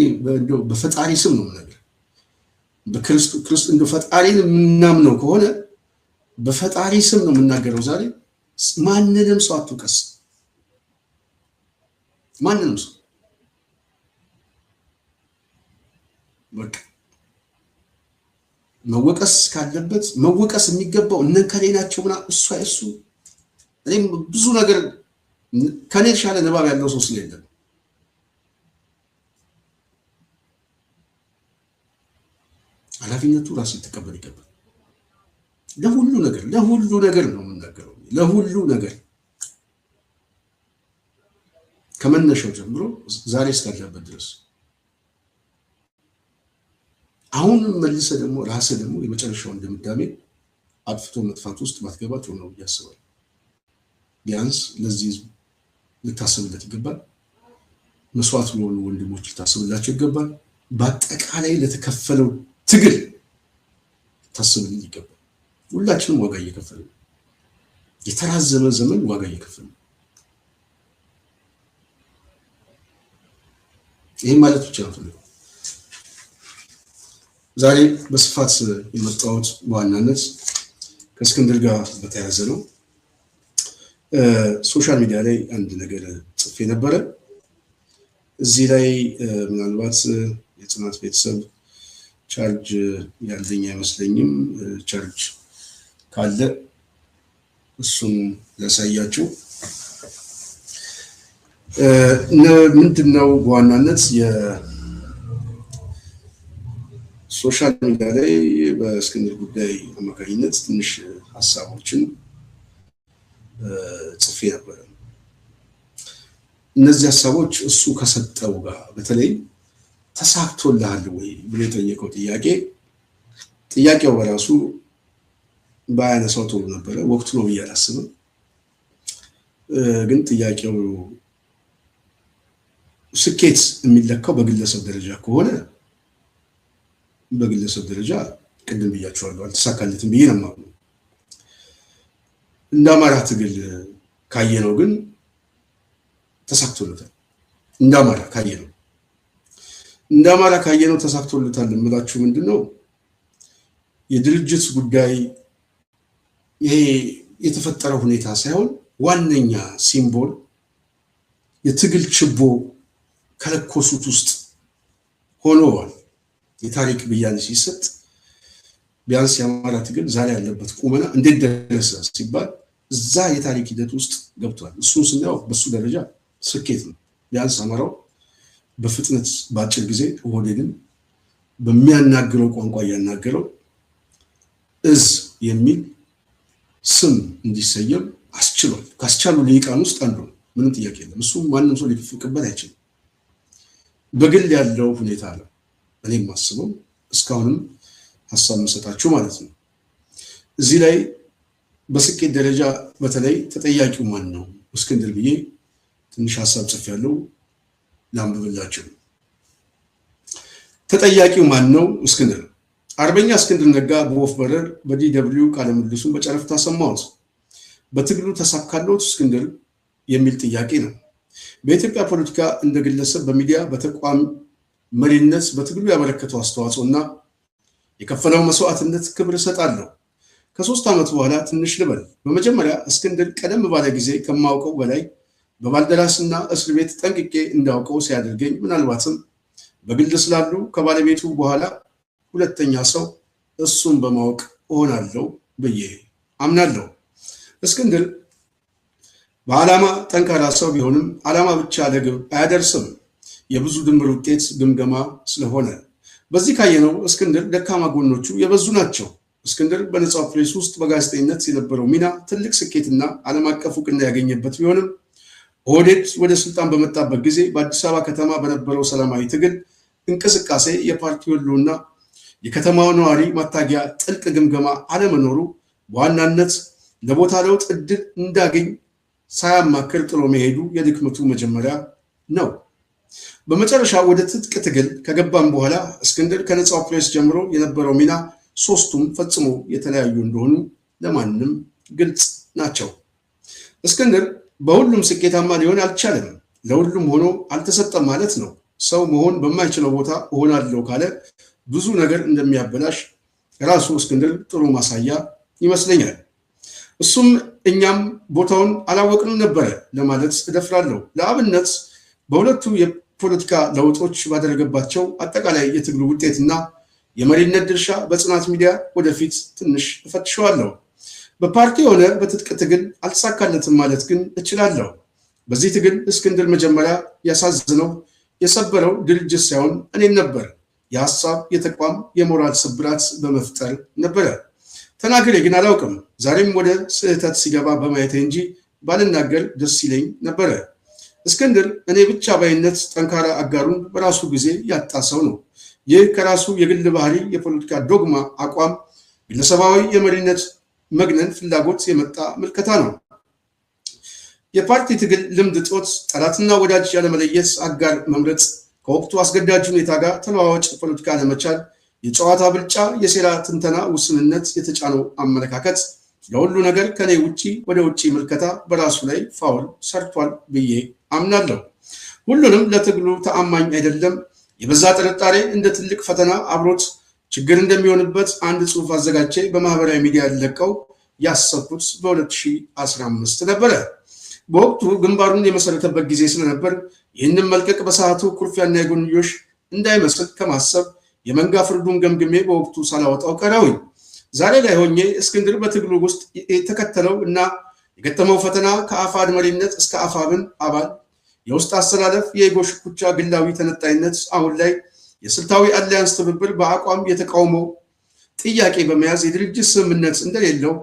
በፈጣሪ ስም ነው የምነግርህ። በክርስቶስ እንደው ፈጣሪን የምናምነው ከሆነ በፈጣሪ ስም ነው የምናገረው። ዛሬ ማንንም ሰው አትውቀስ። ማንንም ሰው በቃ መወቀስ ካለበት መወቀስ የሚገባው እነከሌ ናቸው ምናምን እሱ እኔም ብዙ ነገር ከኔ የተሻለ ንባብ ያለው ሰው ስለሌለ ኃላፊነቱ ራስ ሊተቀበል ይገባል። ለሁሉ ነገር ነው የምናገረው። ለሁሉ ነገር ከመነሻው ጀምሮ ዛሬ እስካለበት ድረስ አሁን መልሰ ደግሞ ራስ ደግሞ የመጨረሻውን ድምዳሜ አጥፍቶ መጥፋት ውስጥ ማትገባ ጥሩ ነው ያስባል። ቢያንስ ለዚህ ልታስብለት ይገባል። መስዋዕት ለሆኑ ወንድሞች ልታስብላቸው ይገባል። በአጠቃላይ ለተከፈለው ትግል ታስብልን ይገባል። ሁላችንም ዋጋ እየከፈልን የተራዘመ ዘመን ዋጋ እየከፈልን ይሄን ማለት ብቻ ነው። ዛሬ በስፋት የመጣሁት በዋናነት ከእስክንድር ጋር በተያያዘ ነው። ሶሻል ሚዲያ ላይ አንድ ነገር ጽፌ ነበረ። እዚህ ላይ ምናልባት የጽናት ቤተሰብ ቻርጅ ያለኝ አይመስለኝም። ቻርጅ ካለ እሱን ላሳያችሁ። ምንድነው በዋናነት የሶሻል ሚዲያ ላይ በእስክንድር ጉዳይ አማካኝነት ትንሽ ሀሳቦችን ጽፌ ነበር። እነዚህ ሀሳቦች እሱ ከሰጠው ጋር በተለይ ተሳክቶልሃል ወይ ብሎ የጠየቀው ጥያቄው በራሱ ባያነሳው ጥሩ ነበረ። ወቅቱ ነው ብዬ አላስብም። ግን ጥያቄው ስኬት የሚለካው በግለሰብ ደረጃ ከሆነ በግለሰብ ደረጃ ቅድም ብያቸዋለሁ አልተሳካለትም ብዬ ነው የማምነው። እንደ አማራ ትግል ካየነው ግን ተሳክቶለታል። እንደ አማራ ካየነው ተሳክቶለታል የምላችሁ ምንድነው የድርጅት ጉዳይ ይሄ የተፈጠረው ሁኔታ ሳይሆን ዋነኛ ሲምቦል የትግል ችቦ ከለኮሱት ውስጥ ሆነዋል። የታሪክ ብያኔ ሲሰጥ ቢያንስ የአማራ ትግል ዛሬ ያለበት ቁመና እንዴት ደረሰ ሲባል እዛ የታሪክ ሂደት ውስጥ ገብቷል። እሱን ስናየው በሱ ደረጃ ስኬት ነው። ቢያንስ አማራው በፍጥነት በአጭር ጊዜ ኦህዴድን በሚያናግረው ቋንቋ እያናገረው እዝ የሚል ስም እንዲሰየም አስችሏል። ካስቻሉ ልሂቃን ውስጥ አንዱ ነው። ምንም ጥያቄ የለም። እሱ ማንም ሰው ሊፍቅበት አይችልም። በግል ያለው ሁኔታ ነው እኔም ማስበው እስካሁንም ሀሳብ መሰጣችሁ ማለት ነው። እዚህ ላይ በስኬት ደረጃ በተለይ ተጠያቂው ማን ነው እስክንድር ብዬ ትንሽ ሀሳብ ጽፌያለሁ፣ ላንብብላችሁ። ተጠያቂው ማን ነው እስክንድር? አርበኛ እስክንድር ነጋ በወፍ በረር በዲደብሊው ቃለ ምልልሱን በጨረፍታ ሰማሁት። በትግሉ ተሳካለት እስክንድር የሚል ጥያቄ ነው። በኢትዮጵያ ፖለቲካ እንደ ግለሰብ በሚዲያ በተቋም መሪነት በትግሉ ያበረከተው አስተዋጽኦና የከፈለው መስዋዕትነት ክብር እሰጣለሁ። ከ3 ዓመት በኋላ ትንሽ ልበል። በመጀመሪያ እስክንድር ቀደም ባለ ጊዜ ከማውቀው በላይ በባልደራስና እስር ቤት ጠንቅቄ እንዳውቀው ሲያደርገኝ ምናልባትም በግል ስላሉ ከባለቤቱ በኋላ ሁለተኛ ሰው እሱን በማወቅ እሆናለሁ ብዬ አምናለሁ። እስክንድር በዓላማ ጠንካራ ሰው ቢሆንም ዓላማ ብቻ ለግብ አያደርስም። የብዙ ድምር ውጤት ግምገማ ስለሆነ በዚህ ካየነው እስክንድር ደካማ ጎኖቹ የበዙ ናቸው። እስክንድር በነፃው ፕሬስ ውስጥ በጋዜጠኝነት የነበረው ሚና ትልቅ ስኬትና ዓለም አቀፍ እውቅና ያገኘበት ቢሆንም ኦህዴድ ወደ ስልጣን በመጣበት ጊዜ በአዲስ አበባ ከተማ በነበረው ሰላማዊ ትግል እንቅስቃሴ የፓርቲው ህልውና የከተማው ነዋሪ ማታጊያ ጥልቅ ግምገማ አለመኖሩ በዋናነት ለቦታ ለውጥ እድል እንዳገኝ ሳያማክር ጥሎ መሄዱ የድክመቱ መጀመሪያ ነው። በመጨረሻ ወደ ትጥቅ ትግል ከገባም በኋላ እስክንድር ከነፃው ፕሬስ ጀምሮ የነበረው ሚና ሶስቱም ፈጽሞ የተለያዩ እንደሆኑ ለማንም ግልጽ ናቸው። እስክንድር በሁሉም ስኬታማ ሊሆን አልቻለም። ለሁሉም ሆኖ አልተሰጠም ማለት ነው። ሰው መሆን በማይችለው ቦታ እሆናለሁ ካለ ብዙ ነገር እንደሚያበላሽ ራሱ እስክንድር ጥሩ ማሳያ ይመስለኛል። እሱም እኛም ቦታውን አላወቅንም ነበረ ለማለት እደፍራለሁ። ለአብነት በሁለቱ የፖለቲካ ለውጦች ባደረገባቸው አጠቃላይ የትግሉ ውጤትና የመሪነት ድርሻ በጽናት ሚዲያ ወደፊት ትንሽ እፈትሸዋለሁ። በፓርቲ ሆነ በትጥቅ ትግል አልተሳካለትም ማለት ግን እችላለሁ። በዚህ ትግል እስክንድር መጀመሪያ ያሳዝነው የሰበረው ድርጅት ሳይሆን እኔን ነበር። የሀሳብ የተቋም የሞራል ስብራት በመፍጠር ነበረ። ተናግሬ ግን አላውቅም። ዛሬም ወደ ስህተት ሲገባ በማየት እንጂ ባልናገር ደስ ይለኝ ነበረ። እስክንድር እኔ ብቻ ባይነት ጠንካራ አጋሩን በራሱ ጊዜ ያጣ ሰው ነው። ይህ ከራሱ የግል ባህሪ፣ የፖለቲካ ዶግማ፣ አቋም፣ ግለሰባዊ የመሪነት መግነን ፍላጎት የመጣ ምልከታ ነው። የፓርቲ ትግል ልምድ እጦት፣ ጠላትና ወዳጅ ያለመለየት፣ አጋር መምረጥ፣ ከወቅቱ አስገዳጅ ሁኔታ ጋር ተለዋዋጭ ፖለቲካ ለመቻል፣ የጨዋታ ብልጫ፣ የሴራ ትንተና ውስንነት የተጫነው አመለካከት፣ ለሁሉ ነገር ከኔ ውጪ ወደ ውጪ ምልከታ በራሱ ላይ ፋውል ሰርቷል ብዬ አምናለሁ። ሁሉንም ለትግሉ ተአማኝ አይደለም። የበዛ ጥርጣሬ እንደ ትልቅ ፈተና አብሮት ችግር እንደሚሆንበት አንድ ጽሑፍ አዘጋጅቼ በማህበራዊ ሚዲያ ያለቀው ያሰብኩት በ2015 ነበረ። በወቅቱ ግንባሩን የመሰረተበት ጊዜ ስለነበር ይህንን መልቀቅ በሰዓቱ ኩርፊያና የጎንዮሽ እንዳይመስል ከማሰብ የመንጋ ፍርዱን ገምግሜ በወቅቱ ሳላወጣው ቀረውኝ። ዛሬ ላይ ሆኜ እስክንድር በትግሉ ውስጥ የተከተለው እና የገጠመው ፈተና ከአፋድ መሪነት እስከ አፋብን አባል የውስጥ አስተላለፍ፣ የኢጎ ሽኩቻ፣ ግላዊ ተነጣይነት፣ አሁን ላይ የስልታዊ አሊያንስ ትብብር በአቋም የተቃውሞ ጥያቄ በመያዝ የድርጅት ስምምነት እንደሌለው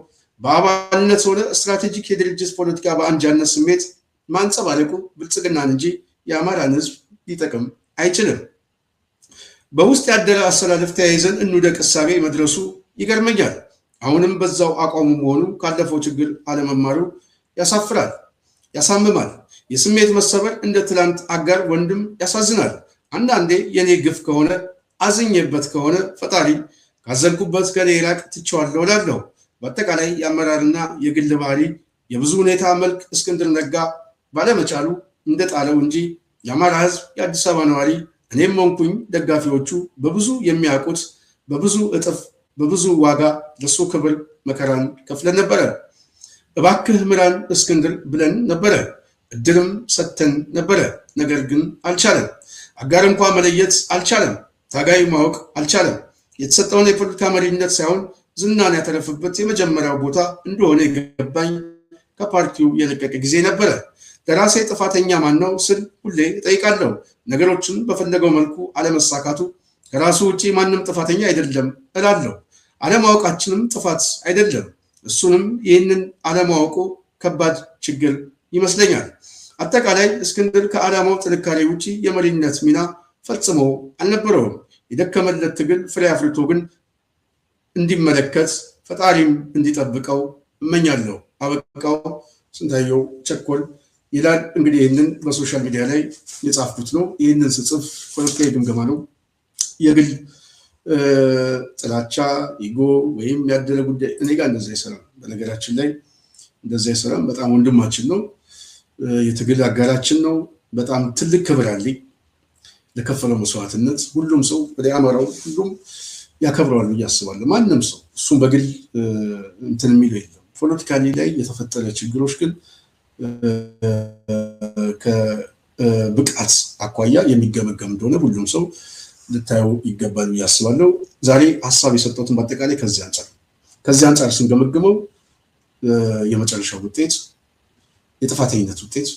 በአባልነት ሆነ ስትራቴጂክ የድርጅት ፖለቲካ በአንጃነት ስሜት ማንጸባረቁ ብልጽግናን እንጂ የአማራን ሕዝብ ሊጠቅም አይችልም። በውስጥ ያደረ አስተላለፍ ተያይዘን እንውደቅ እሳቤ መድረሱ ይገርመኛል። አሁንም በዛው አቋሙ መሆኑ ካለፈው ችግር አለመማሩ ያሳፍራል፣ ያሳምማል። የስሜት መሰበር እንደ ትላንት አጋር ወንድም ያሳዝናል። አንዳንዴ የኔ ግፍ ከሆነ አዝኜበት ከሆነ ፈጣሪ ካዘንኩበት ከኔ ይራቅ ትቼዋለሁ እላለሁ። በአጠቃላይ የአመራርና የግል ባህሪ የብዙ ሁኔታ መልክ እስክንድር ነጋ ባለመቻሉ እንደጣለው እንጂ የአማራ ህዝብ የአዲስ አበባ ነዋሪ እኔም ሆንኩኝ ደጋፊዎቹ በብዙ የሚያውቁት በብዙ እጥፍ በብዙ ዋጋ ለሱ ክብር መከራን ከፍለን ነበረ። እባክህ ምራን እስክንድር ብለን ነበረ። እድልም ሰጥተን ነበረ። ነገር ግን አልቻለም። አጋር እንኳ መለየት አልቻለም። ታጋይ ማወቅ አልቻለም። የተሰጠውን የፖለቲካ መሪነት ሳይሆን ዝናን ያተረፍበት የመጀመሪያው ቦታ እንደሆነ የገባኝ ከፓርቲው የለቀቀ ጊዜ ነበረ። ለራሴ ጥፋተኛ ማን ነው ስል ሁሌ እጠይቃለሁ። ነገሮችን በፈለገው መልኩ አለመሳካቱ ከራሱ ውጪ ማንም ጥፋተኛ አይደለም እላለሁ። አለማወቃችንም ጥፋት አይደለም። እሱንም ይህንን አለማወቁ ከባድ ችግር ይመስለኛል። አጠቃላይ እስክንድር ከዓላማው ጥንካሬ ውጪ የመሪነት ሚና ፈጽሞ አልነበረውም። የደከመለት ትግል ፍሬ አፍርቶ ግን እንዲመለከት ፈጣሪም እንዲጠብቀው እመኛለሁ። አበቃው። ስንታየው ቸኮል ይላል። እንግዲህ ይህንን በሶሻል ሚዲያ ላይ የጻፍኩት ነው። ይህንን ስጽፍ ፖለቲካዊ ግምገማ ነው። የግል ጥላቻ፣ ኢጎ ወይም ያደረ ጉዳይ እኔ ጋር እንደዛ አይሰራም። በነገራችን ላይ እንደዛ አይሰራም። በጣም ወንድማችን ነው፣ የትግል አጋራችን ነው። በጣም ትልቅ ክብር አለኝ ለከፈለው መስዋዕትነት። ሁሉም ሰው ወደ አማራው ሁሉም ያከብረዋል ብዬ አስባለሁ። ማንም ሰው እሱም በግል እንትን የሚለው የለም። ፖለቲካሊ ላይ የተፈጠረ ችግሮች ግን ከብቃት አኳያ የሚገመገም እንደሆነ ሁሉም ሰው ልታየው ይገባል ብዬ አስባለሁ። ዛሬ ሀሳብ የሰጠሁትን በአጠቃላይ ከዚህ አንጻር ስንገመግመው የመጨረሻው ውጤት የጥፋተኝነት ውጤት፣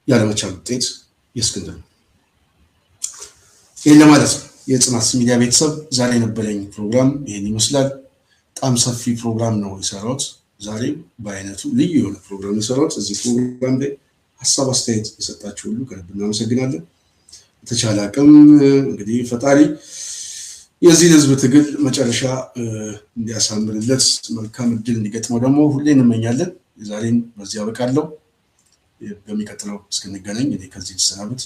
ያለመቻል ውጤት የእስክንድር ነው። ይህን ለማለት ነው። የጽናት ሚዲያ ቤተሰብ ዛሬ የነበረኝ ፕሮግራም ይህን ይመስላል። በጣም ሰፊ ፕሮግራም ነው የሰራሁት። ዛሬ በአይነቱ ልዩ የሆነ ፕሮግራም የሰራሁት። እዚህ ፕሮግራም ላይ ሀሳብ አስተያየት የሰጣችሁ ሁሉ ከልብ እናመሰግናለን። የተቻለ አቅም እንግዲህ ፈጣሪ የዚህ ህዝብ ትግል መጨረሻ እንዲያሳምርለት መልካም እድል እንዲገጥመው ደግሞ ሁሌ እንመኛለን። የዛሬን በዚህ አበቃለሁ። በሚቀጥለው እስክንገናኝ እኔ ከዚህ ልሰናበት።